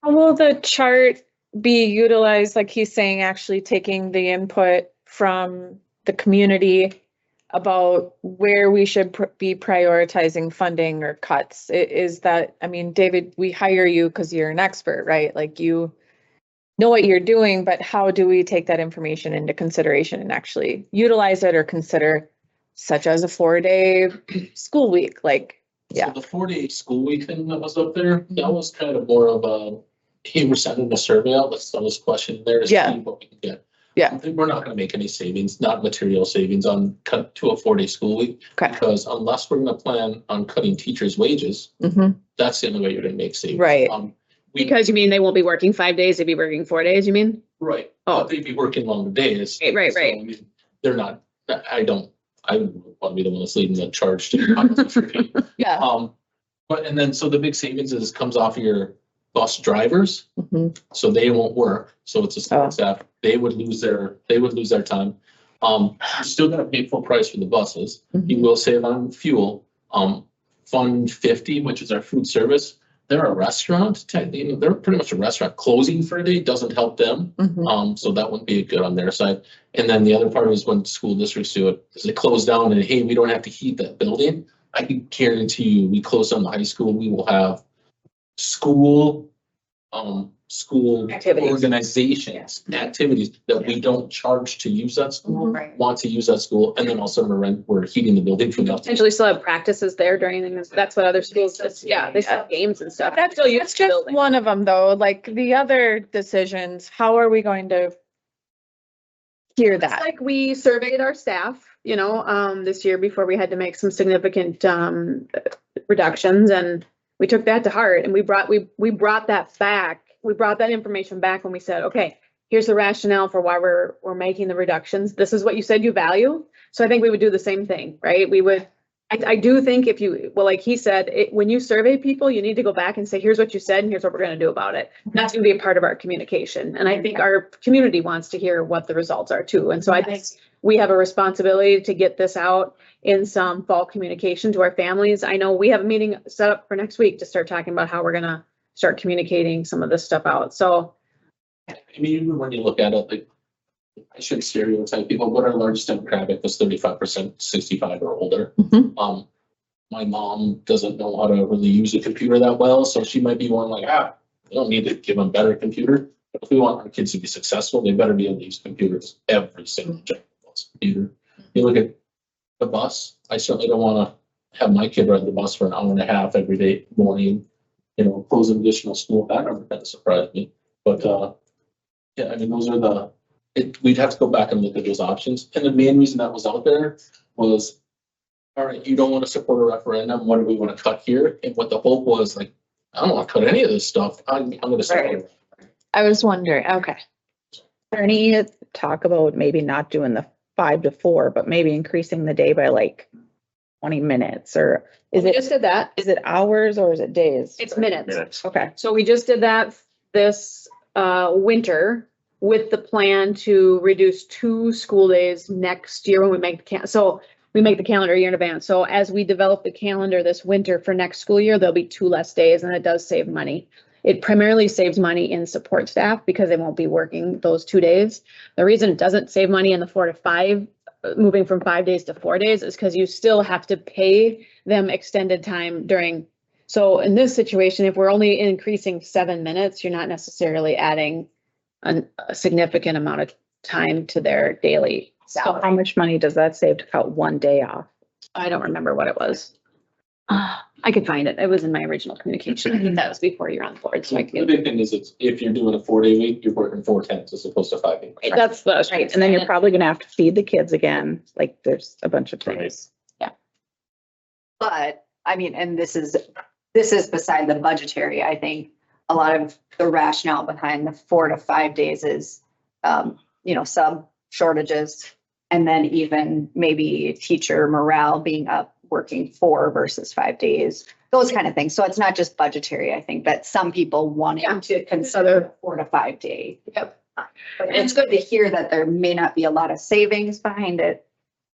How will the chart be utilized, like he's saying, actually taking the input from the community about where we should be prioritizing funding or cuts? Is that, I mean, David, we hire you because you're an expert, right? Like you know what you're doing, but how do we take that information into consideration and actually utilize it or consider, such as a 4-day school week? Like, yeah. So the 4-day school week thing that was up there, that was kind of more of a, hey, we're sending a survey out, let's throw this question there to see what we can get. Yeah. We're not gonna make any savings, not material savings on cut to a 4-day school week. Okay. Because unless we're gonna plan on cutting teachers' wages, that's the only way you're gonna make savings. Right. Because you mean they won't be working 5 days, they'd be working 4 days, you mean? Right. Oh. But they'd be working longer days. Right. So, I mean, they're not, I wouldn't want to be the one that's leading the charge to. Yeah. But, and then, so the big savings comes off of your bus drivers. So they won't work. So it's a support staff. They would lose their time. You're still gonna pay full price for the buses. You will save on fuel. Fund 50, which is our food service. They're a restaurant, they're pretty much a restaurant. Closing for a day doesn't help them. So that wouldn't be good on their side. And then the other part is when school districts do it, is they close down and, hey, we don't have to heat that building. I can guarantee you, we close down the high school, we will have school Activities. Organizations, activities that we don't charge to use that school, want to use that school, and then also we're heating the building for them. Potentially still have practices there during, that's what other schools, they still have games and stuff. That's just one of them though. Like the other decisions, how are we going to hear that? Like we surveyed our staff, this year before we had to make some significant reductions, and we took that to heart, and we brought that back. We brought that information back when we said, okay, here's the rationale for why we're making the reductions. This is what you said you value. So I think we would do the same thing, right? We would I do think if you, well, like he said, when you survey people, you need to go back and say, here's what you said and here's what we're gonna do about it. That's gonna be a part of our communication. And I think our community wants to hear what the results are too. And so I think we have a responsibility to get this out in some fall communication to our families. I know we have a meeting set up for next week to start talking about how we're gonna start communicating some of this stuff out. So. I mean, even when you look at it, like, I shouldn't stereotype people, but our largest demographic is 35% 65 or older. My mom doesn't know how to really use a computer that well, so she might be one like, we don't need to give them better computer. But if we want our kids to be successful, they better be able to use computers. Every single computer. You look at the bus. I certainly don't want to have my kid ride the bus for an hour and a half every day morning. Close an additional school. That number kind of surprised me, but yeah, I mean, those are we'd have to go back and look at those options. And the main reason that was out there was, all right, you don't want to support a referendum. What do we want to cut here? And what the hope was, like, I don't want to cut any of this stuff. I'm going to support it. I was wondering, okay. Is there any talk about maybe not doing the 5 to 4, but maybe increasing the day by like 20 minutes, or is We it, just did that. is it hours or is it days? It's minutes. Okay. So we just did that this winter with the plan to reduce 2 school days next year when we make we make the calendar a year in advance. So as we develop the calendar this winter for next school year, there'll be 2 less days, and it does save money. It primarily saves money in support staff because they won't be working those 2 days. The reason it doesn't save money in the 4 to 5, moving from 5 days to 4 days, is because you still have to pay them extended time during. So in this situation, if we're only increasing 7 minutes, you're not necessarily adding a significant amount of time to their daily So salary. how much money does that save to cut 1 day off? I don't remember what it was. I could find it. It was in my original communication. I think that was before you're on board. So I The could, big thing is if you're doing a 4-day week, you're working 4 10s as opposed to 5 days. that's the. Right, and then you're probably gonna have to feed the kids again, like there's a bunch of things. But, I mean, and this is beside the budgetary, I think a lot of the rationale behind the 4 to 5 days is, sub shortages. And then even maybe teacher morale being up, working 4 versus 5 days, those kind of things. So it's not just budgetary. I think that some people wanting to consider 4 to 5 day. Yep. But it's good to hear that there may not be a lot of savings behind it.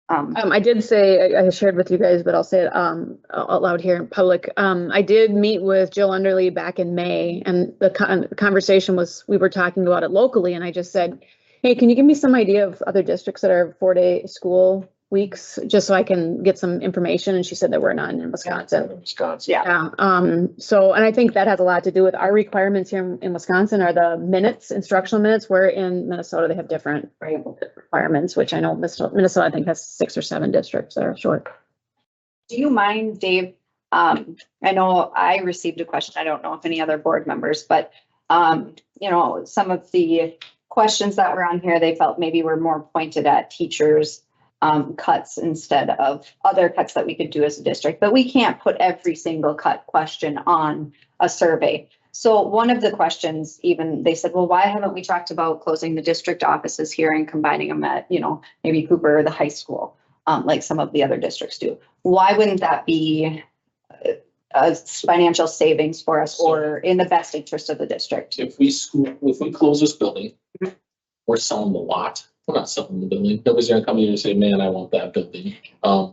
I did say, I shared with you guys, but I'll say it out loud here in public. I did meet with Jill Underly back in May, and the conversation was, we were talking about it locally, and I just said, hey, can you give me some idea of other districts that are 4-day school weeks, just so I can get some information? And she said there were none in Wisconsin. Yeah. So, and I think that has a lot to do with our requirements here in Wisconsin are the minutes, instructional minutes, where in Minnesota, they have different requirements, which I know Minnesota, I think, has 6 or 7 districts that are short. Do you mind, Dave? I know I received a question. I don't know if any other board members, but, some of the questions that were on here, they felt maybe were more pointed at teachers' cuts instead of other cuts that we could do as a district, but we can't put every single cut question on a survey. So one of the questions, even they said, well, why haven't we talked about closing the district offices here and combining them at, maybe Cooper or the high school, like some of the other districts do? Why wouldn't that be a financial savings for us or in the best interest of the district? If we close this building, we're selling the lot. We're not selling the building. Nobody's gonna come here and say, man, I want that building.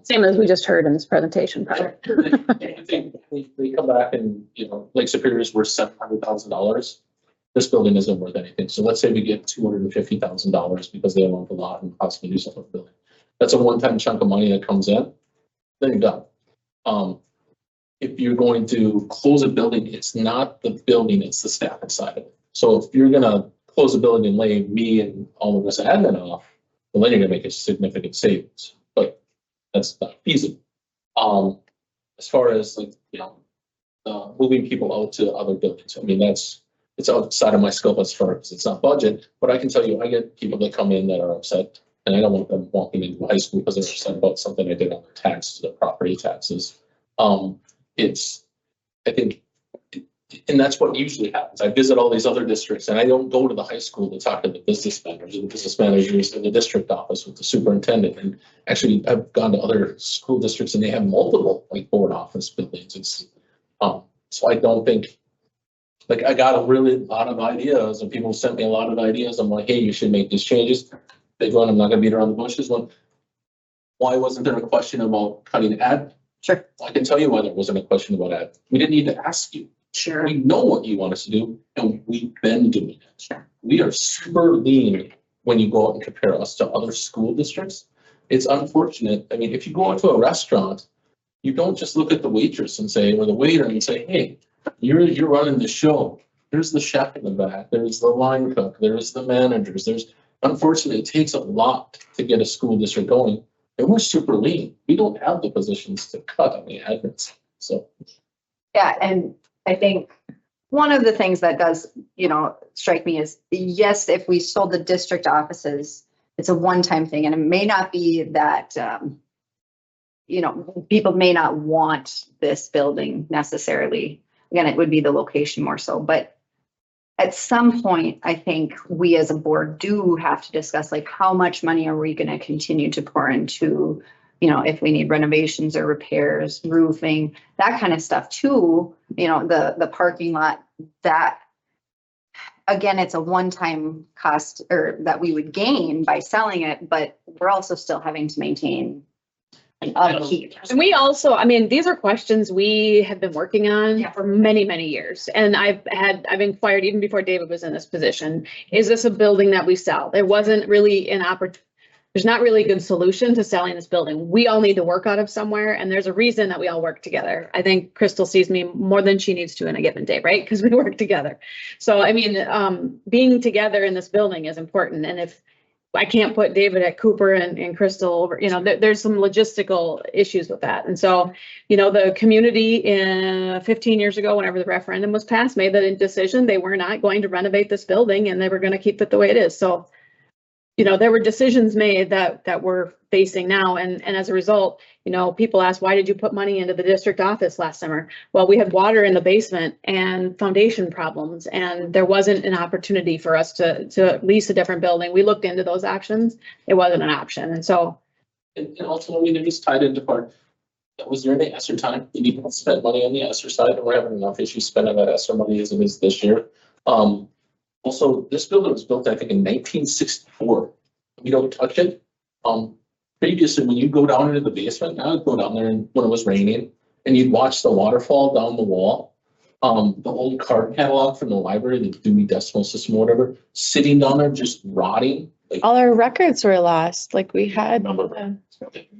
Same as we just heard in this presentation. They come back and, Lake Superior's worth $700,000. This building isn't worth anything. So let's say we get $250,000 because they own the lot and possibly do something with the building. That's a one-time chunk of money that comes in. Then you're done. If you're going to close a building, it's not the building, it's the staff inside of it. So if you're gonna close the building and lay me and all of us admin off, well, then you're gonna make a significant savings, but that's not feasible. As far as moving people out to other buildings, I mean, it's outside of my scope as far as it's not budget, but I can tell you, I get people that come in that are upset, and I don't want them walking into high school because they're upset about something I did on their taxes, their property taxes. I think And that's what usually happens. I visit all these other districts and I don't go to the high school to talk to the business managers or the business managers in the district office with the superintendent. And actually, I've gone to other school districts and they have multiple like board office buildings. It's, so I don't think, like, I got a lot of ideas and people sent me a lot of ideas. I'm like, hey, you should make these changes. Big one, I'm not gonna beat around the bushes. One, why wasn't there a question about cutting ad? Sure. I can tell you why there wasn't a question about ad. We didn't need to ask you. Sure. We know what you want us to do and we've been doing it. Sure. We are super lean when you go out and compare us to other school districts. It's unfortunate. I mean, if you go into a restaurant, you don't just look at the waitress and say, or the waiter and say, hey, you're running the show. There's the chef in the back. There's the line cook. There's the managers. Unfortunately, it takes a lot to get a school district going. And we're super lean. We don't have the positions to cut on the admins. So. Yeah, and I think one of the things that does, strike me is, yes, if we sold the district offices, it's a one-time thing, and it may not be that, people may not want this building necessarily. Again, it would be the location more so, but at some point, I think we as a board do have to discuss, like, how much money are we going to continue to pour into, if we need renovations or repairs, roofing, that kind of stuff too. The parking lot, that, again, it's a one-time cost or that we would gain by selling it, but we're also still having to maintain upkeep. And we also, these are questions we have been working on for many, many years. And I've inquired even before David was in this position, is this a building that we sell? There wasn't really there's not really a good solution to selling this building. We all need to work out of somewhere, and there's a reason that we all work together. I think Crystal sees me more than she needs to in a given day, right? Because we work together. So, being together in this building is important. And if I can't put David at Cooper and Crystal over, there's some logistical issues with that. And so, the community 15 years ago, whenever the referendum was passed, made the decision they were not going to renovate this building and they were going to keep it the way it is. So, there were decisions made that we're facing now. And as a result, people ask, why did you put money into the district office last summer? Well, we had water in the basement and foundation problems, and there wasn't an opportunity for us to lease a different building. We looked into those options. It wasn't an option. And so. And ultimately, it is tied into part. That was during the ESSER time. You need to spend money on the ESSER side, and we're having enough issues spending that ESSER money as it is this year. Also, this building was built, I think, in 1964. We don't touch it. Previously, when you go down into the basement, I would go down there when it was raining, and you'd watch the waterfall down the wall. The old card catalog from the library, the Dewey Decimal System or whatever, sitting down there just rotting. Like, All our records were lost, like we had.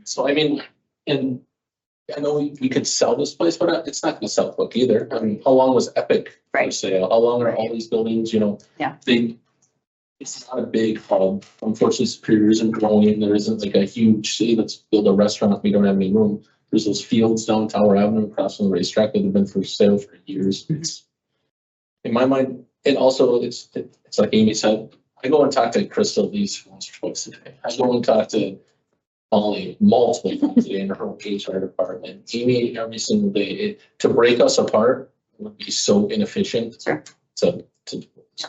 So, and I know we could sell this place, but it's not gonna sell quick either. How long was Epic for sale? How long are all these buildings, Yeah. It's not a big hub. Unfortunately, Superior isn't growing. There isn't like a huge, say, let's build a restaurant. We don't have any room. There's those fields down Tower Avenue across from the racetrack that have been for sale for years. It's, in my mind, and also it's like Amy said, I go and talk to Crystal these once or twice a day. I go and talk to Molly multiple times a day in her HR department. Amy every single day. To break us apart would be so inefficient. Sure.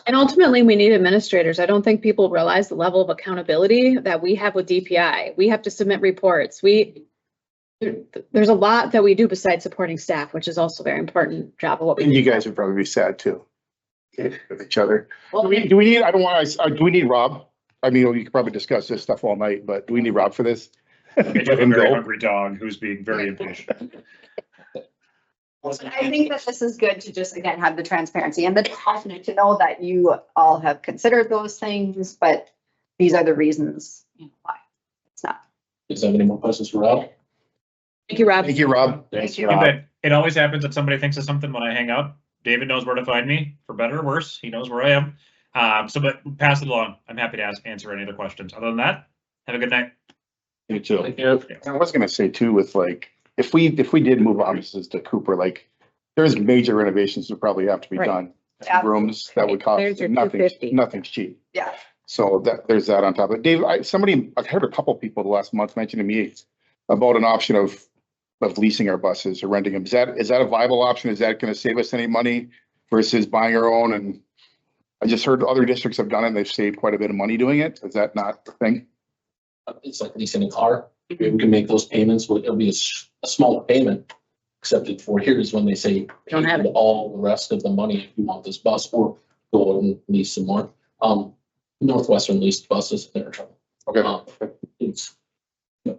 And ultimately, we need administrators. I don't think people realize the level of accountability that we have with DPI. We have to submit reports. There's a lot that we do besides supporting staff, which is also a very important job of what we do. And you guys would probably be sad too. With each other. Do we need Rob? We could probably discuss this stuff all night, but do we need Rob for this? I do have a very hungry dog who's being very impatient. I think that this is good to just, again, have the transparency and the confidence to know that you all have considered those things, but these are the reasons why it's not. Does have any more questions for Rob? Thank you, Rob. Thank you, Rob. Thanks, You bet. It always happens that somebody thinks of something when I hang up. David knows where to find me, for better or worse. He knows where I am. But pass it along. I'm happy to answer any other questions. Other than that, have a good night. You too. I was gonna say too, with like, if we did move offices to Cooper, like, there's major renovations that probably have to be done. Rooms that would cost nothing's cheap. Yeah. So there's that on top of it. Dave, I've heard a couple people the last month mention to me about an option of leasing our buses or renting them. Is that a viable option? Is that gonna save us any money? versus buying our own. And I just heard other districts have done it and they've saved quite a bit of money doing it. Is that not the thing? It's like leasing a car. We can make those payments. It'll be a small payment. Except in 4 years when they say Don't have it. all the rest of the money if you want this bus or go and lease some more. Northwestern leased buses, they're in trouble. Okay.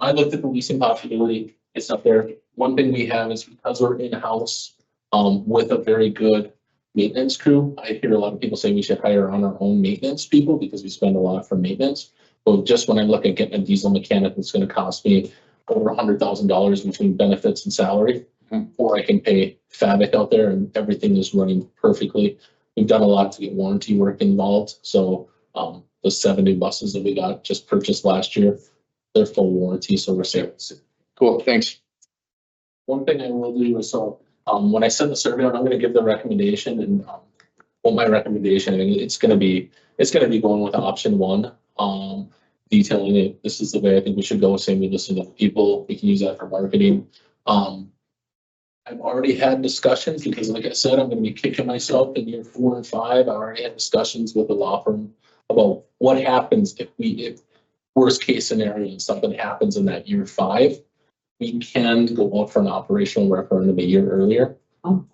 I looked at the leasing possibility. It's up there. One thing we have is because we're in-house with a very good maintenance crew. I hear a lot of people say we should hire on our own maintenance people because we spend a lot for maintenance. But just when I look at getting a diesel mechanic, it's going to cost me over $100,000 between benefits and salary. Or I can pay Fabric out there and everything is running perfectly. We've done a lot to get warranty work involved. So the 7 new buses that we got just purchased last year, they're full warranty. So we're safe. Cool. Thanks. One thing I will do is when I send the survey out, I'm going to give the recommendation and what my recommendation, I mean, it's going to be going with option 1, detailing it. This is the way I think we should go. Saying we listen to people. We can use that for marketing. I've already had discussions because like I said, I'm going to be kicking myself in year 4 and 5. I already had discussions with the law firm about what happens if worst case scenario and something happens in that year 5, we can go out for an operational referendum a year earlier. And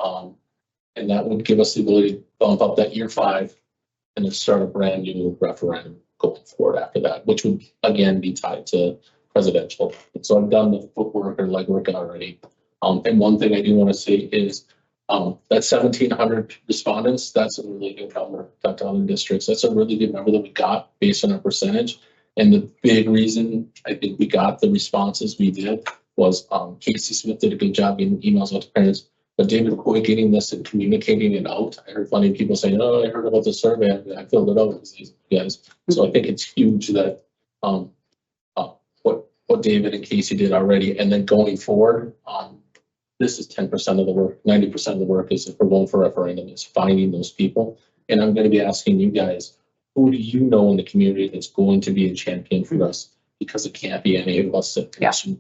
that would give us the ability to bump up that year 5 and then start a brand new referendum going forward after that, which would again be tied to presidential. And so I've done the footwork or legwork already. And one thing I do want to say is that 1,700 respondents, that's a really good number to other districts. That's a really good number that we got based on our percentage. And the big reason I think we got the responses we did was Casey Smith did a good job getting emails out to parents, but David McCoy getting this and communicating it out. I heard plenty of people saying, "Oh, I heard about the survey. I filled it out with these guys." So I think it's huge that what David and Casey did already, and then going forward, this is 10% of the work. 90% of the work is if we're going for referendum is finding those people. And I'm going to be asking you guys, who do you know in the community that's going to be a champion for us? Because it can't be any of us. Yeah. So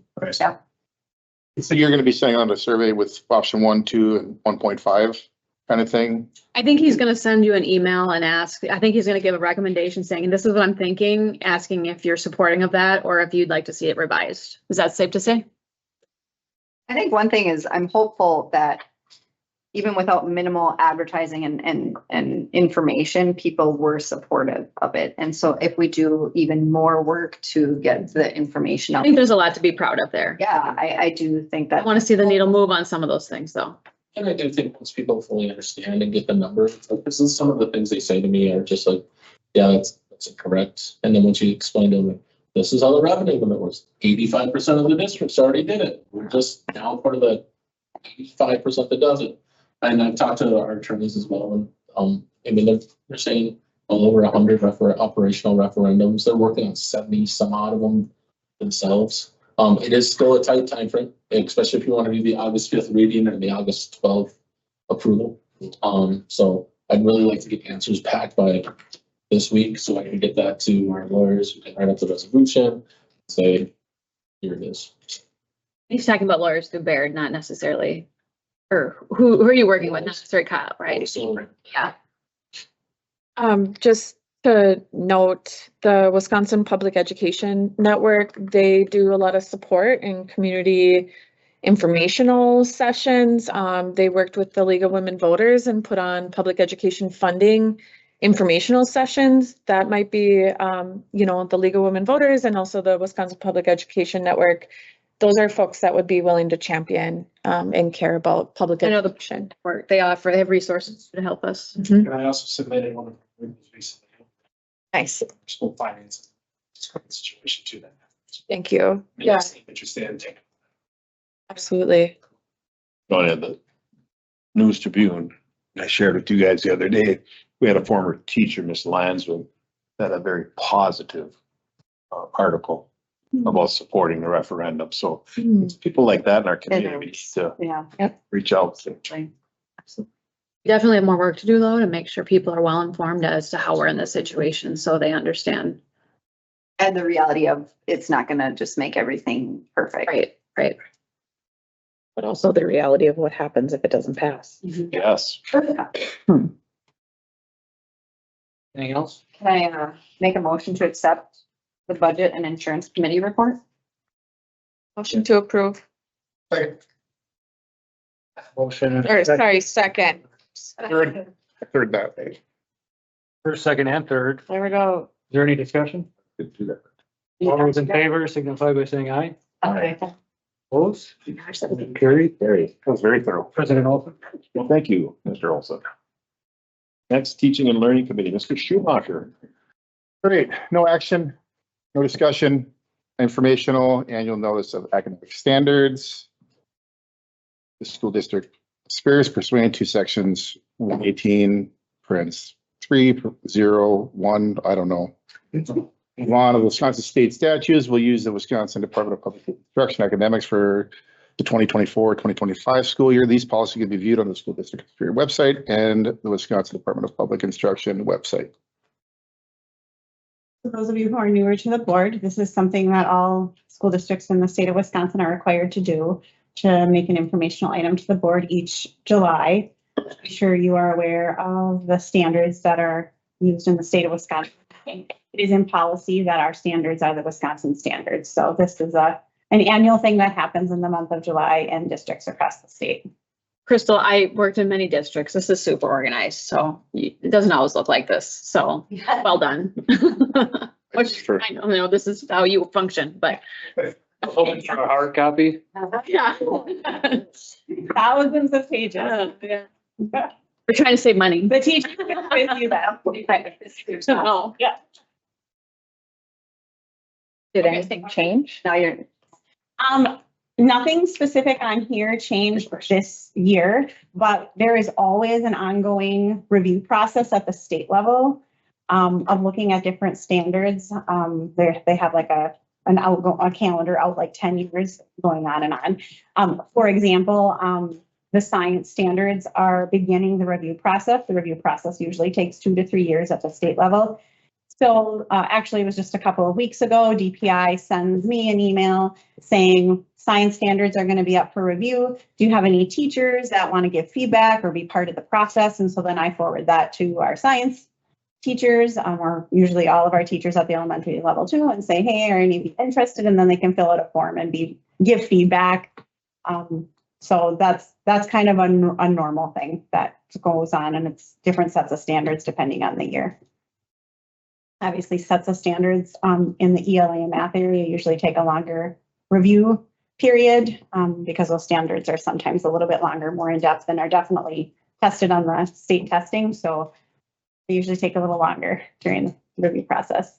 you're going to be sending out a survey with option 1, 2, and 1.5 kind of thing? I think he's going to send you an email and ask, I think he's going to give a recommendation saying, and this is what I'm thinking, asking if you're supporting of that or if you'd like to see it revised. Is that safe to say? I think one thing is I'm hopeful that even without minimal advertising and information, people were supportive of it. And so if we do even more work to get the information I out. think there's a lot to be proud of there. Yeah, I do think that. I want to see the needle move on some of those things though. And I do think once people fully understand and get the numbers, like this is some of the things they say to me are just like, yeah, that's correct. And then once you explain to them, this is how the revenue limit works. 85% of the districts already did it. We're just now part of the 85% that does it. And I've talked to our attorneys as well. And I mean, they're saying well over 100 operational referendums. They're working on 70 some odd of them themselves. It is still a tight time frame, especially if you want to do the August 5th reading and the August 12th approval. So I'd really like to get answers back by this week so I can get that to our lawyers who can write up the resolution, say, here it is. He's talking about lawyers through Baird, not necessarily, or who are you working with? Not necessarily Kyle, right? So, Yeah. Just to note, the Wisconsin Public Education Network, they do a lot of support in community informational sessions. They worked with the League of Women Voters and put on public education funding informational sessions. That might be, the League of Women Voters and also the Wisconsin Public Education Network. Those are folks that would be willing to champion and care about public education. They have resources to help us. And I also submitted one of them recently. Nice. School finance situation to them. Thank you. Yeah, Interested in taking. absolutely. Going to the News Tribune, I shared with you guys the other day, we had a former teacher, Miss Lanswood, that had a very positive article about supporting the referendum. So it's people like that in our community to reach out. Absolutely. Definitely have more work to do though, to make sure people are well informed as to how we're in this situation so they understand. And the reality of it's not going to just make everything perfect. Right. But also the reality of what happens if it doesn't pass. Yes. Anything else? Can I make a motion to accept the budget and insurance committee report? Motion to approve, Motion. or sorry, second. Third that. First, second, and third. There we go. Is there any discussion? All those in favor signify by saying aye. Okay. Opposed? Motion carried. That was very thorough. President Olson. Well, thank you, Mr. Olson. Next, Teaching and Learning Committee, Mr. Schumacher. Great, no action, no discussion, informational annual notice of academic standards. The school district Superior pursuant to sections 118, parens 301, I don't know. One of the Wisconsin state statutes will use the Wisconsin Department of Public Instruction academics for the 2024-2025 school year. These policies can be viewed on the school district Superior website and the Wisconsin Department of Public Instruction website. For those of you who are newer to the board, this is something that all school districts in the state of Wisconsin are required to do, to make an informational item to the board each July. Be sure you are aware of the standards that are used in the state of Wisconsin. It is in policy that our standards are the Wisconsin standards. So this is an annual thing that happens in the month of July in districts across the state. Crystal, I worked in many districts. This is super organized, so it doesn't always look like this. So well done. Which I know this is how you function, but Open for a hard copy. yeah. Thousands of pages. Yeah. We're trying to save money. The teacher can quiz you that. No. Yeah. Did anything change? Now you're, Nothing specific on here changed this year, but there is always an ongoing review process at the state level of looking at different standards. They have like a calendar out like 10 years going on and on. For example, the science standards are beginning the review process. The review process usually takes 2 to 3 years at the state level. So actually, it was just a couple of weeks ago, DPI sends me an email saying science standards are going to be up for review. Do you have any teachers that want to give feedback or be part of the process? And so then I forward that to our science teachers, or usually all of our teachers at the elementary level too, and say, hey, are any of you interested? And then they can fill out a form and give feedback. So that's kind of a normal thing that goes on, and it's different sets of standards depending on the year. Obviously, sets of standards in the ELA and math area usually take a longer review period because those standards are sometimes a little bit longer, more in depth, and are definitely tested on the state testing. So they usually take a little longer during the review process.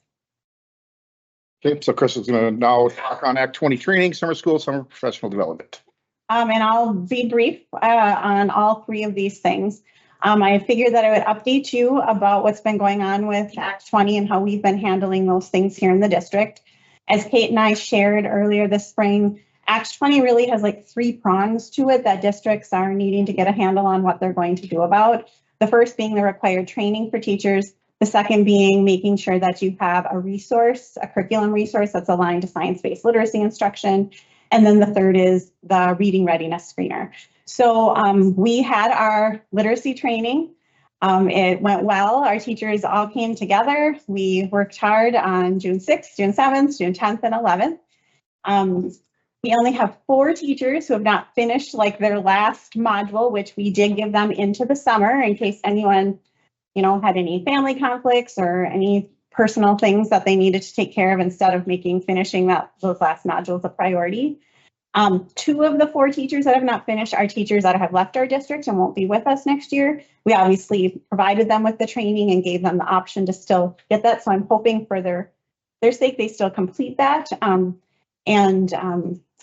Okay, so Chris is going to now talk on Act 20 training, summer school, summer professional development. And I'll be brief on all three of these things. I figured that I would update you about what's been going on with Act 20 and how we've been handling those things here in the district. As Kate and I shared earlier this spring, Act 20 really has like 3 prongs to it that districts are needing to get a handle on what they're going to do about. The first being the required training for teachers. The second being making sure that you have a resource, a curriculum resource that's aligned to science-based literacy instruction. And then the third is the reading readiness screener. So we had our literacy training. It went well. Our teachers all came together. We worked hard on June 6th, June 7th, June 10th, and 11th. We only have 4 teachers who have not finished like their last module, which we did give them into the summer in case anyone, had any family conflicts or any personal things that they needed to take care of instead of finishing those last modules a priority. 2 of the 4 teachers that have not finished are teachers that have left our district and won't be with us next year. We obviously provided them with the training and gave them the option to still get that. So I'm hoping for their sake, they still complete that.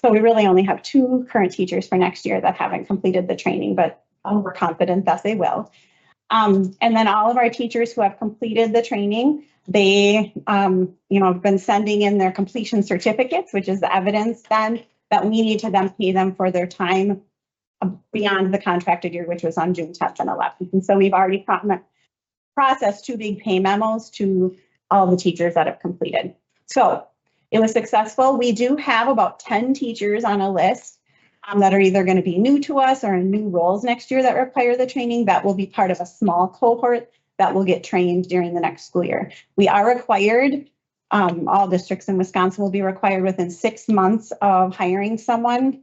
So we really only have 2 current teachers for next year that haven't completed the training, but we're confident that they will. And then all of our teachers who have completed the training, they, have been sending in their completion certificates, which is the evidence then that we need to then pay them for their time beyond the contracted year, which was on June 10th and 11th. And so we've already processed 2 big pay memos to all the teachers that have completed. So it was successful. We do have about 10 teachers on a list that are either going to be new to us or in new roles next year that require the training. That will be part of a small cohort that will get trained during the next school year. We are required, all districts in Wisconsin will be required within 6 months of hiring someone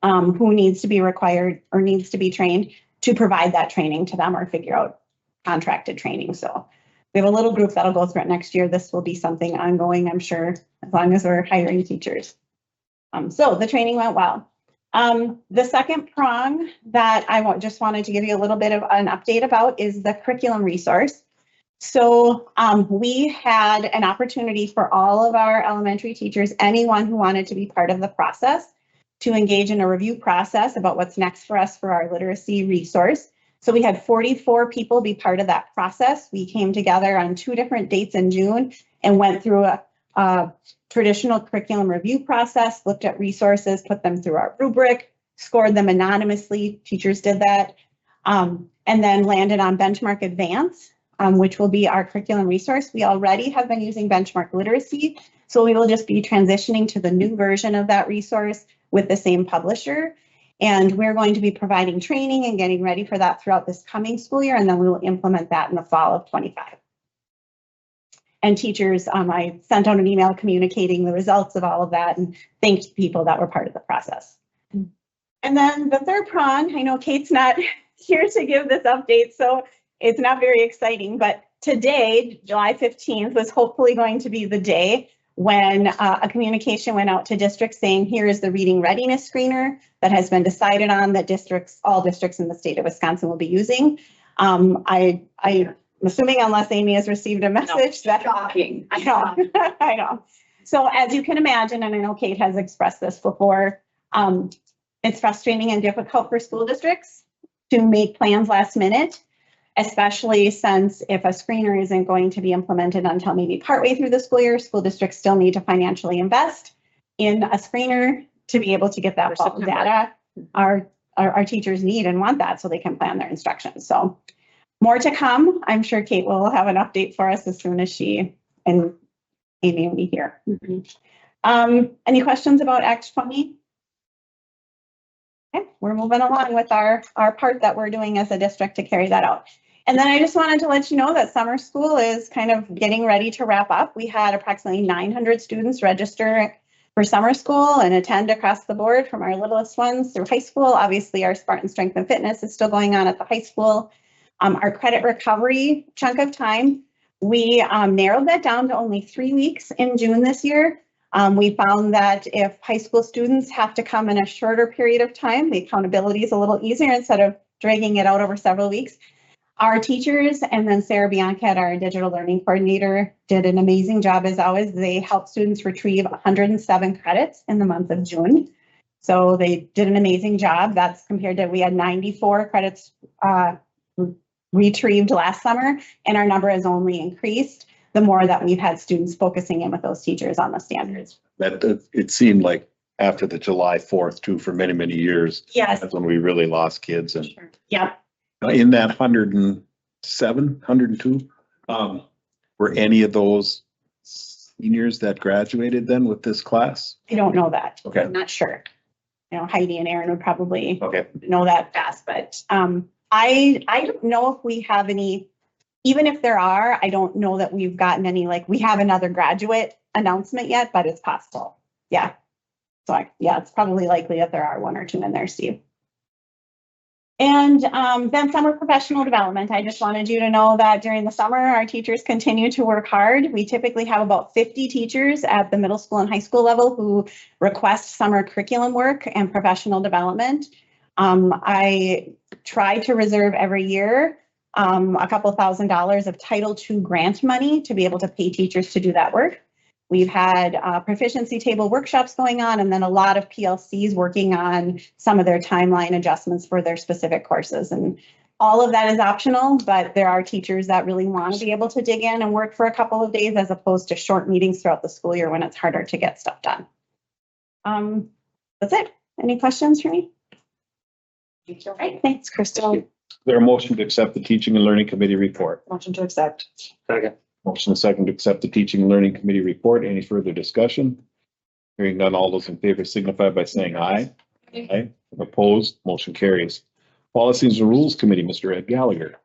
who needs to be required or needs to be trained to provide that training to them or figure out contracted training. So we have a little group that'll go through it next year. This will be something ongoing, I'm sure, as long as we're hiring teachers. So the training went well. The second prong that I just wanted to give you a little bit of an update about is the curriculum resource. So we had an opportunity for all of our elementary teachers, anyone who wanted to be part of the process, to engage in a review process about what's next for us for our literacy resource. So we had 44 people be part of that process. We came together on 2 different dates in June and went through a traditional curriculum review process, looked at resources, put them through our rubric, scored them anonymously. Teachers did that, and then landed on Benchmark Advance, which will be our curriculum resource. We already have been using Benchmark Literacy, so we will just be transitioning to the new version of that resource with the same publisher. And we're going to be providing training and getting ready for that throughout this coming school year, and then we will implement that in the fall of 25. And teachers, I sent out an email communicating the results of all of that and thanked people that were part of the process. And then the third prong, I know Kate's not here to give this update, so it's not very exciting, but today, July 15th, was hopefully going to be the day when a communication went out to districts saying, here is the reading readiness screener that has been decided on that all districts in the state of Wisconsin will be using. I'm assuming, unless Amy has received a message, that's shocking. I know, I know. So as you can imagine, and I know Kate has expressed this before, it's frustrating and difficult for school districts to make plans last minute, especially since if a screener isn't going to be implemented until maybe partway through the school year, school districts still need to financially invest in a screener to be able to get that fall data. Our teachers need and want that so they can plan their instruction. So more to come. I'm sure Kate will have an update for us as soon as she and Amy will be here. Any questions about Act 20? Okay, we're moving along with our part that we're doing as a district to carry that out. And then I just wanted to let you know that summer school is kind of getting ready to wrap up. We had approximately 900 students register for summer school and attend across the board from our littlest ones through high school. Obviously, our Spartan Strength and Fitness is still going on at the high school. Our credit recovery chunk of time, we narrowed that down to only 3 weeks in June this year. We found that if high school students have to come in a shorter period of time, the accountability is a little easier instead of dragging it out over several weeks. Our teachers and then Sarah Biancat, our digital learning coordinator, did an amazing job as always. They helped students retrieve 107 credits in the month of June. So they did an amazing job. That's compared to, we had 94 credits retrieved last summer, and our number has only increased the more that we've had students focusing in with those teachers on the standards. That it seemed like after the July 4th too, for many, many years. Yes. That's when we really lost kids. And Sure. Yep. in that 107, 102, were any of those seniors that graduated then with this class? I don't know that. Okay. I'm not sure. You know, Heidi and Aaron would probably Okay. know that fast, but I don't know if we have any, even if there are, I don't know that we've gotten any, like we have another graduate announcement yet, but it's possible. Yeah. So yeah, it's probably likely that there are 1 or 2 in there, Steve. And then summer professional development. I just wanted you to know that during the summer, our teachers continue to work hard. We typically have about 50 teachers at the middle school and high school level who request summer curriculum work and professional development. I try to reserve every year a couple $1,000s of Title II grant money to be able to pay teachers to do that work. We've had proficiency table workshops going on, and then a lot of PLCs working on some of their timeline adjustments for their specific courses. And all of that is optional, but there are teachers that really want to be able to dig in and work for a couple of days as opposed to short meetings throughout the school year when it's harder to get stuff done. That's it. Any questions for me? All right, thanks, Crystal. Is there a motion to accept the Teaching and Learning Committee report? Motion to accept. Second. Motion and second to accept the Teaching and Learning Committee report. Any further discussion? Hearing none, all those in favor signify by saying aye. Aye. Opposed, motion carries. Policies and Rules Committee, Mr. Ed Gallagher.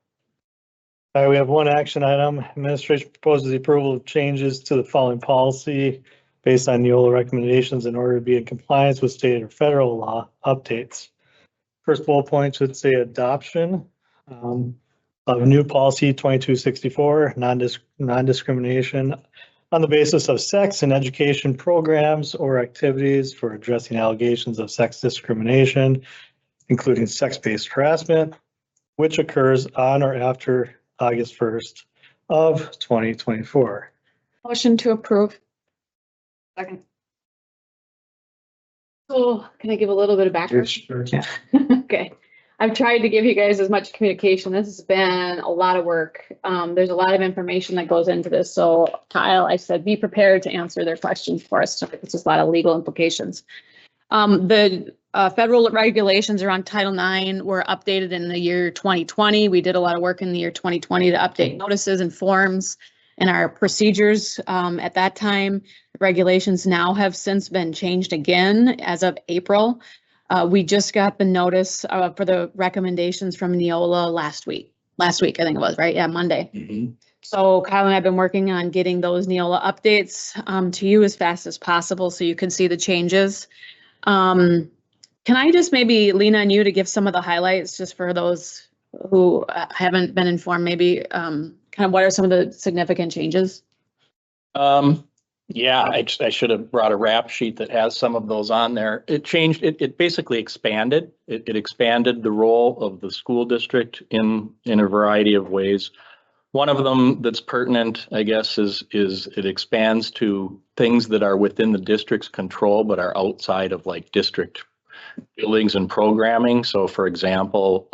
All right, we have one action item. Administration proposes the approval of changes to the following policy based on Neola recommendations in order to be in compliance with state or federal law updates. First bullet point should say adoption of new policy 2264, non-discrimination on the basis of sex in education programs or activities for addressing allegations of sex discrimination, including sex-based harassment, which occurs on or after August 1st of 2024. Motion to approve. Second. So can I give a little bit of background? Yeah. Okay. I've tried to give you guys as much communication. This has been a lot of work. There's a lot of information that goes into this. So Kyle, I said, be prepared to answer their questions for us. So it's just a lot of legal implications. The federal regulations around Title IX were updated in the year 2020. We did a lot of work in the year 2020 to update notices and forms and our procedures at that time. The regulations now have since been changed again as of April. We just got the notice for the recommendations from Neola last week. I think it was, right? Yeah, Monday. Mm-hmm. So Kyle and I have been working on getting those Neola updates to you as fast as possible so you can see the changes. Can I just maybe lean on you to give some of the highlights just for those who haven't been informed, maybe kind of what are some of the significant changes? Yeah, I should have brought a rap sheet that has some of those on there. It changed, it basically expanded. It expanded the role of the school district in a variety of ways. One of them that's pertinent, I guess, is it expands to things that are within the district's control but are outside of like district buildings and programming. So for example,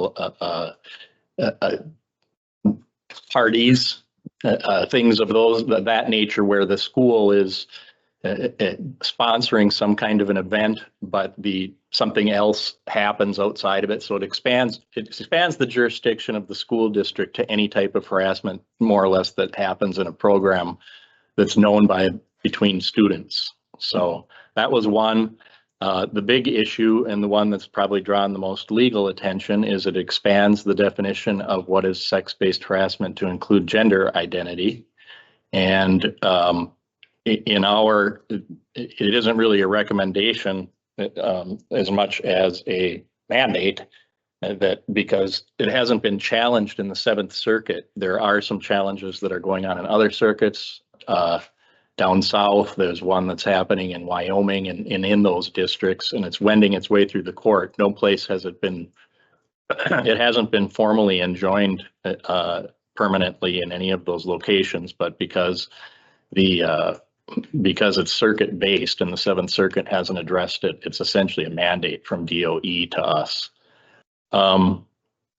parties, things of that nature where the school is sponsoring some kind of an event, but something else happens outside of it. So it expands the jurisdiction of the school district to any type of harassment, more or less, that happens in a program that's known between students. So that was one. The big issue, and the one that's probably drawn the most legal attention, is it expands the definition of what is sex-based harassment to include gender identity. And it isn't really a recommendation as much as a mandate, that because it hasn't been challenged in the Seventh Circuit. There are some challenges that are going on in other circuits. Down south, there's one that's happening in Wyoming and in those districts, and it's wending its way through the court. No place has it hasn't been formally enjoined permanently in any of those locations, but because it's circuit based and the Seventh Circuit hasn't addressed it, it's essentially a mandate from DOE to us. And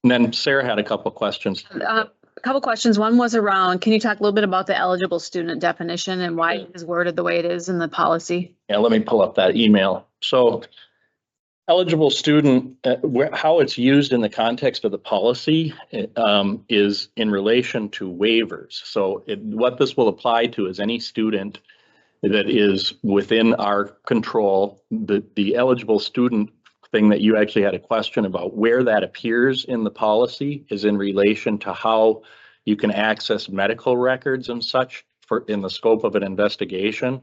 then Sarah had a couple of questions. A couple questions. One was around, can you talk a little bit about the eligible student definition and why it is worded the way it is in the policy? Yeah, let me pull up that email. So eligible student, how it's used in the context of the policy is in relation to waivers. So what this will apply to is any student that is within our control. The eligible student thing that you actually had a question about, where that appears in the policy is in relation to how you can access medical records and such in the scope of an investigation.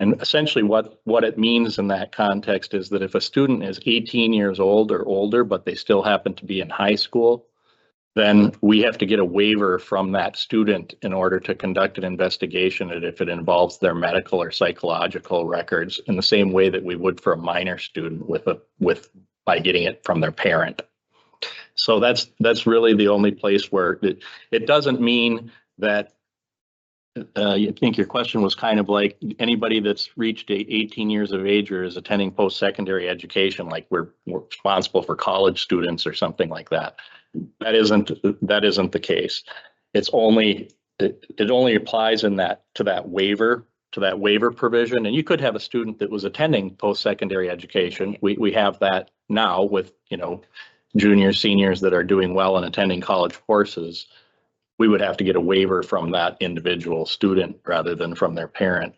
And essentially what it means in that context is that if a student is 18 years old or older, but they still happen to be in high school, then we have to get a waiver from that student in order to conduct an investigation, and if it involves their medical or psychological records, in the same way that we would for a minor student by getting it from their parent. So that's really the only place where it doesn't mean that I think your question was kind of like anybody that's reached 18 years of age or is attending post-secondary education, like we're responsible for college students or something like that. That isn't the case. It only applies to that waiver provision. And you could have a student that was attending post-secondary education. We have that now with, juniors, seniors that are doing well and attending college courses. We would have to get a waiver from that individual student rather than from their parent.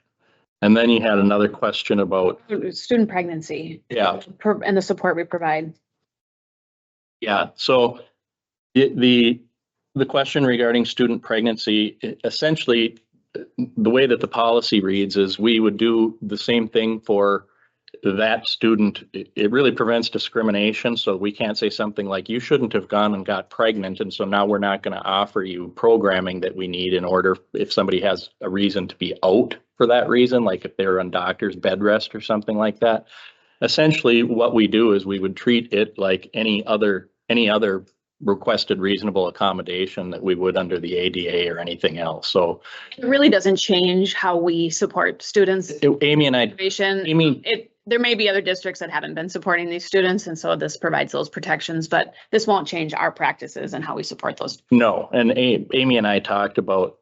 And then you had another question about, Student pregnancy yeah, and the support we provide. yeah. So the question regarding student pregnancy, essentially, the way that the policy reads is we would do the same thing for that student. It really prevents discrimination. So we can't say something like, you shouldn't have gone and got pregnant, and so now we're not going to offer you programming that we need in order, if somebody has a reason to be out for that reason, like if they're on doctor's bed rest or something like that. Essentially, what we do is we would treat it like any other requested reasonable accommodation that we would under the ADA or anything else. So It really doesn't change how we support students. Amy and I, There may be other districts that haven't been supporting these students, and so this provides those protections, but this won't change our practices and how we support those. no, and Amy and I talked about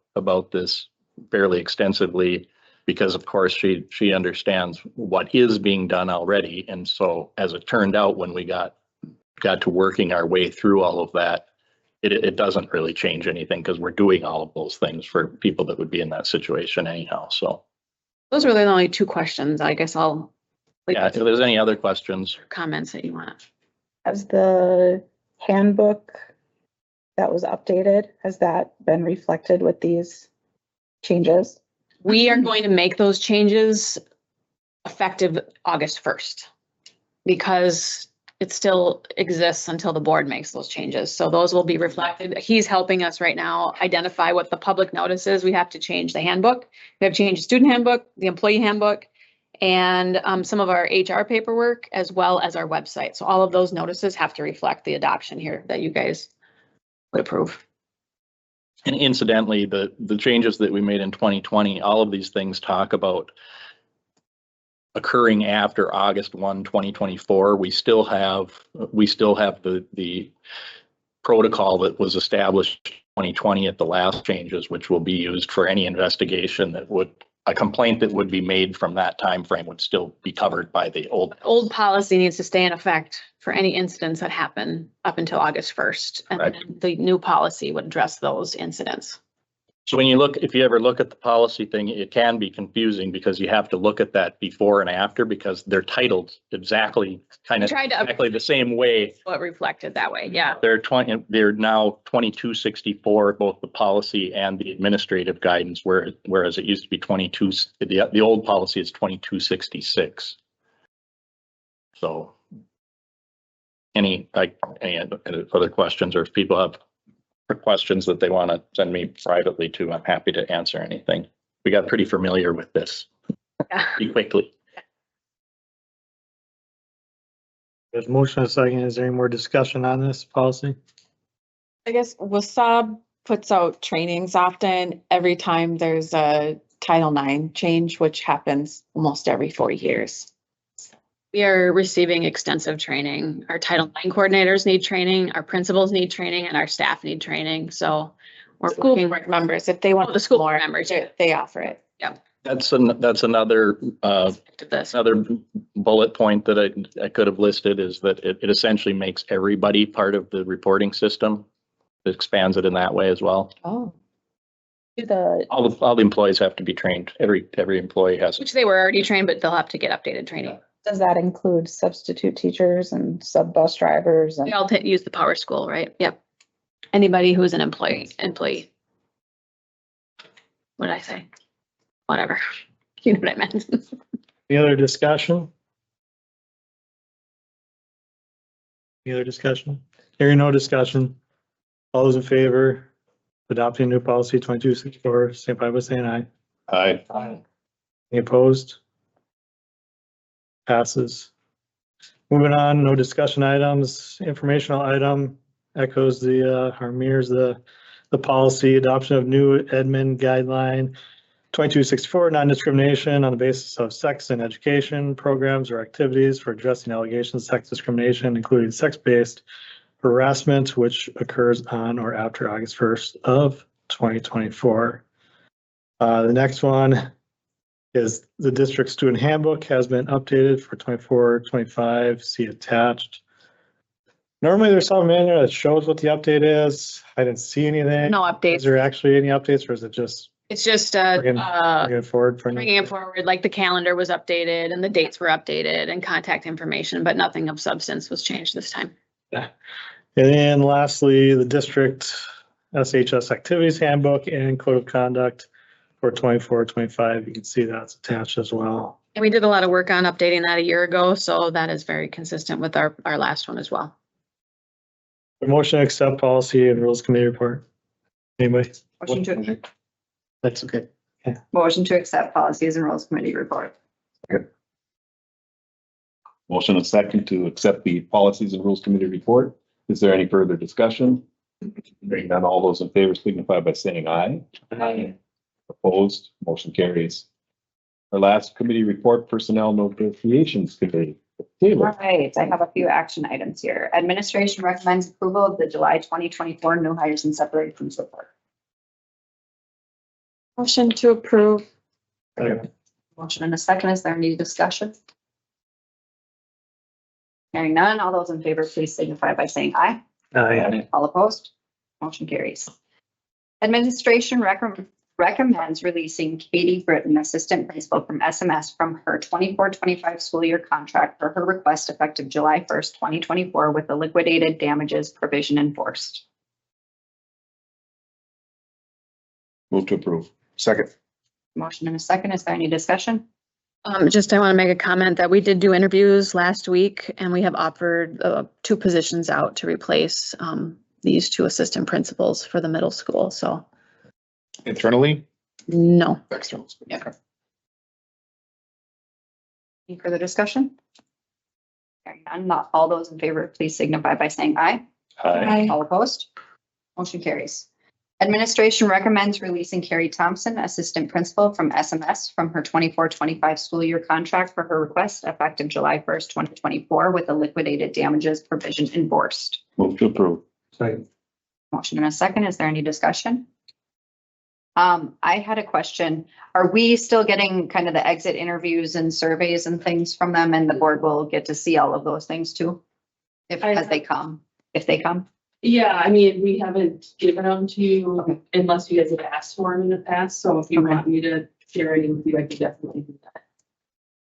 this fairly extensively, because of course she understands what is being done already. And so as it turned out, when we got to working our way through all of that, it doesn't really change anything, because we're doing all of those things for people that would be in that situation anyhow. So Those were the only two questions. I guess I'll. Yeah, if there's any other questions. Comments that you want. Has the handbook that was updated, has that been reflected with these changes? We are going to make those changes effective August 1st, because it still exists until the board makes those changes. So those will be reflected. He's helping us right now identify what the public notice is. We have to change the handbook. We have to change the student handbook, the employee handbook, and some of our HR paperwork, as well as our website. So all of those notices have to reflect the adoption here that you guys would approve. And incidentally, the changes that we made in 2020, all of these things talk about occurring after August 1, 2024. We still have the protocol that was established in 2020 at the last changes, which will be used for any investigation that would, a complaint that would be made from that time frame would still be covered by the old policy needs to stay in effect for any incidents that happen up until August 1st. And Right. then the new policy would address those incidents. So when you look, if you ever look at the policy thing, it can be confusing, because you have to look at that before and after, because they're titled exactly exactly the same way. What reflected that way, yeah. They're now 2264, both the policy and the administrative guidance, whereas it used to be 22, the old policy is 2266. So any other questions, or if people have questions that they want to send me privately to, I'm happy to answer anything. We got pretty familiar with this pretty quickly. There's motion and a second. Is there any more discussion on this policy? I guess WASAB puts out trainings often every time there's a Title IX change, which happens almost every 4 years. We are receiving extensive training. Our Title IX coordinators need training, our principals need training, and our staff need training. So we're School working. board members, if they want The school more, members, they offer it. yeah. That's another bullet point that I could have listed, is that it essentially makes everybody part of the reporting system. It expands it in that way as well. Oh. All the employees have to be trained. Every employee has. Which they were already trained, but they'll have to get updated training. Does that include substitute teachers and sub bus drivers? They all use the Power School, right? Yep. Anybody who's an employee. What did I say? Whatever. You know what I meant. Any other discussion? Any other discussion? Hearing no discussion. All those in favor of adopting new policy 2264, signify by saying aye. Aye. Any opposed? Passes. Moving on, no discussion items, informational item echoes or mirrors the policy adoption of new admin guideline 2264, non-discrimination on the basis of sex in education programs or activities for addressing allegations of sex discrimination, including sex-based harassment, which occurs on or after August 1st of 2024. The next one is the district student handbook has been updated for 24-25, see attached. Normally there's something in there that shows what the update is. I didn't see anything. No updates. Is there actually any updates, or is it just It's just, Bring it forward for now. bringing it forward, like the calendar was updated and the dates were updated and contact information, but nothing of substance was changed this time. And then lastly, the district SHS activities handbook and code of conduct for 24-25. You can see that's attached as well. And we did a lot of work on updating that a year ago, so that is very consistent with our last one as well. The motion to accept policy and rules committee report. Anybody? That's okay. Motion to accept policies and rules committee report. Motion and second to accept the policies and rules committee report. Is there any further discussion? Hearing none, all those in favor signify by saying aye. Aye. Opposed, motion carries. Our last committee report, personnel negotiations committee. All Taylor. right, I have a few action items here. Administration recommends approval of the July 2024 new hires and separations report. Motion to approve. Motion and a second. Is there any discussion? Hearing none, all those in favor, please signify by saying aye. Aye. All opposed? Motion carries. Administration recommends releasing Katie Britton, assistant principal from SMS, from her 24-25 school year contract for her request effective July 1st, 2024, with the liquidated damages provision enforced. Move to approve. Second. Motion and a second. Is there any discussion? I want to make a comment that we did do interviews last week and we have offered 2 positions out to replace these 2 assistant principals for the middle school. So Internally? no. External. Yeah. Any further discussion? Hearing none, not all those in favor, please signify by saying aye. Aye. All opposed? Motion carries. Administration recommends releasing Carrie Thompson, assistant principal from SMS, from her 24-25 school year contract for her request effective July 1st, 2024, with the liquidated damages provision enforced. Move to approve. Second. Motion and a second. Is there any discussion? I had a question. Are we still getting kind of the exit interviews and surveys and things from them, and the board will get to see all of those things too? If they come. Yeah, I mean, we haven't given them to you unless you guys have asked for them in the past, so if you want me to share it with you, I can definitely do that.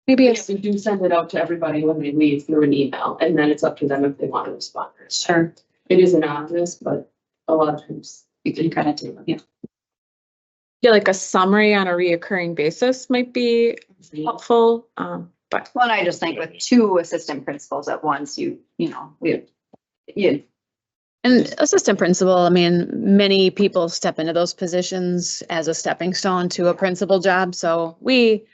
Maybe Yes, we do send it out to everybody when they leave through an email, and then it's up to them if they want to respond. Sure. It is anonymous, but a lot of times You can kind of do it. Yeah, like a summary on a reoccurring basis might be helpful. But Well, and I just think with 2 assistant principals at once, you And assistant principal, I mean, many people step into those positions as a stepping stone to a principal job. So we,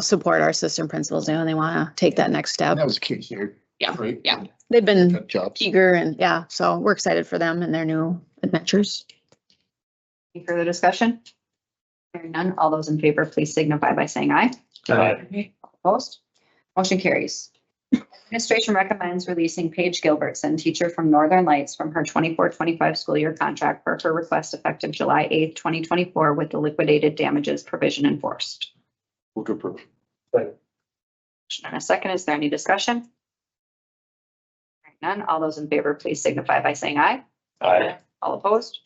support our assistant principals when they want to take that next step. That was the case here. Yeah, Right? yeah. They've been Good jobs. eager and so we're excited for them and their new adventures. Any further discussion? Hearing none, all those in favor, please signify by saying aye. Aye. Opposed? Motion carries. Administration recommends releasing Paige Gilbertson, teacher from Northern Lights, from her 24-25 school year contract for her request effective July 8th, 2024, with the liquidated damages provision enforced. Move to approve. Motion and a second. Is there any discussion? Hearing none, all those in favor, please signify by saying aye. Aye. All opposed?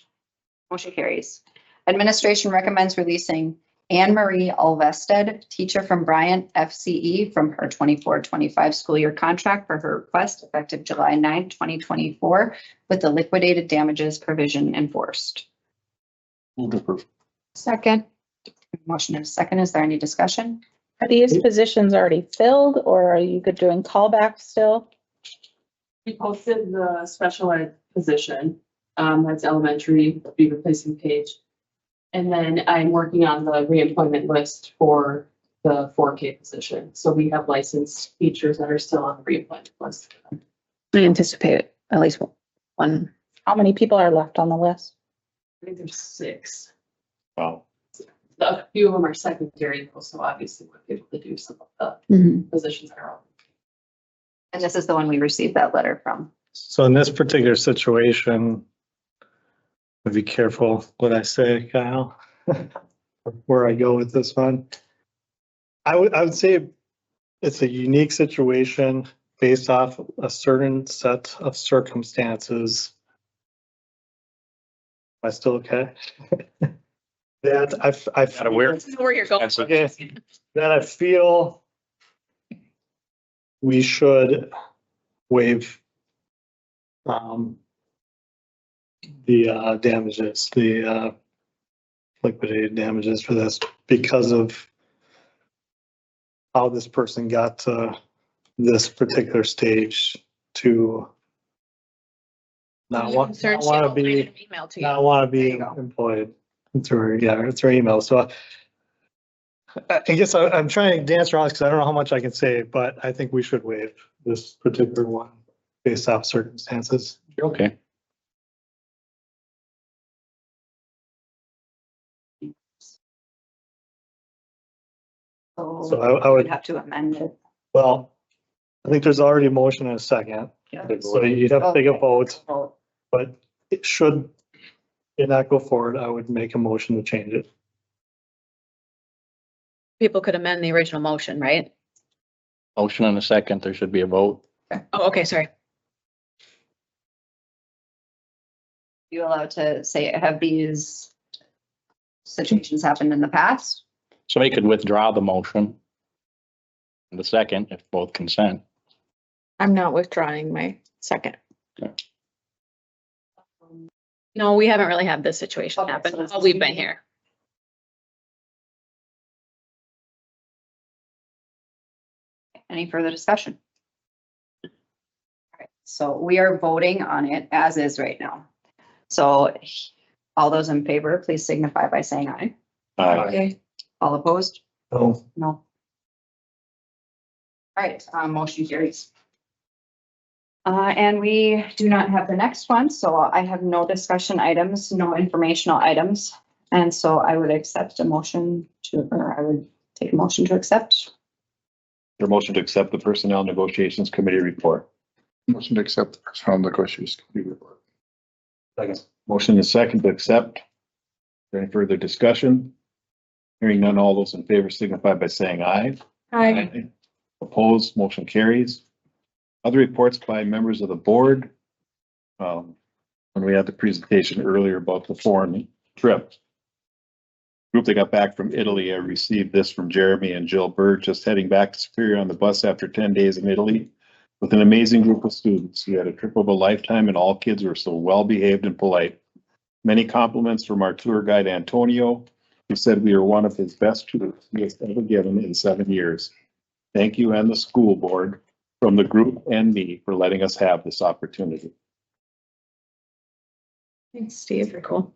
Motion carries. Administration recommends releasing Anne Marie Alvested, teacher from Bryant FCE, from her 24-25 school year contract for her request effective July 9th, 2024, with the liquidated damages provision enforced. Move to approve. second, Motion and a second. Is there any discussion? Are these positions already filled, or are you doing callbacks still? we posted the special ed position, that's elementary, be replacing Paige. And then I'm working on the reemployment list for the 4K position. So we have licensed teachers that are still on the reemployment list. I anticipate at least one. How many people are left on the list? I think there's 6. Wow. A few of them are secondary, though, so obviously we're able to do some of the Mhm. positions that are open. And this is the one we received that letter from. So in this particular situation, be careful what I say, Kyle, where I go with this one. I would say it's a unique situation based off a certain set of circumstances. Am I still okay? that I Not aware. This is where you're going. That's a- Okay, that I feel we should waive the damages, the liquidated damages for this because of how this person got to this particular stage to not want to be, Email to you. not want to be There you go. employed through, yeah, through email. So I guess I'm trying to dance around because I don't know how much I can say, but I think we should waive this particular one based off circumstances. Okay. So I We'd would, have to amend it. well, I think there's already a motion and a second. So you'd have to take a vote, but it should it not go forward, I would make a motion to change it. People could amend the original motion, right? Motion and a second, there should be a vote. Oh, okay, sorry. You allowed to say, have these situations happened in the past? Somebody could withdraw the motion. And the second, if both consent. I'm not withdrawing my second. No, we haven't really had this situation Okay, happen so this while is- we've been here. Any further discussion? All right, so we are voting on it as is right now. So all those in favor, please signify by saying aye. Aye. All opposed? Oh, No. All right, motion carries. And we do not have the next one, so I have no discussion items, no informational items. And so I would accept a motion to, or I would take a motion to accept. Your motion to accept the Personnel Negotiations Committee report. Motion to accept the personnel negotiations committee report. Motion is second to accept. Any further discussion? Hearing none, all those in favor signify by saying aye. Aye. Opposed, motion carries. Other reports by members of the board. When we had the presentation earlier about the foreign trip. Group that got back from Italy, I received this from Jeremy and Jill Bird, just heading back to Superior on the bus after 10 days in Italy with an amazing group of students. We had a trip of a lifetime and all kids were so well behaved and polite. Many compliments from our tour guide Antonio, who said we were one of his best tours he has ever given in 7 years. Thank you and the school board from the group and me for letting us have this opportunity. Thanks, Steve. Very cool.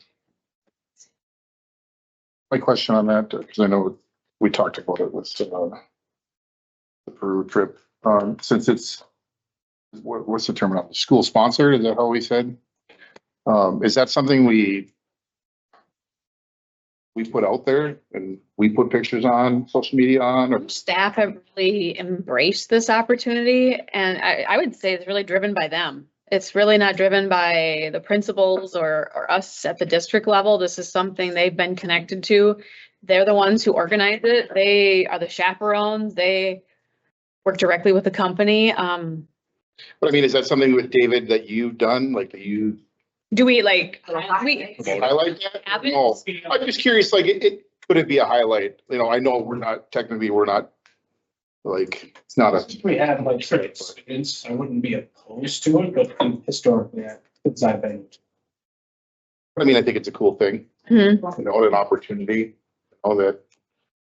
My question on that, because I know we talked about it with the Peru trip, since it's, what's the terminology? School sponsored, is that how we said? Is that something we put out there and we put pictures on social media on, or? Staff have really embraced this opportunity and I would say it's really driven by them. It's really not driven by the principals or us at the district level. This is something they've been connected to. They're the ones who organize it. They are the chaperones. They work directly with the company. But I mean, is that something with David that you've done, like that you Do we like, highlight that? Have it? No, I'm just curious, like, could it be a highlight? You know, I know we're not, technically, we're not, like, it's not a. We have like students, I wouldn't be opposed to it, but historically, since I've been. I mean, I think it's a cool thing, you know, an opportunity, all that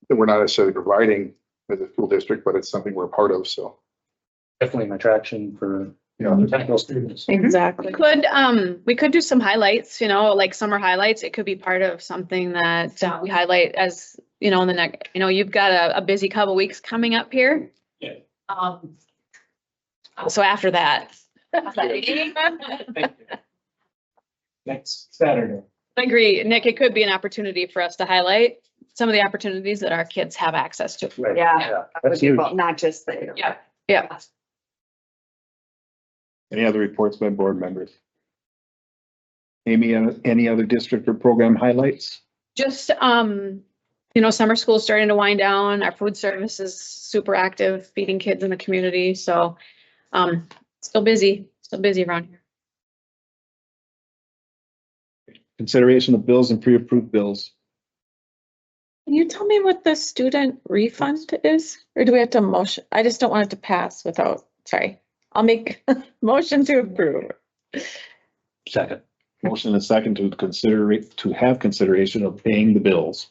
we're not necessarily providing as a school district, but it's something we're a part of, so. Definitely an attraction for, you know, potential students. Exactly. we could do some highlights, you know, like summer highlights. It could be part of something that we highlight as, you know, in the next, you know, you've got a busy couple weeks coming up here. Yeah. So after that. Next Saturday. I agree, Nick, it could be an opportunity for us to highlight some of the opportunities that our kids have access to. Right. Yeah. That's huge. Well, not just the. Yeah, yeah. Any other reports by board members? Amy, any other district or program highlights? Just, you know, summer school is starting to wind down. Our food service is super active, feeding kids in the community. So, still busy around here. Consideration of bills and pre-approved bills. Can you tell me what the student refund is? Or do we have to motion? I just don't want it to pass without, sorry. I'll make a motion to approve. Second. Motion and a second to have consideration of paying the bills.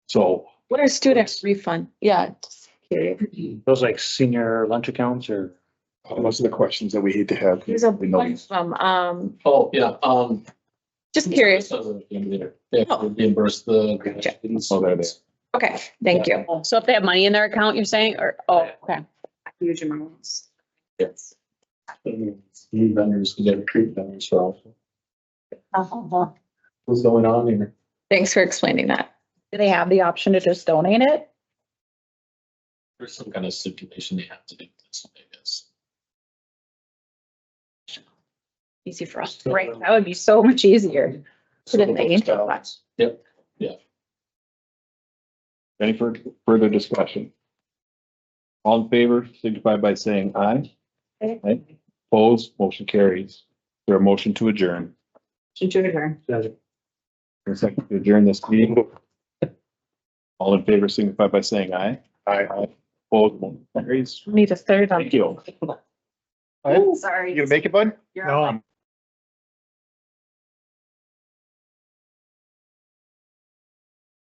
So What are student refund? Yeah, just curious. Those like senior lunch accounts or? Those are the questions that we need to have. There's a bunch of them. Oh, yeah, Just curious. They have to reimburse the. Gotcha. Oh, there they are. Okay, thank you. So if they have money in their account, you're saying, or, oh, okay. Huge amounts. Yes. New vendors, we get treat vendors for also. What's going on here? Thanks for explaining that. Do they have the option to just donate it? There's some kind of stipulation they have to do this, I guess. Easy for us. Right, that would be so much easier. Put it in the angel box. Yep, yeah. Any further discussion? All in favor, signify by saying aye. Aye. Opposed, motion carries. Is there a motion to adjourn? To adjourn. A second to adjourn this meeting. All in favor, signify by saying aye. Aye. Opposed, motion carries. Need a third on. Thank you. Sorry. You gonna make it, bud? You're No, on. I'm